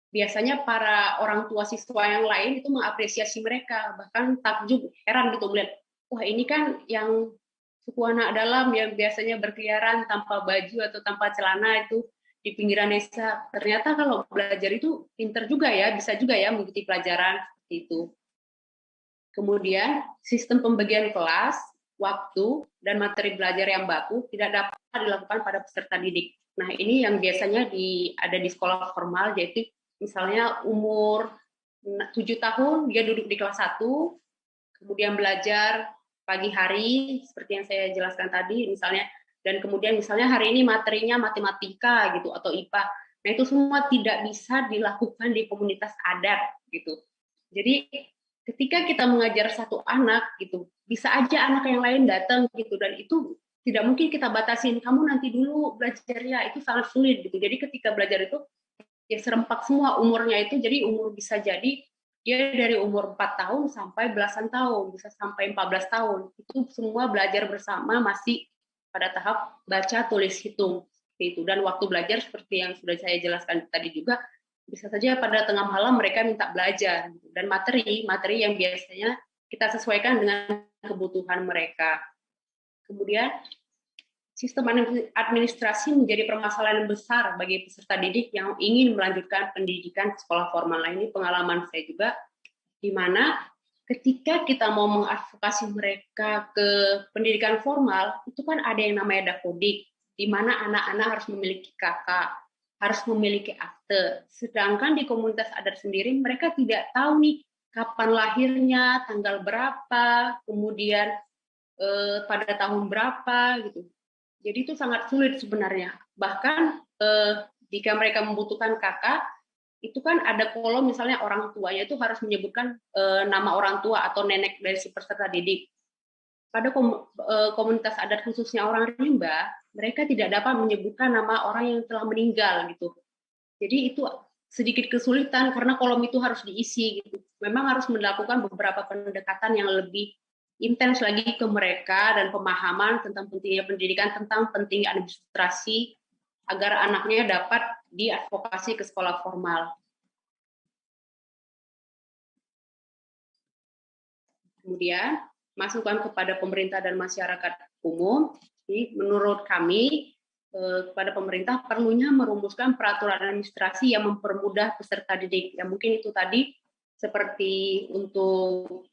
biasanya para orang tua siswa yang lain itu mengapresiasi mereka. Bahkan takjub, heran gitu, melihat, wah ini kan yang suku anak dalam yang biasanya berkeliaran tanpa baju atau tanpa celana itu di pinggiran desa, ternyata kalau belajar itu pinter juga ya, bisa juga ya mengikuti pelajaran seperti itu. Kemudian sistem pembagian kelas, waktu, dan materi belajar yang baku tidak dapat dilakukan pada peserta didik. Nah, ini yang biasanya ada di sekolah formal, yaitu misalnya umur 7 tahun dia duduk di kelas 1, kemudian belajar pagi hari seperti yang saya jelaskan tadi misalnya, dan kemudian misalnya hari ini materinya matematika gitu atau IPA. Nah, itu semua tidak bisa dilakukan di komunitas adat gitu. Jadi ketika kita mengajar satu anak gitu, bisa aja anak yang lain datang gitu, dan itu tidak mungkin kita batasin, kamu nanti dulu belajarnya, itu sangat sulit gitu. Jadi ketika belajar itu ya serempak semua umurnya itu, jadi umur bisa jadi dia dari umur 4 tahun sampai belasan tahun, bisa sampai 14 tahun. Itu semua belajar bersama masih pada tahap baca, tulis, hitung. Itu. Dan waktu belajar seperti yang sudah saya jelaskan tadi juga, bisa saja pada tengah malam mereka minta belajar. Dan materi yang biasanya kita sesuaikan dengan kebutuhan mereka. Kemudian, sistem administrasi menjadi permasalahan besar bagi peserta didik yang ingin melanjutkan pendidikan sekolah formal. Nah, ini pengalaman saya juga, di mana ketika kita mau mengadvokasi mereka ke pendidikan formal, itu kan ada yang namanya dapodik, di mana anak-anak harus memiliki KK, harus memiliki akte. Sedangkan di komunitas adat sendiri, mereka tidak tahu nih kapan lahirnya, tanggal berapa, kemudian pada tahun berapa, gitu. Jadi itu sangat sulit sebenarnya. Bahkan jika mereka membutuhkan kakak, itu kan ada kolom misalnya orang tuanya itu harus menyebutkan nama orang tua atau nenek dari si peserta didik. Pada komunitas adat khususnya orang rimba, mereka tidak dapat menyebutkan nama orang yang telah meninggal gitu. Jadi itu sedikit kesulitan karena kolom itu harus diisi gitu. Memang harus melakukan beberapa pendekatan yang lebih intens lagi ke mereka dan pemahaman tentang pentingnya pendidikan, tentang pentingnya administrasi agar anaknya dapat diadvokasi ke sekolah formal. Kemudian masukan kepada pemerintah dan masyarakat umum. Jadi, menurut kami kepada pemerintah perlunya merumuskan peraturan administrasi yang mempermudah peserta didik. Ya mungkin itu tadi seperti untuk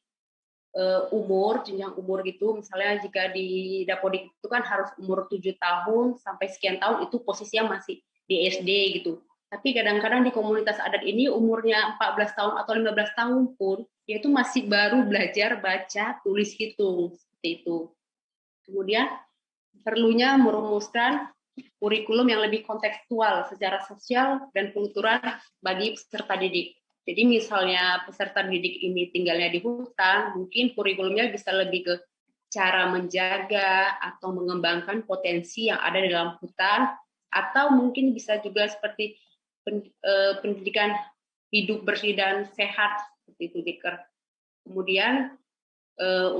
umur, jenjang umur gitu, misalnya jika di dapodik itu kan harus umur 7 tahun sampai sekian tahun, itu posisinya masih di SD gitu. Tapi kadang-kadang di komunitas adat ini umurnya 14 tahun atau 15 tahun pun yaitu masih baru belajar baca, tulis, hitung, seperti itu. Kemudian perlunya merumuskan kurikulum yang lebih kontekstual secara sosial dan kultural bagi peserta didik. Jadi misalnya peserta didik ini tinggalnya di hutan, mungkin kurikulumnya bisa lebih ke cara menjaga atau mengembangkan potensi yang ada di dalam hutan, atau mungkin bisa juga seperti pendidikan hidup bersih dan sehat, seperti itu, Diker. Kemudian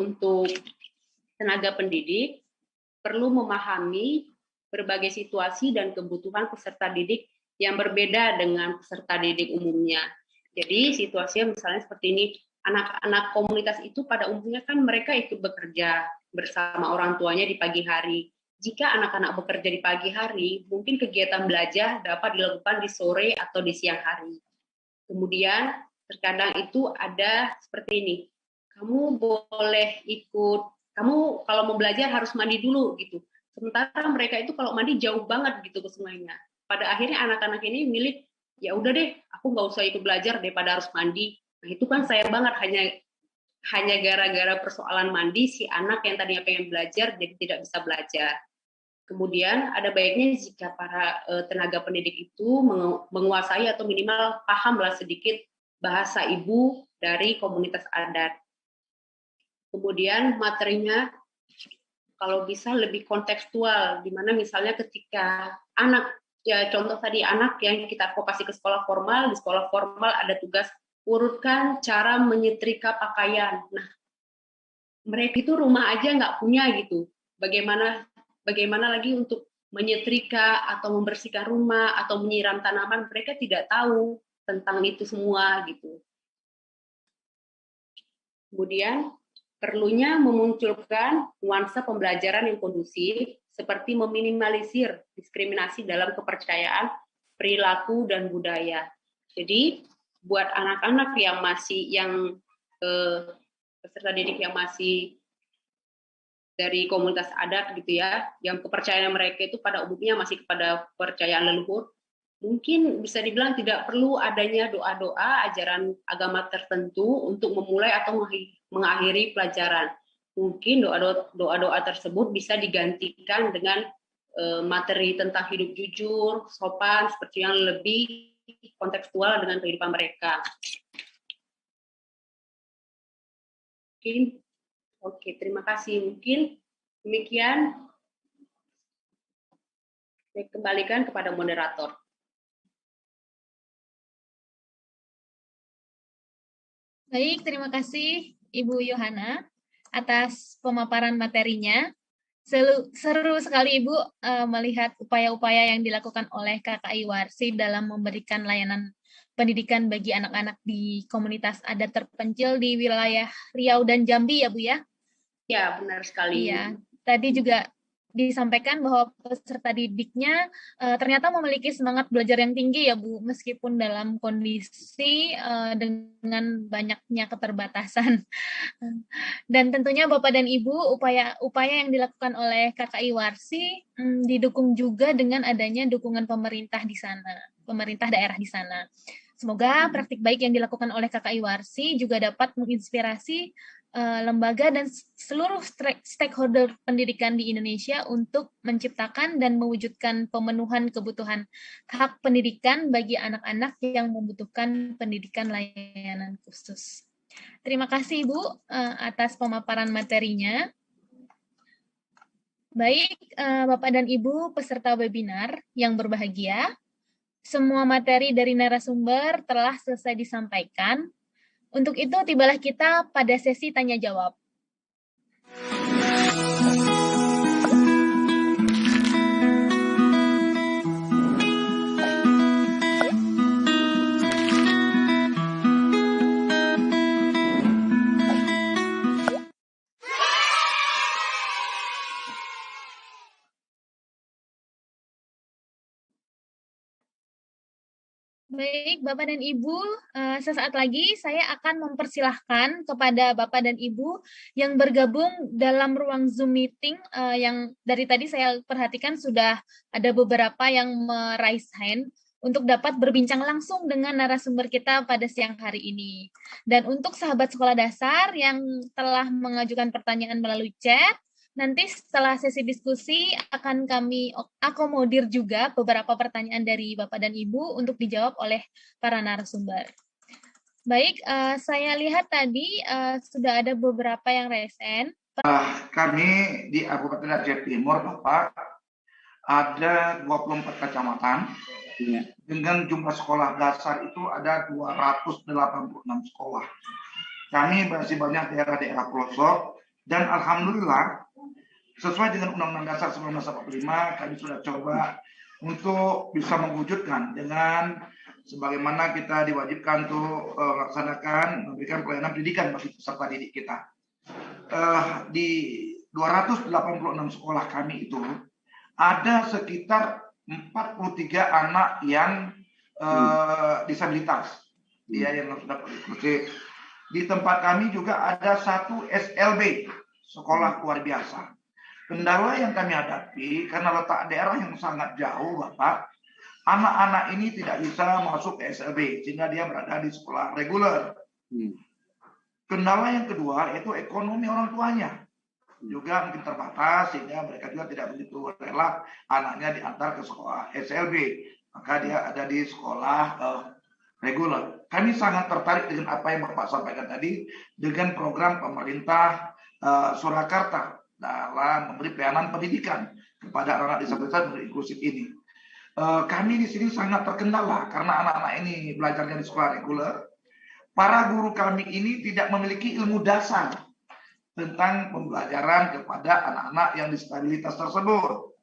untuk tenaga pendidik perlu memahami berbagai situasi dan kebutuhan peserta didik yang berbeda dengan peserta didik umumnya. Jadi situasinya misalnya seperti ini, anak-anak komunitas itu pada umumnya kan mereka ikut bekerja bersama orang tuanya di pagi hari. Jika anak-anak bekerja di pagi hari, mungkin kegiatan belajar dapat dilakukan di sore atau di siang hari. Kemudian terkadang itu ada seperti ini, kamu boleh ikut, kamu kalau mau belajar harus mandi dulu gitu. Sementara mereka itu kalau mandi jauh banget gitu ke sungainya. Pada akhirnya anak-anak ini milih, ya udah deh, aku nggak usah ikut belajar daripada harus mandi. Nah itu kan sayang banget, hanya gara-gara persoalan mandi si anak yang tadinya pengen belajar jadi tidak bisa belajar. Kemudian ada baiknya jika para tenaga pendidik itu menguasai atau minimal pahamlah sedikit bahasa ibu dari komunitas adat. Kemudian materinya kalau bisa lebih kontekstual, di mana misalnya ketika anak, ya contoh tadi anak yang kita kasih ke sekolah formal, di sekolah formal ada tugas urutkan cara menyetrika pakaian. Nah, mereka itu rumah aja nggak punya gitu. Bagaimana lagi untuk menyetrika atau membersihkan rumah atau menyiram tanaman, mereka tidak tahu tentang itu semua gitu. Kemudian perlunya memunculkan nuansa pembelajaran yang kondusif, seperti meminimalisir diskriminasi dalam kepercayaan, perilaku, dan budaya. Jadi, buat anak-anak yang peserta didik yang masih dari komunitas adat gitu ya, yang kepercayaan mereka itu pada umumnya masih kepada kepercayaan leluhur, mungkin bisa dibilang tidak perlu adanya doa-doa ajaran agama tertentu untuk memulai atau mengakhiri pelajaran. Mungkin doa-doa tersebut bisa digantikan dengan materi tentang hidup jujur, sopan, seperti yang lebih kontekstual dengan kehidupan mereka. Oke, terima kasih. Mungkin demikian. Saya kembalikan kepada moderator. Baik, terima kasih Ibu Yohana atas pemaparan materinya. Seru sekali Ibu melihat upaya-upaya yang dilakukan oleh KKI Warsi dalam memberikan layanan pendidikan bagi anak-anak di komunitas adat terpencil di wilayah Riau dan Jambi ya Bu ya? Ya, benar sekali. Iya, tadi juga disampaikan bahwa peserta didiknya ternyata memiliki semangat belajar yang tinggi ya Bu, meskipun dalam kondisi dengan banyaknya keterbatasan. Dan tentunya Bapak dan Ibu, upaya yang dilakukan oleh KKI Warsi didukung juga dengan adanya dukungan pemerintah di sana, pemerintah daerah di sana. Semoga praktik baik yang dilakukan oleh KKI Warsi juga dapat menginspirasi lembaga dan seluruh stakeholder pendidikan di Indonesia untuk menciptakan dan mewujudkan pemenuhan kebutuhan hak pendidikan bagi anak-anak yang membutuhkan pendidikan layanan khusus. Terima kasih Ibu atas pemaparan materinya. Baik, Bapak dan Ibu peserta webinar yang berbahagia, semua materi dari narasumber telah selesai disampaikan. Untuk itu, tibalah kita pada sesi tanya-jawab. Baik, Bapak dan Ibu, sesaat lagi saya akan mempersilahkan kepada Bapak dan Ibu yang bergabung dalam ruang Zoom meeting yang dari tadi saya perhatikan sudah ada beberapa yang meraise hand untuk dapat berbincang langsung dengan narasumber kita pada siang hari ini. Dan untuk sahabat sekolah dasar yang telah mengajukan pertanyaan melalui chat, nanti setelah sesi diskusi akan kami akomodir juga beberapa pertanyaan dari Bapak dan Ibu untuk dijawab oleh para narasumber. Baik, saya lihat tadi sudah ada beberapa yang resen. Kami di Kabupaten Aceh Timur, Bapak, ada 24 kecamatan. Dengan jumlah sekolah dasar itu ada 286 sekolah. Kami masih banyak daerah-daerah pelosok dan alhamdulillah sesuai dengan Undang-Undang Dasar 1945 kami sudah coba untuk bisa mewujudkan dengan sebagaimana kita diwajibkan untuk melaksanakan memberikan pelayanan pendidikan bagi peserta didik kita. Di 286 sekolah kami itu ada sekitar 43 anak yang disabilitas, dia yang sudah inklusif. Di tempat kami juga ada 1 SLB, sekolah luar biasa. Kendala yang kami hadapi karena letak daerah yang sangat jauh, Bapak, anak-anak ini tidak bisa masuk ke SLB sehingga dia berada di sekolah reguler. Kendala yang kedua yaitu ekonomi orang tuanya. Juga mungkin terbatas sehingga mereka juga tidak begitu rela anaknya diantar ke sekolah SLB, maka dia ada di sekolah reguler. Kami sangat tertarik dengan apa yang Bapak sampaikan tadi dengan program pemerintah Surakarta dalam memberi pelayanan pendidikan kepada anak disabilitas inklusif ini. Kami di sini sangat terkendala karena anak-anak ini belajarnya di sekolah reguler. Para guru kami ini tidak memiliki ilmu dasar tentang pembelajaran kepada anak-anak yang disabilitas tersebut.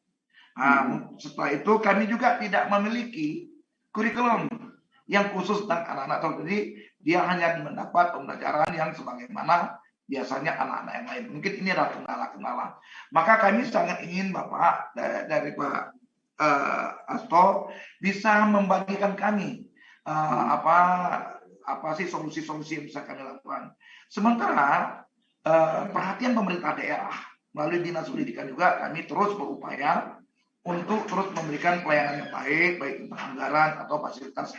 Setelah itu kami juga tidak memiliki kurikulum yang khusus tentang anak-anak tersebut. Jadi dia hanya mendapat pembelajaran yang sebagaimana biasanya anak-anak yang lain. Mungkin ini adalah kendala-kendala. Maka kami sangat ingin Bapak dari Pak Asto bisa membagikan kami apa sih solusi-solusi yang bisa kami lakukan. Sementara perhatian pemerintah daerah melalui Dinas Pendidikan juga kami terus berupaya untuk terus memberikan pelayanan yang baik tentang anggaran atau fasilitas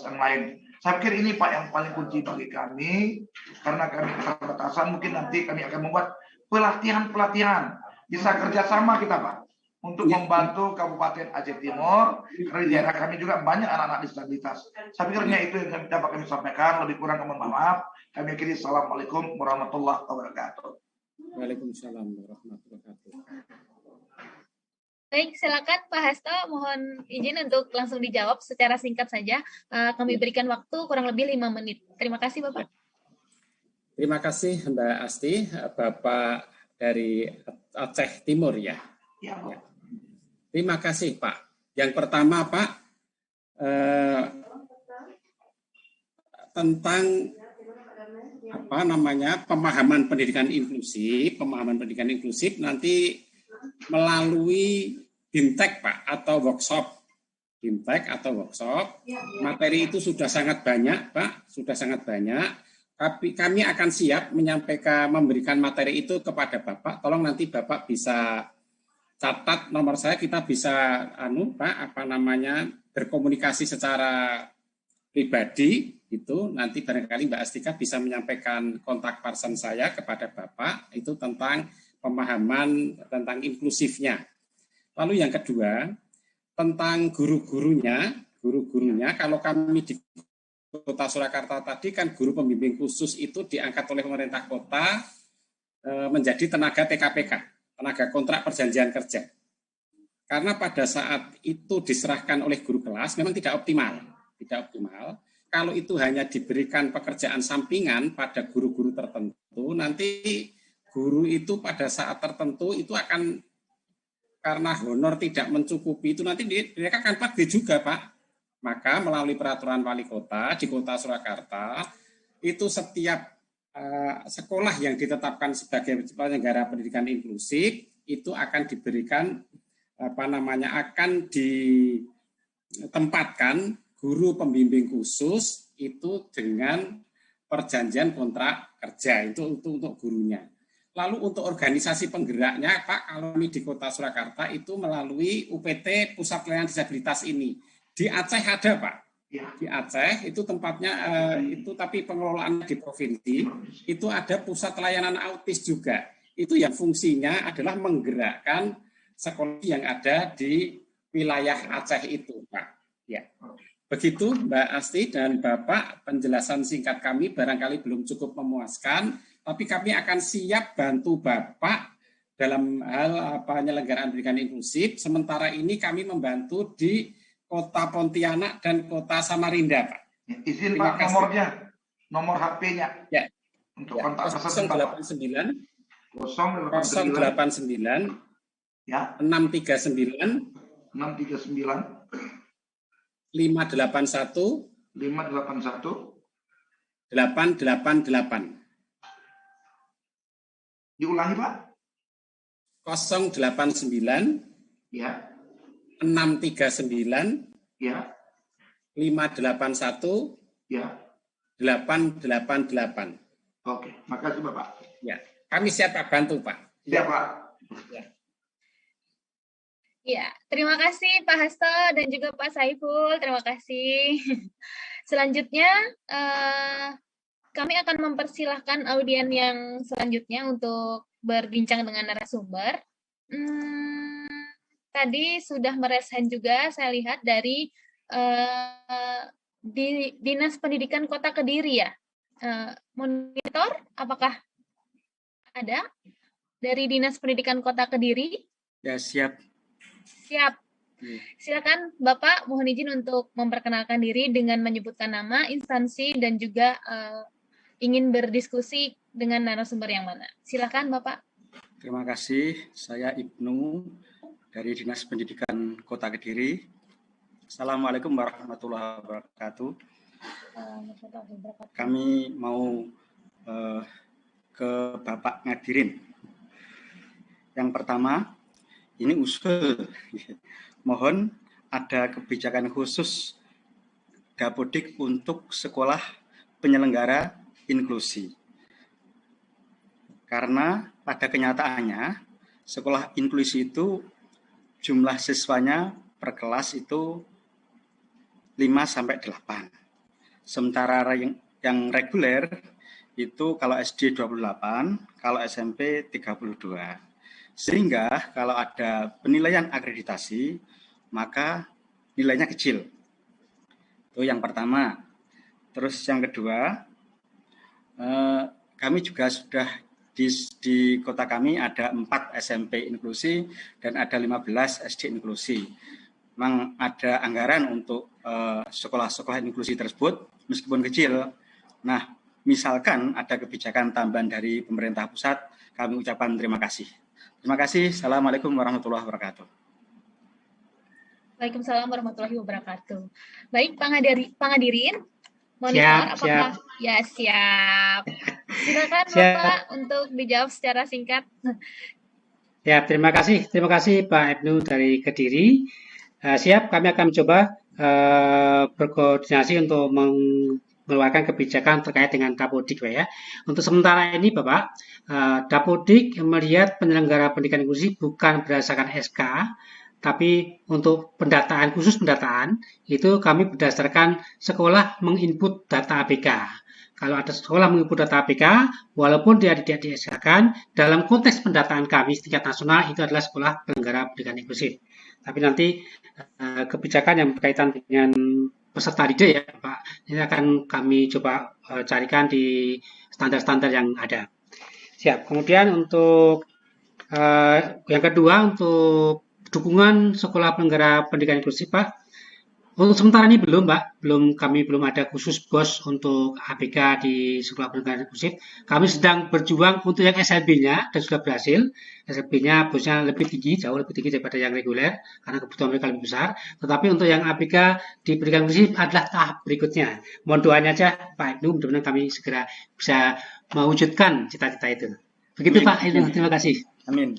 yang lain. Saya pikir ini Pak yang paling kunci bagi kami karena kami keterbatasan. Mungkin nanti kami akan membuat pelatihan bisa kerjasama kita Pak untuk membantu Kabupaten Aceh Timur karena di daerah kami juga banyak anak-anak disabilitas. Saya pikirnya itu yang dapat kami sampaikan. Lebih kurang mohon maaf. Kami akhiri. Assalamualaikum warahmatullahi wabarakatuh. Waalaikumsalam warahmatullahi wabarakatuh. Baik, silakan Pak Hasto, mohon izin untuk langsung dijawab secara singkat saja. Kami berikan waktu kurang lebih 5 menit. Terima kasih Bapak. Terima kasih Mbak Asti, Bapak dari Aceh Timur ya. Ya. Terima kasih Pak. Yang pertama Pak, tentang pemahaman pendidikan inklusif nanti melalui BIMTEK Pak atau workshop. Materi itu sudah sangat banyak Pak, Tapi kami akan siap memberikan materi itu kepada Bapak. Tolong nanti Bapak bisa catat nomor saya, kita bisa berkomunikasi secara pribadi itu. Nanti barangkali Mbak Astika bisa menyampaikan kontak person saya kepada Bapak itu tentang pemahaman tentang inklusifnya. Lalu yang kedua, tentang guru-gurunya, kalau kami di Kota Surakarta tadi kan guru pembimbing khusus itu diangkat oleh pemerintah kota menjadi tenaga TKPK, tenaga kontrak perjanjian kerja. Karena pada saat itu diserahkan oleh guru kelas memang tidak optimal. Kalau itu hanya diberikan pekerjaan sampingan pada guru-guru tertentu, nanti guru itu pada saat tertentu itu akan karena honor tidak mencukupi itu nanti mereka akan pagih juga Pak. Maka melalui peraturan wali kota di Kota Surakarta itu setiap sekolah yang ditetapkan sebagai penyelenggara pendidikan inklusif itu akan diberikan akan ditempatkan guru pembimbing khusus itu dengan perjanjian kontrak kerja itu untuk gurunya. Lalu untuk organisasi penggeraknya Pak, kalau di Kota Surakarta itu melalui UPT Pusat Pelayanan Disabilitas ini Di Aceh ada, Pak. Ya. Di Aceh itu tempatnya itu, tapi pengelolaan di provinsi itu ada pusat layanan autis juga. Itu yang fungsinya adalah menggerakkan sekolah yang ada di wilayah Aceh itu, Pak. Ya. Begitu Mbak Asti dan Bapak, penjelasan singkat kami barangkali belum cukup memuaskan, tapi kami akan siap bantu Bapak dalam hal penyelenggaraan pendidikan inklusif. Sementara ini kami membantu di Kota Pontianak dan Kota Samarinda, Pak. Izin Pak, nomornya, nomor HP-nya. Ya. Untuk kontak person 089 089 ya 639 581 888. Diulangi Pak. 089 ya 639 ya 581 ya 888. Oke, makasih Bapak. Ya, kami siap bantu Pak. Siap Pak. Ya. Ya, terima kasih Pak Hasto dan juga Pak Saiful. Terima kasih. Selanjutnya, kami akan mempersilahkan audien yang selanjutnya untuk berbincang dengan narasumber. Tadi sudah meraise hand juga, saya lihat dari di Dinas Pendidikan Kota Kediri ya. Monitor, apakah ada dari Dinas Pendidikan Kota Kediri? Ya, siap. Siap. Silakan Bapak, mohon izin untuk memperkenalkan diri dengan menyebutkan nama, instansi, dan juga ingin berdiskusi dengan narasumber yang mana. Silakan Bapak. Terima kasih, saya Ibnu dari Dinas Pendidikan Kota Kediri. Assalamualaikum warahmatullahi wabarakatuh. Kami mau ke Bapak ngadirin. Yang pertama, ini usul, mohon ada kebijakan khusus Dapodik untuk sekolah penyelenggara inklusi. Karena pada kenyataannya, sekolah inklusi itu jumlah siswanya per kelas itu 5-8. Sementara yang reguler itu kalau SD 28, kalau SMP 32. Sehingga kalau ada penilaian akreditasi, maka nilainya kecil. Itu yang pertama. Terus yang kedua, kami juga sudah di kota kami ada 4 SMP inklusi dan ada 15 SD inklusi. Memang ada anggaran untuk sekolah-sekolah inklusi tersebut, meskipun kecil. Nah, misalkan ada kebijakan tambahan dari pemerintah pusat, kami ucapkan terima kasih. Terima kasih. Assalamualaikum warahmatullahi wabarakatuh. Waalaikumsalam warahmatullahi wabarakatuh. Baik, Pangadirin, monitor apakah? Siap. Ya, siap. Silakan Bapak untuk dijawab secara singkat. Ya, terima kasih. Terima kasih Pak Ibnu dari Kediri. Siap, kami akan mencoba berkoordinasi untuk mengeluarkan kebijakan terkait dengan Dapodik, ya. Untuk sementara ini, Bapak, Dapodik melihat penyelenggara pendidikan inklusif bukan berdasarkan SK, tapi untuk pendataan, khusus pendataan, itu kami berdasarkan sekolah menginput data ABK. Kalau ada sekolah menginput data ABK, walaupun dia tidak di-SK-kan, dalam konteks pendataan kami setingkat nasional, itu adalah sekolah penyelenggara pendidikan inklusif. Tapi nanti kebijakan yang berkaitan dengan peserta didik ya Pak, ini akan kami coba carikan di standar-standar yang ada. Siap. Kemudian untuk yang kedua, untuk dukungan sekolah penyelenggara pendidikan inklusif Pak, untuk sementara ini belum Pak, kami belum ada khusus BOS untuk ABK di sekolah pendidikan inklusif. Kami sedang berjuang untuk yang SLB-nya dan sudah berhasil. SLB-nya BOS-nya lebih tinggi, jauh lebih tinggi daripada yang reguler karena kebutuhan mereka lebih besar. Tetapi untuk yang ABK di pendidikan inklusif adalah tahap berikutnya. Mohon doanya aja Pak Ibnu, mudah-mudahan kami segera bisa mewujudkan cita-cita itu. Begitu Pak Ibnu, terima kasih. Amin.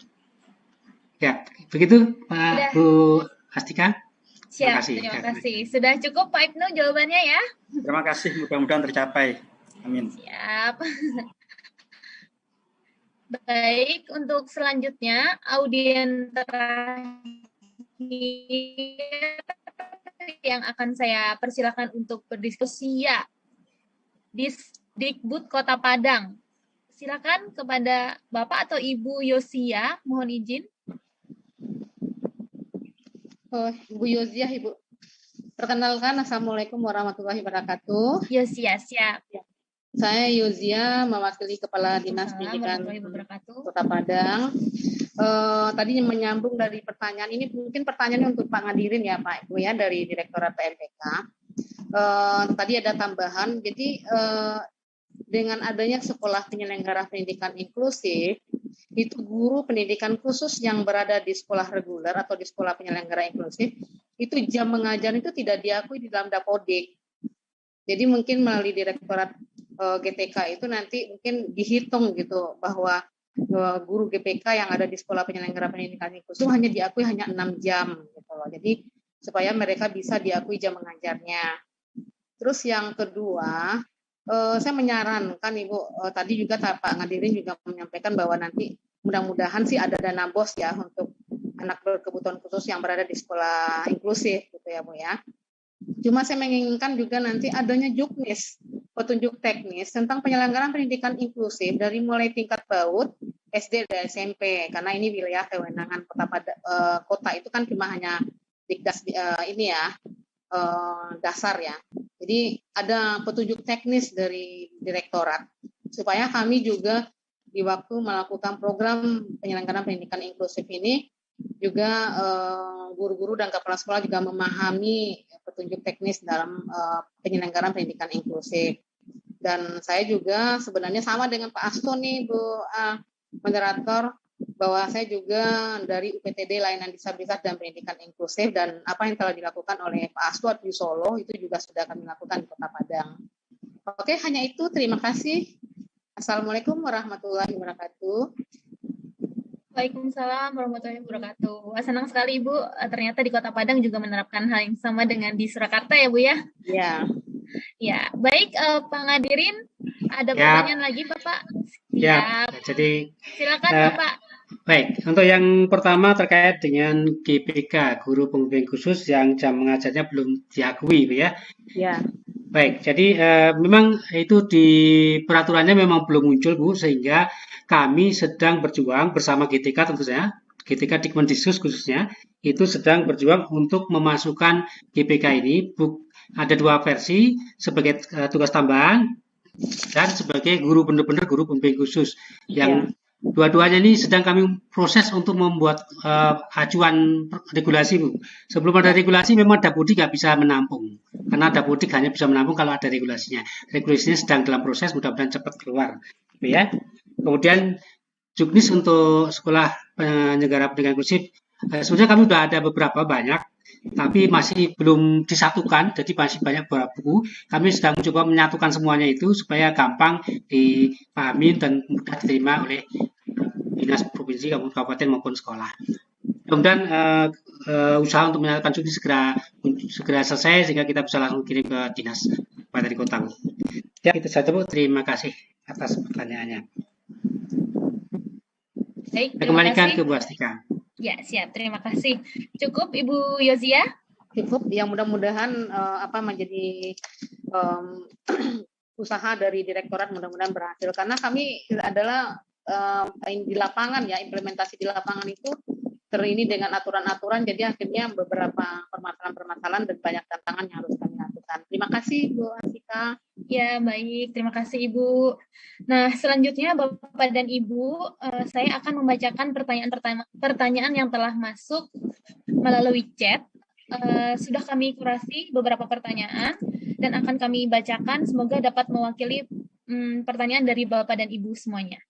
Ya, begitu Pak Bu Astika. Siap, terima kasih. Sudah cukup Pak Ibnu jawabannya ya? Terima kasih, mudah-mudahan tercapai. Amin. Siap. Baik, untuk selanjutnya audien terakhir yang akan saya persilakan untuk berdiskusi ya, Disdikbud Kota Padang. Silakan kepada Bapak atau Ibu Yosia, mohon izin. Ibu Yosia, Ibu. Perkenalkan, Assalamualaikum warahmatullahi wabarakatuh. Yosia, siap. Saya Yosia, mewakili Kepala Dinas Pendidikan Kota Padang. Tadi menyambung dari pertanyaan ini, mungkin pertanyaannya untuk Pak Ngadirin ya Pak Ibu ya, dari Direktorat PMPK. Tadi ada tambahan, jadi dengan adanya sekolah penyelenggara pendidikan inklusif, itu guru pendidikan khusus yang berada di sekolah reguler atau di sekolah penyelenggara inklusif, itu jam mengajar itu tidak diakui di dalam Dapodik. Jadi mungkin melalui Direktorat GTK itu nanti mungkin dihitung gitu bahwa guru GPK yang ada di sekolah penyelenggara pendidikan inklusif hanya diakui hanya 6 jam gitu loh. Jadi supaya mereka bisa diakui jam mengajarnya. Terus yang kedua, saya menyarankan Ibu, tadi juga Pak Ngadirin juga menyampaikan bahwa nanti mudah-mudahan sih ada dana BOS ya untuk anak berkebutuhan khusus yang berada di sekolah inklusif gitu ya Bu ya. Cuma saya menginginkan juga nanti adanya juknis, petunjuk teknis tentang penyelenggaraan pendidikan inklusif dari mulai tingkat PAUD, SD dan SMP, karena ini wilayah kewenangan kota itu kan cuma hanya Dikdas ini ya, dasar ya. Jadi ada petunjuk teknis dari direktorat supaya kami juga di waktu melakukan program penyelenggaraan pendidikan inklusif ini juga guru-guru dan kepala sekolah juga memahami petunjuk teknis dalam penyelenggaraan pendidikan inklusif. Dan saya juga sebenarnya sama dengan Pak Asto nih Bu moderator, bahwa saya juga dari UPTD Layanan Disabilitas dan Pendidikan Inklusif, dan apa yang telah dilakukan oleh Pak Asto di Solo itu juga sudah kami lakukan di Kota Padang. Oke, hanya itu. Terima kasih. Assalamualaikum warahmatullahi wabarakatuh. Waalaikumsalam warahmatullahi wabarakatuh. Wah, senang sekali Ibu, ternyata di Kota Padang juga menerapkan hal yang sama dengan di Surakarta ya Bu ya? Iya. Ya, baik Pak Ngadirin, ada pertanyaan lagi Bapak? Ya, jadi silakan Bapak. Baik, untuk yang pertama terkait dengan GPK, guru pembimbing khusus yang jam mengajarnya belum diakui ya. Ya. Baik, jadi memang itu di peraturannya memang belum muncul Bu, sehingga kami sedang berjuang bersama GTK tentu saja, GTK Dikmendikbud khususnya, itu sedang berjuang untuk memasukkan GPK ini, ada 2 versi, sebagai tugas tambahan dan sebagai guru benar-benar guru pembimbing khusus, yang dua-duanya ini sedang kami proses untuk membuat acuan regulasi Bu. Sebelum ada regulasi memang Dapodik nggak bisa menampung, karena Dapodik hanya bisa menampung kalau ada regulasinya. Regulasinya sedang dalam proses, mudah-mudahan cepat keluar, ya. Kemudian juknis untuk sekolah penyelenggara pendidikan inklusif, sebenarnya kami sudah ada beberapa banyak, tapi masih belum disatukan, jadi masih banyak buku. Kami sedang mencoba menyatukan semuanya itu supaya gampang dipahami dan mudah diterima oleh dinas provinsi, kabupaten maupun sekolah. Kemudian usaha untuk menyatukan juknis segera selesai sehingga kita bisa langsung kirim ke dinas pada di kota. Ya, itu saja Bu. Terima kasih atas pertanyaannya. Baik, saya kembalikan ke Bu Astika. Ya, siap. Terima kasih. Cukup Ibu Yozia? Cukup. Yang mudah-mudahan menjadi usaha dari direktorat mudah-mudahan berhasil, karena kami adalah di lapangan ya, implementasi di lapangan itu terini dengan aturan-aturan, jadi akhirnya beberapa permasalahan-permasalahan dan banyak tantangan yang harus kami lakukan. Terima kasih Bu Astika. Ya, baik. Terima kasih Ibu. Nah, selanjutnya Bapak dan Ibu, saya akan membacakan pertanyaan yang telah masuk melalui chat. Sudah kami kurasi beberapa pertanyaan dan akan kami bacakan, semoga dapat mewakili pertanyaan dari Bapak dan Ibu semuanya.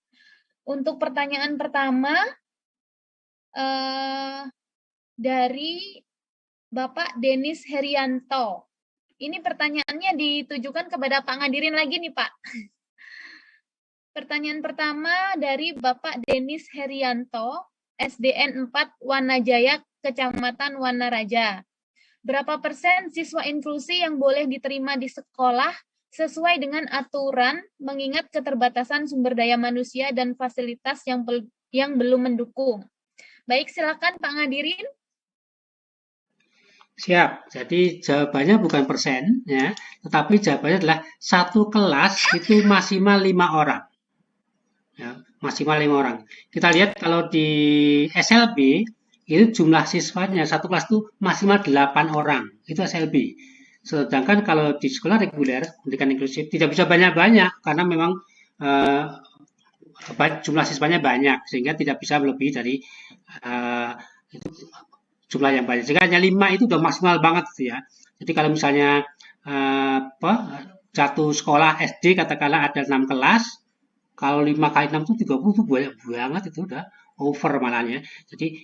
Untuk pertanyaan pertama, dari Bapak Denis Herianto. Ini pertanyaannya ditujukan kepada Pak Ngadirin lagi nih Pak. Pertanyaan pertama dari Bapak Denis Herianto, SDN 4 Wanajaya, Kecamatan Wanaraja. Berapa persen siswa inklusi yang boleh diterima di sekolah sesuai dengan aturan mengingat keterbatasan sumber daya manusia dan fasilitas yang belum mendukung? Baik, silakan Pak Ngadirin. Siap. Jadi jawabannya bukan persen, ya, tetapi jawabannya adalah satu kelas itu maksimal 5 orang. Ya, maksimal 5 orang. Kita lihat kalau di SLB itu jumlah siswanya satu kelas itu maksimal 8 orang. Itu SLB. Sedangkan kalau di sekolah reguler, pendidikan inklusif tidak bisa banyak-banyak karena memang jumlah siswanya banyak sehingga tidak bisa melebihi dari itu jumlah yang banyak. Sehingga hanya 5 itu udah maksimal banget gitu ya. Jadi kalau misalnya satu sekolah SD katakanlah ada 6 kelas, kalau 5 kali 6 itu 30 itu banyak banget, itu udah over malahnya. Jadi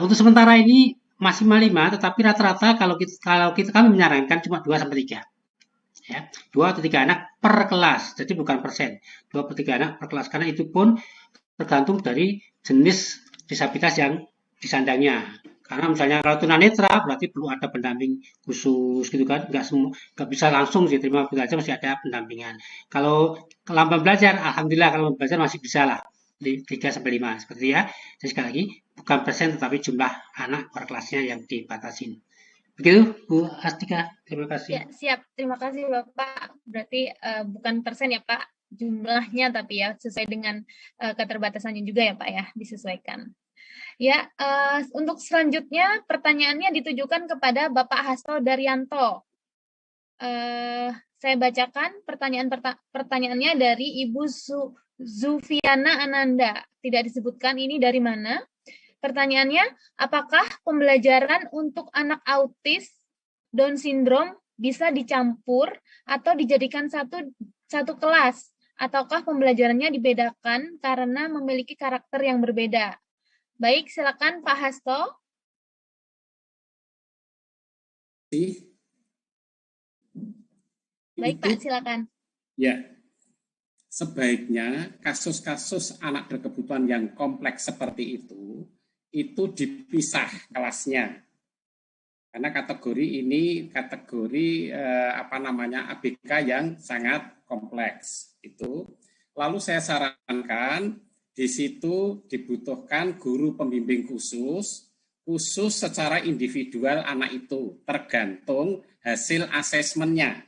untuk sementara ini maksimal 5, tetapi rata-rata kalau kami menyarankan cuma 2 sampai 3. Ya, 2 atau 3 anak per kelas. Jadi bukan persen. 2 atau 3 anak per kelas karena itu pun tergantung dari jenis disabilitas yang disandangnya. Karena misalnya kalau tunanetra berarti perlu ada pendamping khusus gitu kan, nggak bisa langsung sih terima belajar, masih ada pendampingan. Kalau kelamban belajar, alhamdulillah kalau belajar masih bisa lah di 3 sampai 5 seperti ya. Jadi sekali lagi bukan persen tetapi jumlah anak per kelasnya yang dibatasin. Begitu Bu Astika, terima kasih. Ya, siap. Terima kasih Bapak. Berarti bukan persen ya Pak, jumlahnya tapi ya sesuai dengan keterbatasannya juga ya Pak ya, disesuaikan. Ya, untuk selanjutnya pertanyaannya ditujukan kepada Bapak Hasto Daryanto. Saya bacakan pertanyaannya dari Ibu Zufiana Ananda. Tidak disebutkan ini dari mana. Pertanyaannya, apakah pembelajaran untuk anak autis Down syndrome bisa dicampur atau dijadikan satu kelas? Ataukah pembelajarannya dibedakan karena memiliki karakter yang berbeda? Baik, silakan Pak Hasto. Baik Pak, silakan. Ya, sebaiknya kasus-kasus anak berkebutuhan yang kompleks seperti itu dipisah kelasnya. Karena kategori ini kategori ABK yang sangat kompleks itu. Lalu saya sarankan di situ dibutuhkan guru pembimbing khusus secara individual anak itu tergantung hasil asesmennya.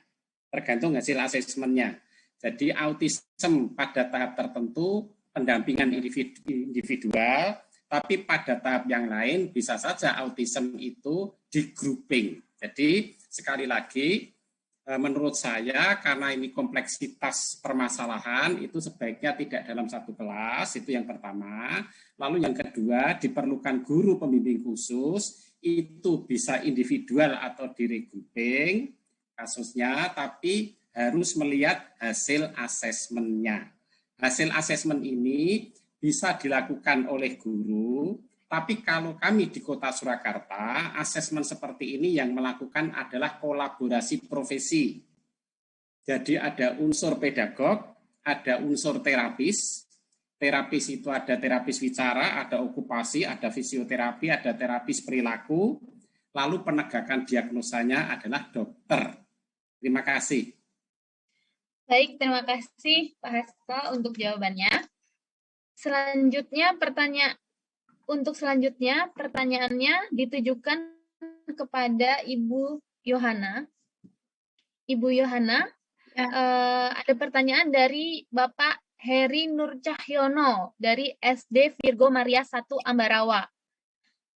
Jadi autism pada tahap tertentu pendampingan individual, tapi pada tahap yang lain bisa saja autism itu di grouping. Jadi sekali lagi menurut saya karena ini kompleksitas permasalahan itu sebaiknya tidak dalam satu kelas, itu yang pertama. Lalu yang kedua diperlukan guru pembimbing khusus, itu bisa individual atau di regrouping kasusnya, tapi harus melihat hasil asesmennya. Hasil asesmen ini bisa dilakukan oleh guru, tapi kalau kami di Kota Surakarta, asesmen seperti ini yang melakukan adalah kolaborasi profesi. Jadi ada unsur pedagog, ada unsur terapis. Terapis itu ada terapis bicara, ada okupasi, ada fisioterapi, ada terapis perilaku. Lalu penegakan diagnosanya adalah dokter. Terima kasih. Baik, terima kasih Pak Hasto untuk jawabannya. Selanjutnya pertanyaannya ditujukan kepada Ibu Yohana. Ibu Yohana, ada pertanyaan dari Bapak Heri Nur Cahyono dari SD Virgo Maria 1 Ambarawa.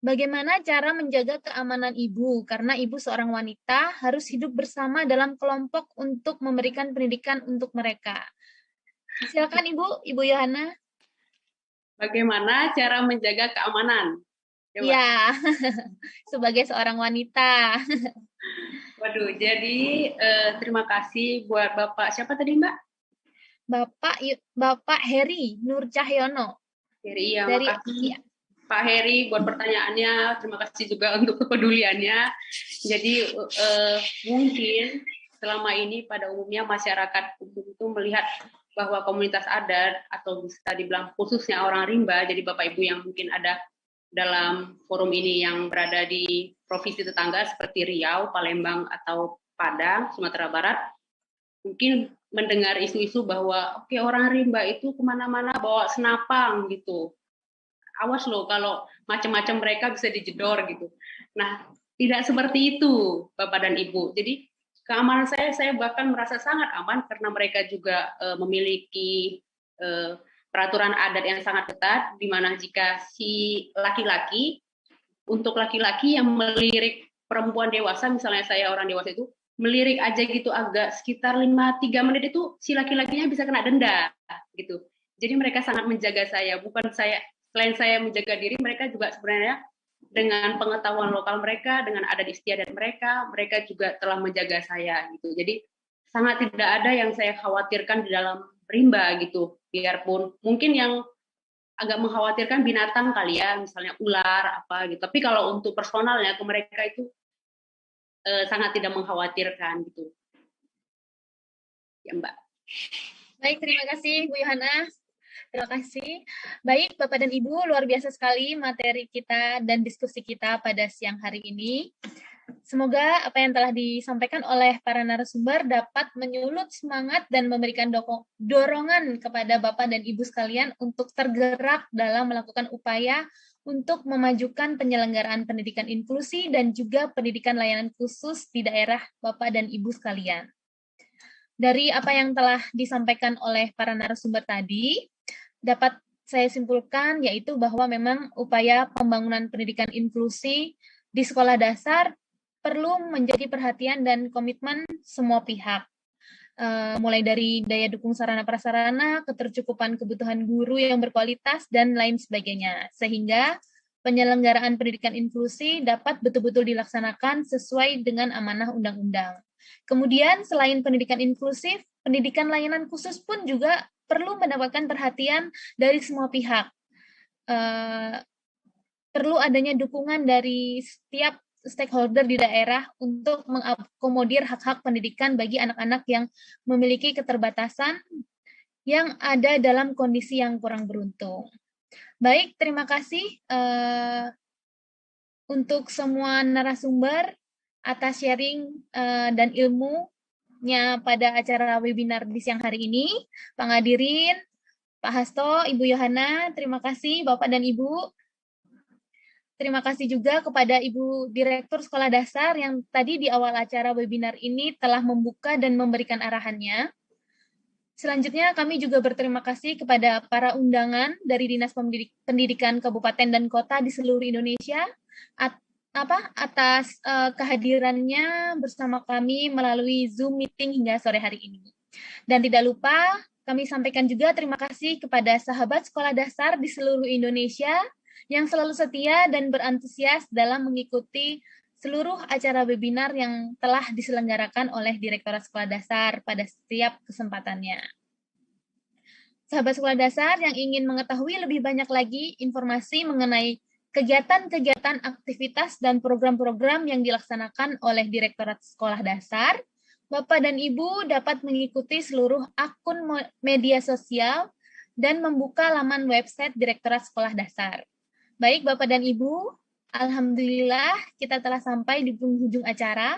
Bagaimana cara menjaga keamanan ibu? Karena ibu seorang wanita harus hidup bersama dalam kelompok untuk memberikan pendidikan untuk mereka. Silakan Ibu Yohana. Bagaimana cara menjaga keamanan? Iya, sebagai seorang wanita. Waduh, jadi terima kasih buat Bapak, siapa tadi Mbak? Bapak Heri Nur Cahyono. Heri, ya, makasih. Ya. Pak Heri buat pertanyaannya, terima kasih juga untuk kepeduliannya. Jadi mungkin selama ini pada umumnya masyarakat itu melihat bahwa komunitas adat atau bisa dibilang khususnya orang rimba, jadi Bapak Ibu yang mungkin ada dalam forum ini yang berada di provinsi tetangga seperti Riau, Palembang, atau Padang, Sumatera Barat, mungkin mendengar isu-isu bahwa oke, orang rimba itu kemana-mana bawa senapang gitu. Awas loh kalau macam-macam mereka bisa dijedor gitu. Nah, tidak seperti itu, Bapak dan Ibu. Jadi keamanan saya bahkan merasa sangat aman karena mereka juga memiliki peraturan adat yang sangat ketat, di mana jika si laki-laki, untuk laki-laki yang melirik perempuan dewasa, misalnya saya orang dewasa itu, melirik aja gitu agak sekitar 3 menit itu si laki-lakinya bisa kena denda gitu. Jadi mereka sangat menjaga saya, bukan saya, selain saya menjaga diri, mereka juga sebenarnya dengan pengetahuan lokal mereka, dengan adat istiadat mereka juga telah menjaga saya gitu. Jadi sangat tidak ada yang saya khawatirkan di dalam rimba gitu. Biarpun mungkin yang agak mengkhawatirkan binatang kali ya, misalnya ular apa gitu. Tapi kalau untuk personalnya ke mereka itu sangat tidak mengkhawatirkan gitu. Ya Mbak. Baik, terima kasih Bu Yohana. Terima kasih. Baik, Bapak dan Ibu, luar biasa sekali materi kita dan diskusi kita pada siang hari ini. Semoga apa yang telah disampaikan oleh para narasumber dapat menyulut semangat dan memberikan dorongan kepada Bapak dan Ibu sekalian untuk tergerak dalam melakukan upaya untuk memajukan penyelenggaraan pendidikan inklusi dan juga pendidikan layanan khusus di daerah Bapak dan Ibu sekalian. Dari apa yang telah disampaikan oleh para narasumber tadi, dapat saya simpulkan yaitu bahwa memang upaya pembangunan pendidikan inklusi di sekolah dasar perlu menjadi perhatian dan komitmen semua pihak. Mulai dari daya dukung sarana prasarana, ketercukupan kebutuhan guru yang berkualitas, dan lain sebagainya. Sehingga penyelenggaraan pendidikan inklusi dapat betul-betul dilaksanakan sesuai dengan amanah undang-undang. Kemudian selain pendidikan inklusif, pendidikan layanan khusus pun juga perlu mendapatkan perhatian dari semua pihak. Perlu adanya dukungan dari setiap stakeholder di daerah untuk mengakomodir hak-hak pendidikan bagi anak-anak yang memiliki keterbatasan yang ada dalam kondisi yang kurang beruntung. Baik, terima kasih untuk semua narasumber atas sharing dan ilmunya pada acara webinar di siang hari ini. Pak Ngadirin, Pak Hasto, Ibu Yohana, terima kasih Bapak dan Ibu. Terima kasih juga kepada Ibu Direktur Sekolah Dasar yang tadi di awal acara webinar ini telah membuka dan memberikan arahannya. Selanjutnya kami juga berterima kasih kepada para undangan dari Dinas Pendidikan Kabupaten dan Kota di seluruh Indonesia atas kehadirannya bersama kami melalui Zoom meeting hingga sore hari ini. Dan tidak lupa kami sampaikan juga terima kasih kepada sahabat sekolah dasar di seluruh Indonesia yang selalu setia dan berantusias dalam mengikuti seluruh acara webinar yang telah diselenggarakan oleh Direktorat Sekolah Dasar pada setiap kesempatannya. Sahabat sekolah dasar yang ingin mengetahui lebih banyak lagi informasi mengenai kegiatan-kegiatan, aktivitas, dan program-program yang dilaksanakan oleh Direktorat Sekolah Dasar, Bapak dan Ibu dapat mengikuti seluruh akun media sosial dan membuka laman website Direktorat Sekolah Dasar. Baik Bapak dan Ibu, alhamdulillah kita telah sampai di penghujung acara.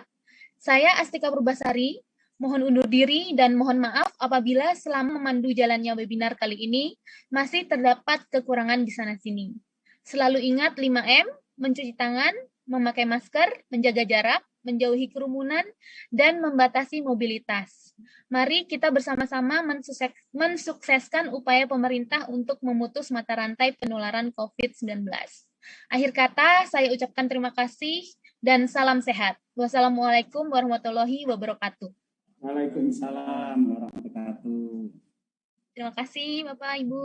Saya Astika Purbasari, mohon undur diri dan mohon maaf apabila selama memandu jalannya webinar kali ini masih terdapat kekurangan di sana-sini. Selalu ingat 5M, mencuci tangan, memakai masker, menjaga jarak, menjauhi kerumunan, dan membatasi mobilitas. Mari kita bersama-sama mensukseskan upaya pemerintah untuk memutus mata rantai penularan COVID-19. Akhir kata, saya ucapkan terima kasih dan salam sehat. Wassalamualaikum warahmatullahi wabarakatuh. Waalaikumsalam warahmatullahi wabarakatuh. Terima kasih Bapak, Ibu.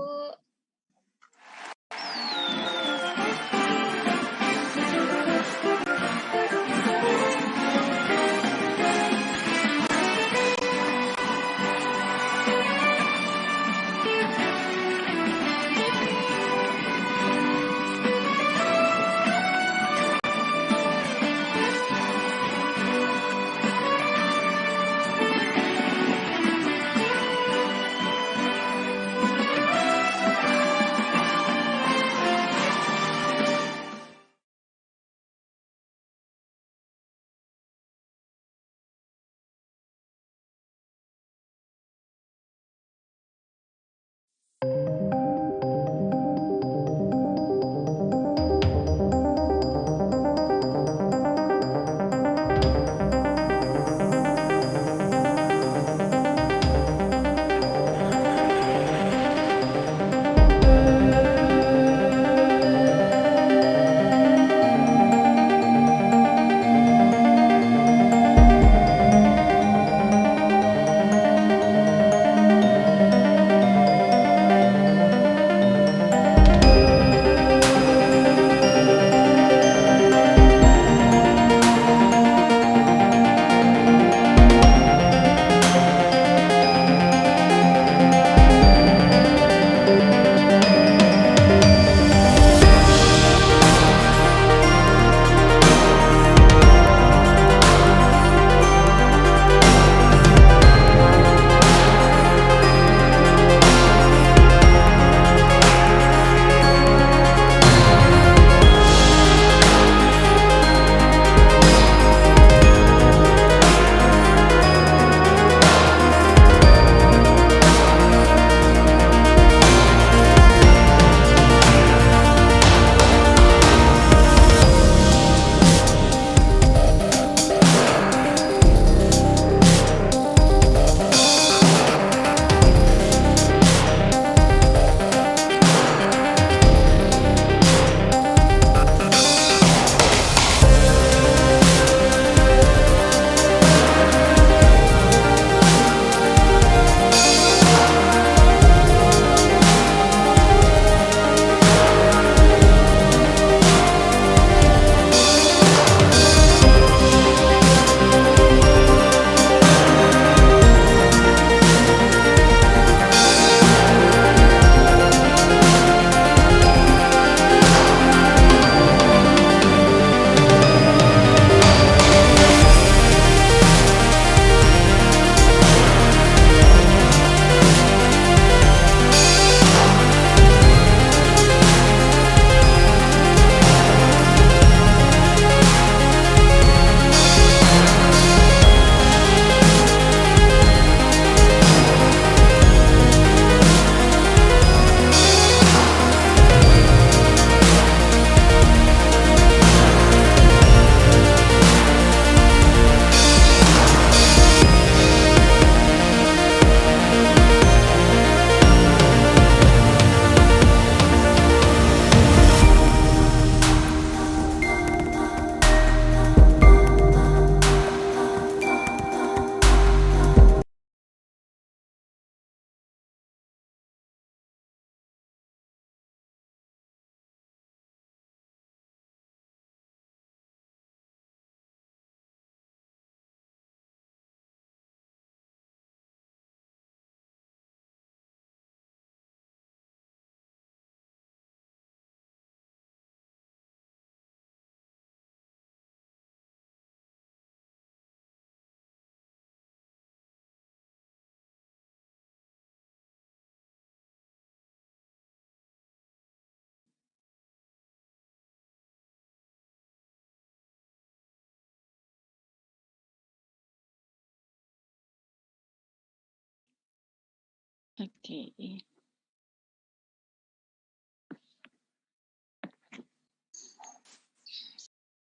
Oke.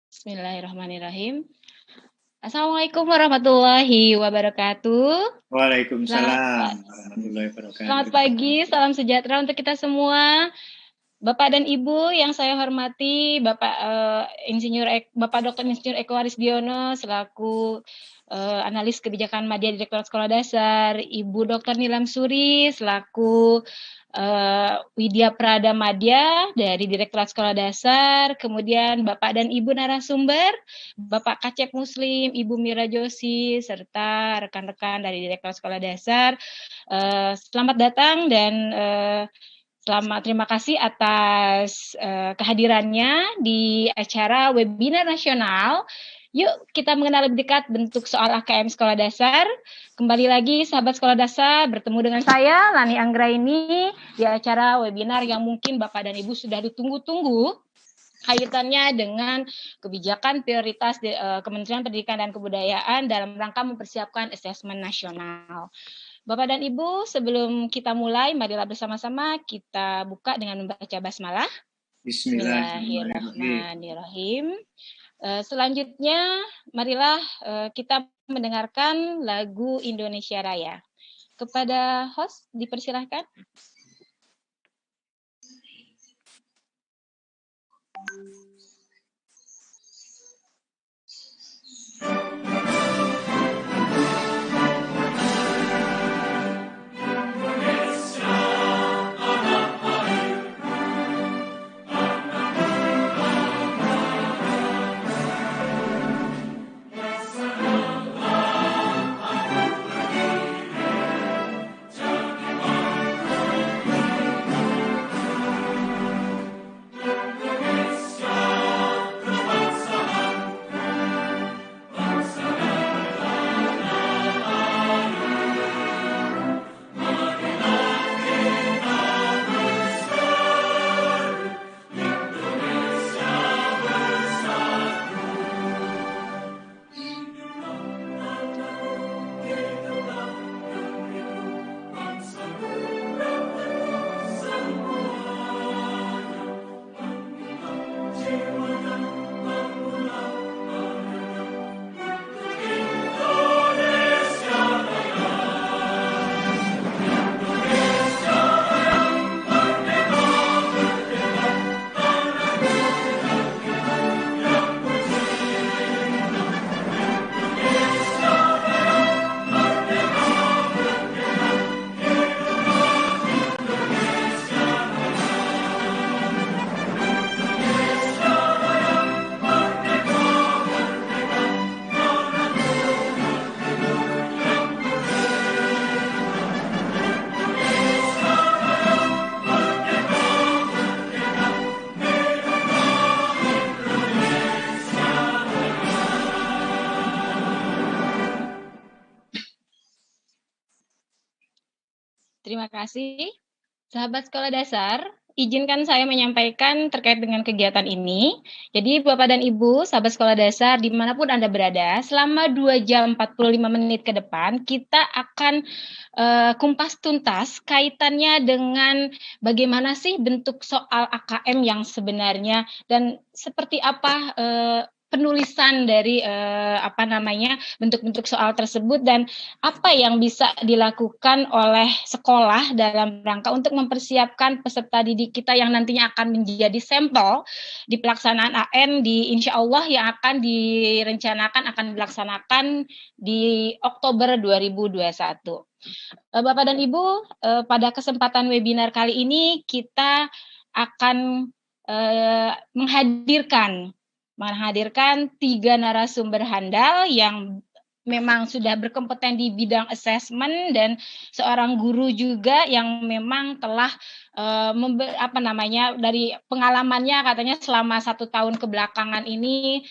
Bismillahirrahmanirrahim. Assalamualaikum warahmatullahi wabarakatuh. Waalaikumsalam warahmatullahi wabarakatuh. Selamat pagi, salam sejahtera untuk kita semua. Bapak dan Ibu yang saya hormati, Bapak Dr. Insinyur Eko Arisdiono selaku analis kebijakan media Direktorat Sekolah Dasar, Ibu Dr. Nilam Suri selaku Widya Prada Madya dari Direktorat Sekolah Dasar, kemudian Bapak dan Ibu narasumber, Bapak Kacep Muslim, Ibu Mira Joshi, serta rekan-rekan dari Direktorat Sekolah Dasar. Selamat datang dan terima kasih atas kehadirannya di acara webinar nasional. Yuk kita mengenal lebih dekat bentuk soal AKM Sekolah Dasar. Kembali lagi sahabat Sekolah Dasar, bertemu dengan saya Lani Anggraini di acara webinar yang mungkin Bapak dan Ibu sudah ditunggu-tunggu kaitannya dengan kebijakan prioritas Kementerian Pendidikan dan Kebudayaan dalam rangka mempersiapkan asesmen nasional. Bapak dan Ibu, sebelum kita mulai, marilah bersama-sama kita buka dengan membaca basmalah. Bismillahirrahmanirrahim. Selanjutnya, marilah kita mendengarkan lagu Indonesia Raya. Kepada host, dipersilahkan. Terima kasih. Sahabat Sekolah Dasar, izinkan saya menyampaikan terkait dengan kegiatan ini. Jadi Bapak dan Ibu, sahabat Sekolah Dasar, dimanapun Anda berada, selama 2 jam 45 menit ke depan, kita akan kumpas tuntas kaitannya dengan bagaimana sih bentuk soal AKM yang sebenarnya, dan seperti apa penulisan dari bentuk-bentuk soal tersebut, dan apa yang bisa dilakukan oleh sekolah dalam rangka untuk mempersiapkan peserta didik kita yang nantinya akan menjadi sampel di pelaksanaan AN di insya Allah yang akan dilaksanakan di Oktober 2021. Bapak dan Ibu, pada kesempatan webinar kali ini kita akan menghadirkan 3 narasumber handal yang memang sudah berkompeten di bidang assessment, dan seorang guru juga yang memang telah dari pengalamannya katanya selama 1 tahun kebelakangan ini,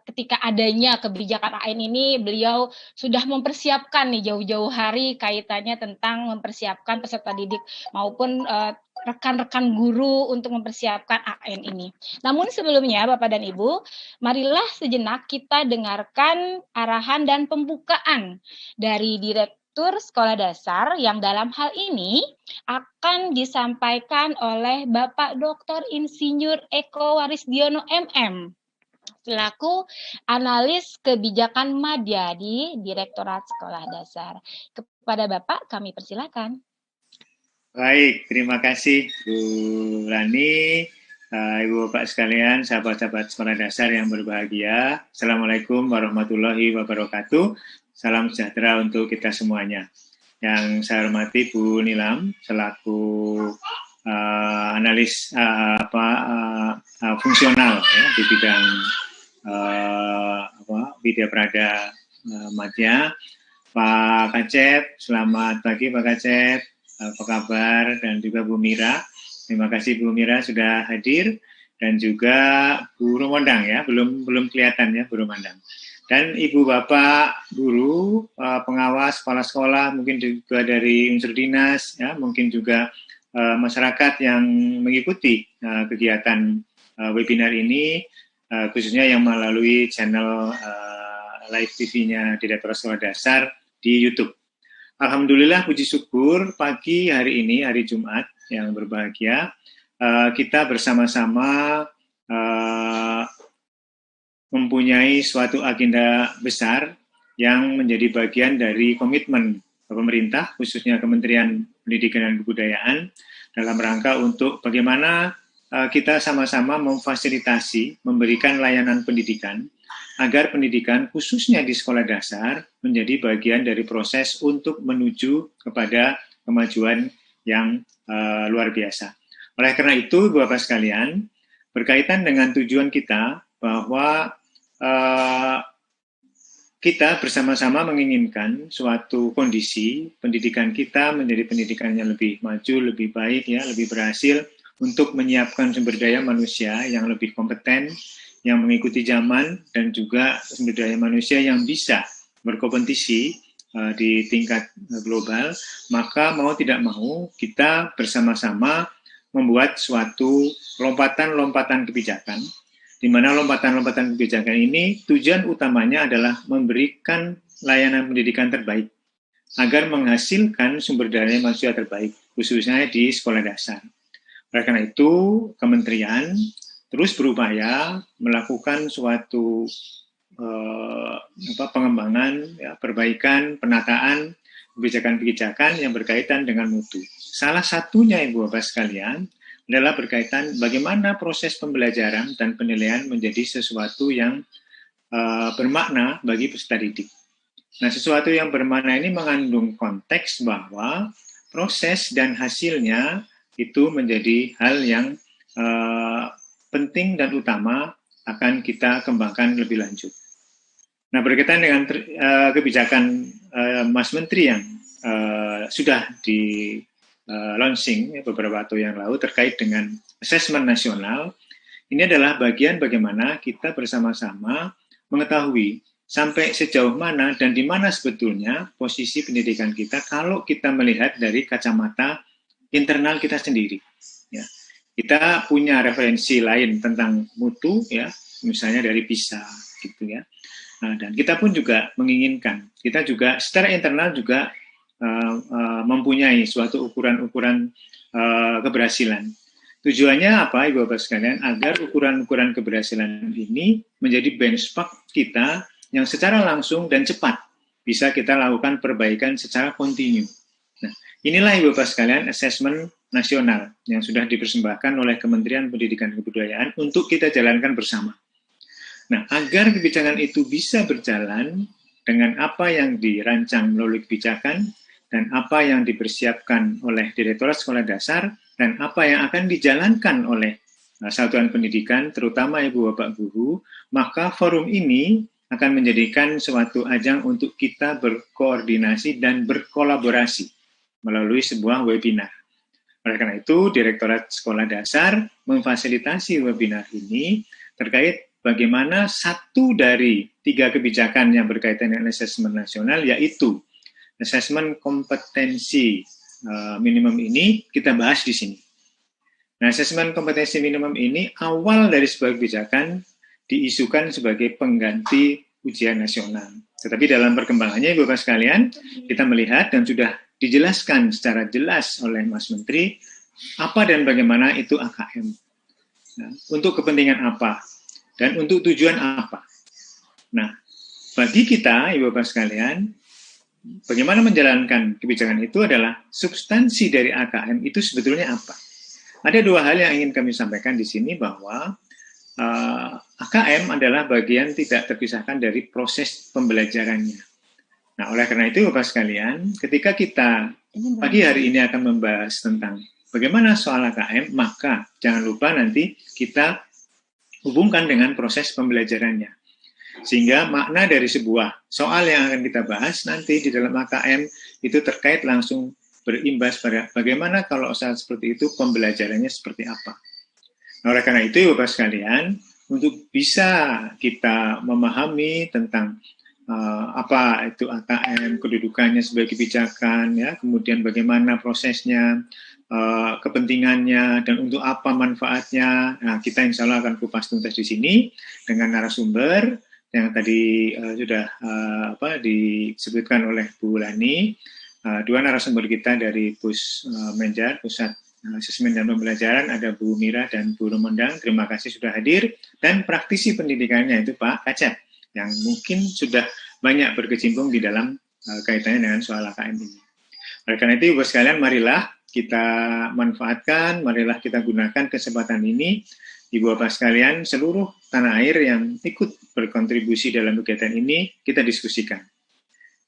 ketika adanya kebijakan AN ini, beliau sudah mempersiapkan nih jauh-jauh hari kaitannya tentang mempersiapkan peserta didik maupun rekan-rekan guru untuk mempersiapkan AN ini. Namun sebelumnya Bapak dan Ibu, marilah sejenak kita dengarkan arahan dan pembukaan dari Direktur Sekolah Dasar yang dalam hal ini akan disampaikan oleh Bapak Dr. Insinyur Eko Warisdiono MM selaku analis kebijakan madya di Direktorat Sekolah Dasar. Kepada Bapak kami persilakan. Baik, terima kasih Bu Lani, Ibu Bapak sekalian, sahabat-sahabat sekolah dasar yang berbahagia. Assalamualaikum warahmatullahi wabarakatuh. Salam sejahtera untuk kita semuanya. Yang saya hormati Bu Nilam selaku analis fungsional ya, di bidang Widya Prada Madya. Pak Kacep, selamat pagi Pak Kacep, apa kabar? Dan juga Bu Mira, terima kasih Bu Mira sudah hadir, dan juga Bu Rumondang ya, belum kelihatan ya Bu Rumondang. Dan Ibu Bapak guru, pengawas, kepala sekolah, mungkin juga dari unsur dinas, ya, mungkin juga masyarakat yang mengikuti kegiatan webinar ini, khususnya yang melalui channel live TV-nya Direktorat Sekolah Dasar di YouTube. Alhamdulillah, puji syukur, pagi hari ini, hari Jumat yang berbahagia, kita bersama-sama mempunyai suatu agenda besar yang menjadi bagian dari komitmen pemerintah, khususnya Kementerian Pendidikan dan Kebudayaan, dalam rangka untuk bagaimana kita sama-sama memfasilitasi, memberikan layanan pendidikan, agar pendidikan khususnya di sekolah dasar menjadi bagian dari proses untuk menuju kepada kemajuan yang luar biasa. Oleh karena itu, Bapak sekalian, berkaitan dengan tujuan kita bahwa kita bersama-sama menginginkan suatu kondisi pendidikan kita menjadi pendidikan yang lebih maju, lebih baik, ya, lebih berhasil untuk menyiapkan sumber daya manusia yang lebih kompeten, yang mengikuti zaman, dan juga sumber daya manusia yang bisa berkompetisi di tingkat global. Maka mau tidak mau kita bersama-sama membuat suatu lompatan-lompatan kebijakan, di mana lompatan-lompatan kebijakan ini tujuan utamanya adalah memberikan layanan pendidikan terbaik agar menghasilkan sumber daya manusia terbaik, khususnya di sekolah dasar. Oleh karena itu, Kementerian terus berupaya melakukan suatu pengembangan, ya, perbaikan, penataan kebijakan-kebijakan yang berkaitan dengan mutu. Salah satunya, Ibu Bapak sekalian, adalah berkaitan bagaimana proses pembelajaran dan penilaian menjadi sesuatu yang bermakna bagi peserta didik. Nah, sesuatu yang bermakna ini mengandung konteks bahwa proses dan hasilnya itu menjadi hal yang penting dan utama akan kita kembangkan lebih lanjut. Nah, berkaitan dengan kebijakan Mas Menteri yang sudah di launching beberapa waktu yang lalu terkait dengan asesmen nasional, ini adalah bagian bagaimana kita bersama-sama mengetahui sampai sejauh mana dan di mana sebetulnya posisi pendidikan kita kalau kita melihat dari kacamata internal kita sendiri. Ya. Kita punya referensi lain tentang mutu, ya, misalnya dari PISA, gitu ya. Nah, dan kita pun juga menginginkan, kita juga secara internal juga mempunyai suatu ukuran-ukuran keberhasilan. Tujuannya apa, Ibu Bapak sekalian? Agar ukuran-ukuran keberhasilan ini menjadi benchmark kita yang secara langsung dan cepat bisa kita lakukan perbaikan secara kontinu. Nah, inilah Ibu Bapak sekalian asesmen nasional yang sudah dipersembahkan oleh Kementerian Pendidikan dan Kebudayaan untuk kita jalankan bersama. Nah, agar kebijakan itu bisa berjalan dengan apa yang dirancang melalui kebijakan dan apa yang dipersiapkan oleh Direktorat Sekolah Dasar dan apa yang akan dijalankan oleh satuan pendidikan, terutama Ibu Bapak Guru, maka forum ini akan menjadikan suatu ajang untuk kita berkoordinasi dan berkolaborasi melalui sebuah webinar. Oleh karena itu, Direktorat Sekolah Dasar memfasilitasi webinar ini terkait bagaimana satu dari 3 kebijakan yang berkaitan dengan asesmen nasional, yaitu asesmen kompetensi minimum ini kita bahas di sini. Nah, asesmen kompetensi minimum ini awal dari sebuah kebijakan diisukan sebagai pengganti ujian nasional. Tetapi dalam perkembangannya, Ibu Bapak sekalian, kita melihat dan sudah dijelaskan secara jelas oleh Mas Menteri apa dan bagaimana itu AKM. Nah, untuk kepentingan apa dan untuk tujuan apa. Nah, bagi kita, Ibu Bapak sekalian, bagaimana menjalankan kebijakan itu adalah substansi dari AKM itu sebetulnya apa. Ada dua hal yang ingin kami sampaikan di sini, bahwa AKM adalah bagian tidak terpisahkan dari proses pembelajarannya. Nah, oleh karena itu, Bapak sekalian, ketika kita pagi hari ini akan membahas tentang bagaimana soal AKM, maka jangan lupa nanti kita hubungkan dengan proses pembelajarannya. Sehingga makna dari sebuah soal yang akan kita bahas nanti di dalam AKM itu terkait langsung berimbas pada bagaimana kalau saat seperti itu pembelajarannya seperti apa. Nah, oleh karena itu, Bapak sekalian, untuk bisa kita memahami tentang apa itu AKM, kedudukannya sebagai kebijakan, ya, kemudian bagaimana prosesnya, kepentingannya, dan untuk apa manfaatnya. Nah, kita insya Allah akan kupas tuntas di sini dengan narasumber yang tadi sudah disebutkan oleh Bu Lani, dua narasumber kita dari Menjar, Pusat Asesmen dan Pembelajaran, ada Bu Mira dan Bu Rumendang. Terima kasih sudah hadir. Dan praktisi pendidikannya itu Pak Kacep, yang mungkin sudah banyak berkecimpung di dalam kaitannya dengan soal AKM ini. Oleh karena itu, Ibu sekalian, marilah kita manfaatkan, marilah kita gunakan kesempatan ini, Ibu Bapak sekalian, seluruh tanah air yang ikut berkontribusi dalam kegiatan ini, kita diskusikan.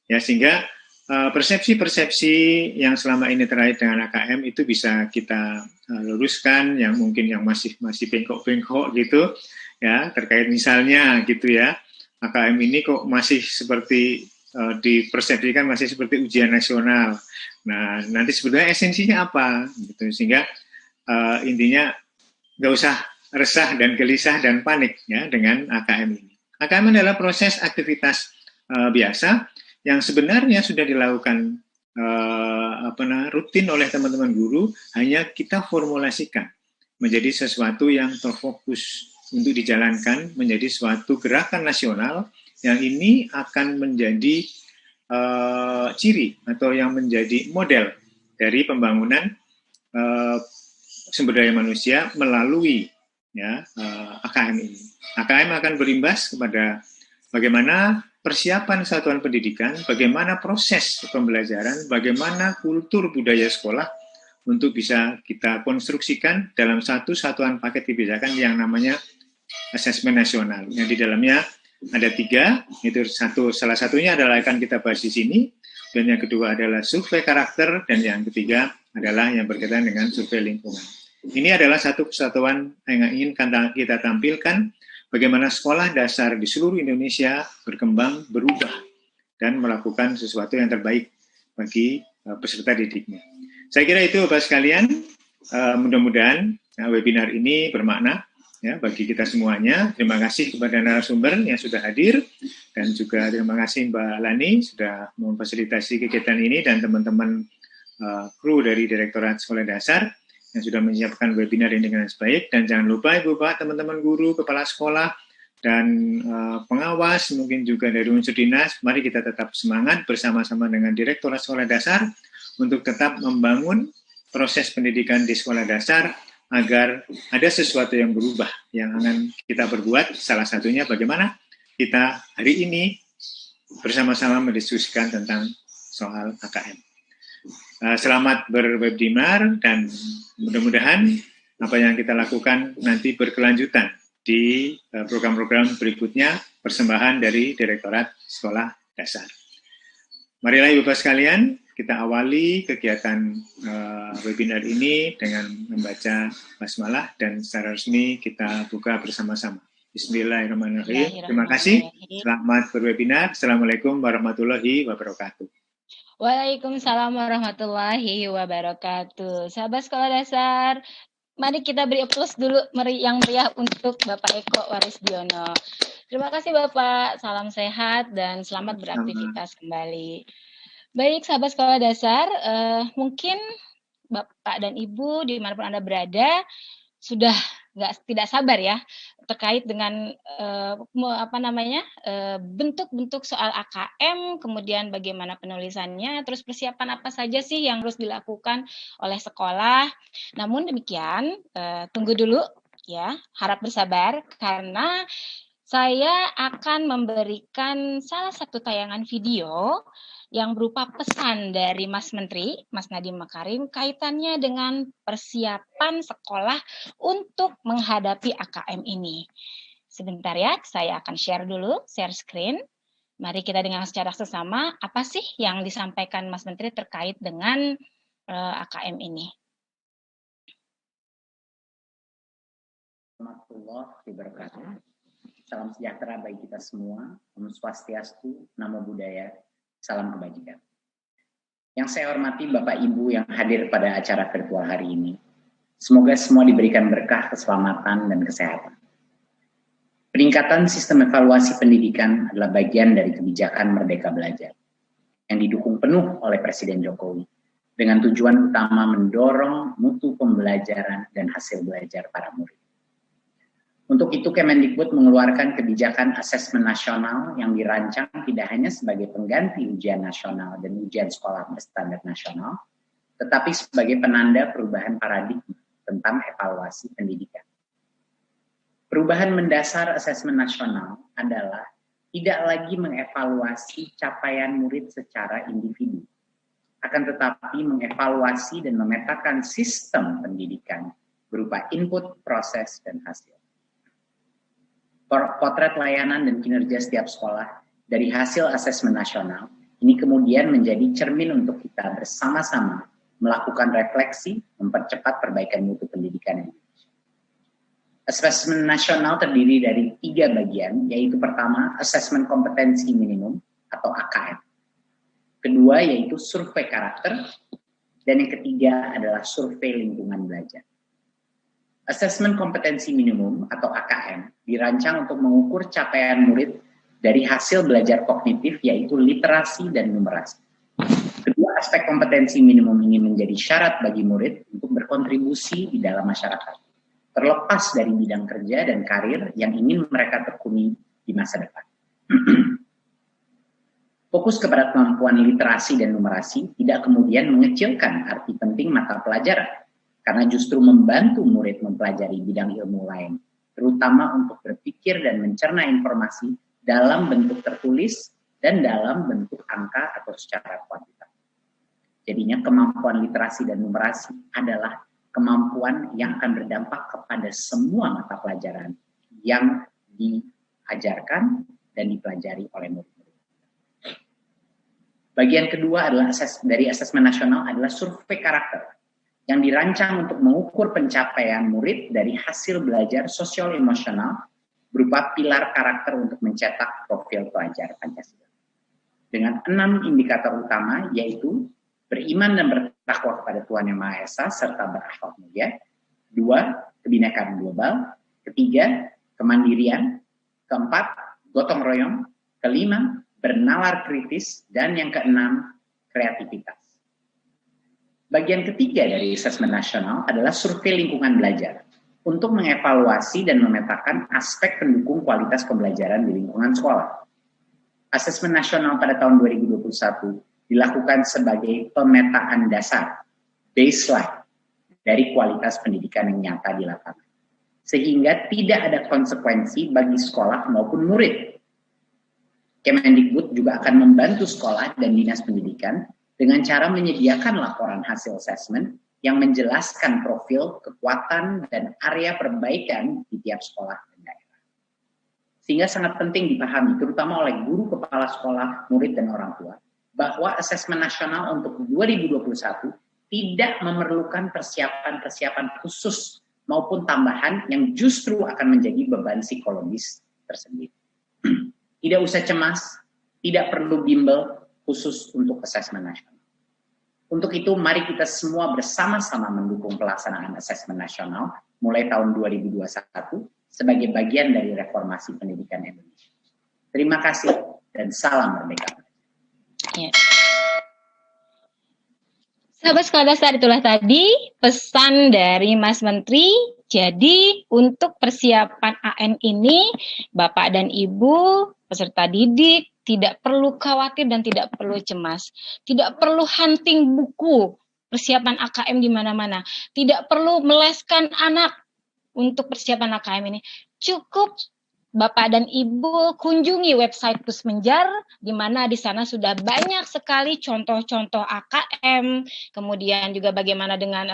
Ya, sehingga persepsi-persepsi yang selama ini terkait dengan AKM itu bisa kita luruskan, yang mungkin yang masih bengkok-bengkok gitu, ya, terkait misalnya gitu ya, AKM ini kok masih seperti dipersepsikan masih seperti ujian nasional. Nah, nanti sebetulnya esensinya apa gitu, sehingga intinya nggak usah resah dan gelisah dan panik ya dengan AKM ini. AKM adalah proses aktivitas biasa yang sebenarnya sudah dilakukan rutin oleh teman-teman guru, hanya kita formulasikan menjadi sesuatu yang terfokus untuk dijalankan menjadi suatu gerakan nasional yang ini akan menjadi ciri atau yang menjadi model dari pembangunan sumber daya manusia melalui AKM ini. AKM akan berimbas kepada bagaimana persiapan satuan pendidikan, bagaimana proses pembelajaran, bagaimana kultur budaya sekolah untuk bisa kita konstruksikan dalam satu satuan paket kebijakan yang namanya asesmen nasional. Yang di dalamnya ada 3, itu salah satunya adalah akan kita bahas di sini, dan yang kedua adalah survei karakter, dan yang ketiga adalah yang berkaitan dengan survei lingkungan. Ini adalah satu kesatuan yang ingin kita tampilkan bagaimana sekolah dasar di seluruh Indonesia berkembang, berubah, dan melakukan sesuatu yang terbaik bagi peserta didiknya. Saya kira itu Bapak sekalian, mudah-mudahan webinar ini bermakna ya bagi kita semuanya. Terima kasih kepada narasumber yang sudah hadir, dan juga terima kasih Mbak Lani sudah memfasilitasi kegiatan ini, dan teman-teman kru dari Direktorat Sekolah Dasar yang sudah menyiapkan webinar ini dengan baik. Dan jangan lupa Ibu Bapak, teman-teman guru, kepala sekolah, dan pengawas, mungkin juga dari unsur dinas, mari kita tetap semangat bersama-sama dengan Direktorat Sekolah Dasar untuk tetap membangun proses pendidikan di sekolah dasar agar ada sesuatu yang berubah yang akan kita perbuat. Salah satunya bagaimana kita hari ini bersama-sama mendiskusikan tentang soal AKM. Selamat berwebinar, dan mudah-mudahan apa yang kita lakukan nanti berkelanjutan di program-program berikutnya, persembahan dari Direktorat Sekolah Dasar. Marilah Ibu Bapak sekalian, kita awali kegiatan webinar ini dengan membaca basmalah, dan secara resmi kita buka bersama-sama. Bismillahirrahmanirrahim. Terima kasih. Selamat berwebinar. Assalamualaikum warahmatullahi wabarakatuh. Waalaikumsalam warahmatullahi wabarakatuh. Sahabat Sekolah Dasar, mari kita beri aplaus dulu yang meriah untuk Bapak Eko Warisdiono. Terima kasih Bapak, salam sehat dan selamat beraktivitas kembali. Baik sahabat Sekolah Dasar, mungkin Bapak dan Ibu dimanapun Anda berada sudah tidak sabar ya terkait dengan bentuk-bentuk soal AKM, kemudian bagaimana penulisannya, terus persiapan apa saja sih yang harus dilakukan oleh sekolah. Namun demikian, tunggu dulu ya, harap bersabar karena saya akan memberikan salah satu tayangan video yang berupa pesan dari Mas Menteri, Mas Nadiem Makarim, kaitannya dengan persiapan sekolah untuk menghadapi AKM ini. Sebentar ya, saya akan share dulu, share screen. Mari kita dengar secara sesama, apa sih yang disampaikan Mas Menteri terkait dengan AKM ini. Warahmatullahi wabarakatuh. Salam sejahtera bagi kita semua. Om Swastiastu, Namo Buddhaya, salam kebajikan. Yang saya hormati Bapak Ibu yang hadir pada acara virtual hari ini. Semoga semua diberikan berkah, keselamatan, dan kesehatan. Peningkatan sistem evaluasi pendidikan adalah bagian dari kebijakan Merdeka Belajar yang didukung penuh oleh Presiden Jokowi dengan tujuan utama mendorong mutu pembelajaran dan hasil belajar para murid. Untuk itu Kemendikbud mengeluarkan kebijakan asesmen nasional yang dirancang tidak hanya sebagai pengganti ujian nasional dan ujian sekolah berstandar nasional, tetapi sebagai penanda perubahan paradigma tentang evaluasi pendidikan. Perubahan mendasar asesmen nasional adalah tidak lagi mengevaluasi capaian murid secara individu, akan tetapi mengevaluasi dan memetakan sistem pendidikan berupa input, proses, dan hasil. Potret layanan dan kinerja setiap sekolah dari hasil asesmen nasional ini kemudian menjadi cermin untuk kita bersama-sama melakukan refleksi, mempercepat perbaikan mutu pendidikan Indonesia. Asesmen nasional terdiri dari 3 bagian, yaitu pertama, asesmen kompetensi minimum atau AKM. Kedua, yaitu survei karakter. Dan yang ketiga adalah survei lingkungan belajar. Asesmen kompetensi minimum atau AKM dirancang untuk mengukur capaian murid dari hasil belajar kognitif yaitu literasi dan numerasi. Kedua aspek kompetensi minimum ini menjadi syarat bagi murid untuk berkontribusi di dalam masyarakat, terlepas dari bidang kerja dan karir yang ingin mereka tekuni di masa depan. Fokus kepada kemampuan literasi dan numerasi tidak kemudian mengecilkan arti penting mata pelajaran, karena justru membantu murid mempelajari bidang ilmu lain, terutama untuk berpikir dan mencerna informasi dalam bentuk tertulis dan dalam bentuk angka atau secara kuantitatif. Jadinya kemampuan literasi dan numerasi adalah kemampuan yang akan berdampak kepada semua mata pelajaran yang diajarkan dan dipelajari oleh murid-murid. Bagian kedua adalah dari asesmen nasional adalah survei karakter, yang dirancang untuk mengukur pencapaian murid dari hasil belajar sosial emosional berupa pilar karakter untuk mencetak profil pelajar Pancasila. Dengan 6 indikator utama yaitu beriman dan bertakwa kepada Tuhan Yang Maha Esa serta berakhlak mulia. 2, kebinekaan global. 3, kemandirian. 4, gotong royong. 5, bernalar kritis. Dan yang ke-6, kreativitas. Bagian ketiga dari asesmen nasional adalah survei lingkungan belajar untuk mengevaluasi dan memetakan aspek pendukung kualitas pembelajaran di lingkungan sekolah. Asesmen nasional pada tahun 2021 dilakukan sebagai pemetaan dasar, baseline, dari kualitas pendidikan yang nyata di lapangan. Sehingga tidak ada konsekuensi bagi sekolah maupun murid. Kemendikbud juga akan membantu sekolah dan dinas pendidikan dengan cara menyediakan laporan hasil asesmen yang menjelaskan profil, kekuatan, dan area perbaikan di tiap sekolah dan daerah. Sehingga sangat penting dipahami, terutama oleh guru, kepala sekolah, murid, dan orang tua, bahwa asesmen nasional untuk 2021 tidak memerlukan persiapan-persiapan khusus maupun tambahan yang justru akan menjadi beban psikologis tersendiri. Tidak usah cemas, tidak perlu bimbel, khusus untuk asesmen nasional. Untuk itu, mari kita semua bersama-sama mendukung pelaksanaan asesmen nasional mulai tahun 2021 sebagai bagian dari reformasi pendidikan Indonesia. Terima kasih dan salam merdeka. Ya. Sahabat Sekolah Dasar, itulah tadi pesan dari Mas Menteri Jadi untuk persiapan AN ini, Bapak dan Ibu peserta didik tidak perlu khawatir dan tidak perlu cemas. Tidak perlu hunting buku persiapan AKM di mana-mana. Tidak perlu meleskan anak untuk persiapan AKM ini. Cukup Bapak dan Ibu kunjungi website Pusmenjar, di mana di sana sudah banyak sekali contoh-contoh AKM, kemudian juga bagaimana dengan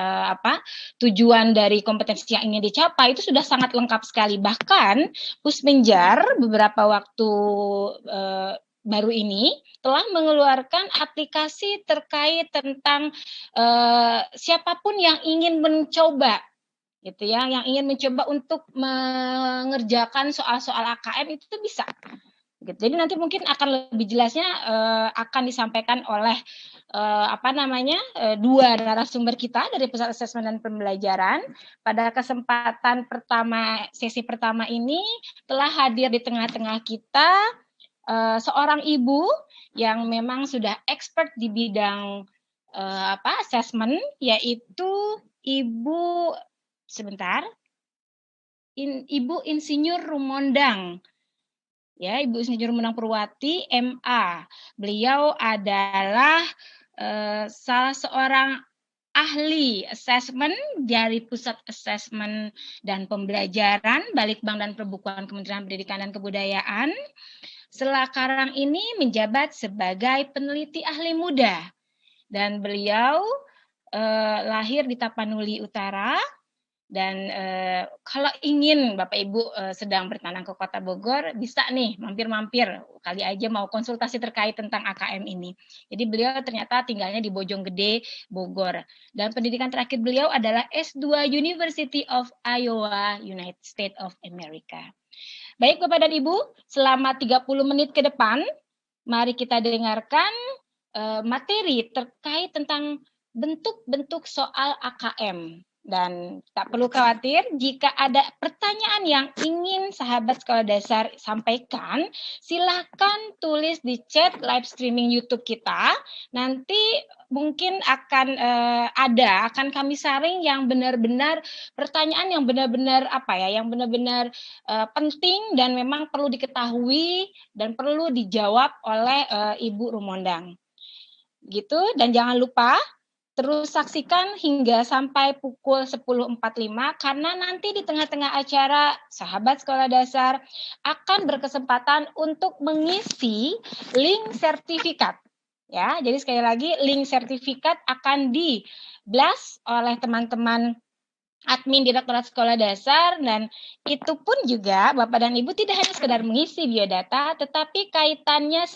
tujuan dari kompetensi yang ingin dicapai, itu sudah sangat lengkap sekali. Bahkan Pusmenjar beberapa waktu baru ini telah mengeluarkan aplikasi terkait tentang siapapun yang ingin mencoba, gitu ya, yang ingin mencoba untuk mengerjakan soal-soal AKM itu bisa. Gitu. Jadi nanti mungkin akan lebih jelasnya akan disampaikan oleh dua narasumber kita dari Pusat Asesmen dan Pembelajaran. Pada kesempatan pertama, sesi pertama ini telah hadir di tengah-tengah kita seorang ibu yang memang sudah expert di bidang asesmen, yaitu Ibu Ibu Insinyur Rumondang. Ya, Ibu Insinyur Rumondang Purwati, MA. Beliau adalah salah seorang ahli asesmen dari Pusat Asesmen dan Pembelajaran, Balitbang dan Perbukuan Kementerian Pendidikan dan Kebudayaan. Sekarang ini menjabat sebagai peneliti ahli muda. Dan beliau lahir di Tapanuli Utara. Dan kalau ingin Bapak Ibu sedang bertanam ke Kota Bogor, bisa nih mampir-mampir, kali aja mau konsultasi terkait tentang AKM ini. Jadi beliau ternyata tinggalnya di Bojonggede, Bogor. Dan pendidikan terakhir beliau adalah S2 University of Iowa, United States of America. Baik Bapak dan Ibu, selama 30 menit ke depan, mari kita dengarkan materi terkait tentang bentuk-bentuk soal AKM. Dan tak perlu khawatir jika ada pertanyaan yang ingin sahabat sekolah dasar sampaikan, silakan tulis di chat live streaming YouTube kita. Nanti mungkin akan akan kami saring yang benar-benar pertanyaan yang benar-benar yang benar-benar penting dan memang perlu diketahui dan perlu dijawab oleh Ibu Rumondang. Gitu, dan jangan lupa terus saksikan hingga sampai pukul 10.45 karena nanti di tengah-tengah acara sahabat sekolah dasar akan berkesempatan untuk mengisi link sertifikat. Ya, jadi sekali lagi link sertifikat akan di-blast oleh teman-teman admin Direktorat Sekolah Dasar, dan itu pun juga Bapak dan Ibu tidak hanya sekedar mengisi biodata tetapi kaitannya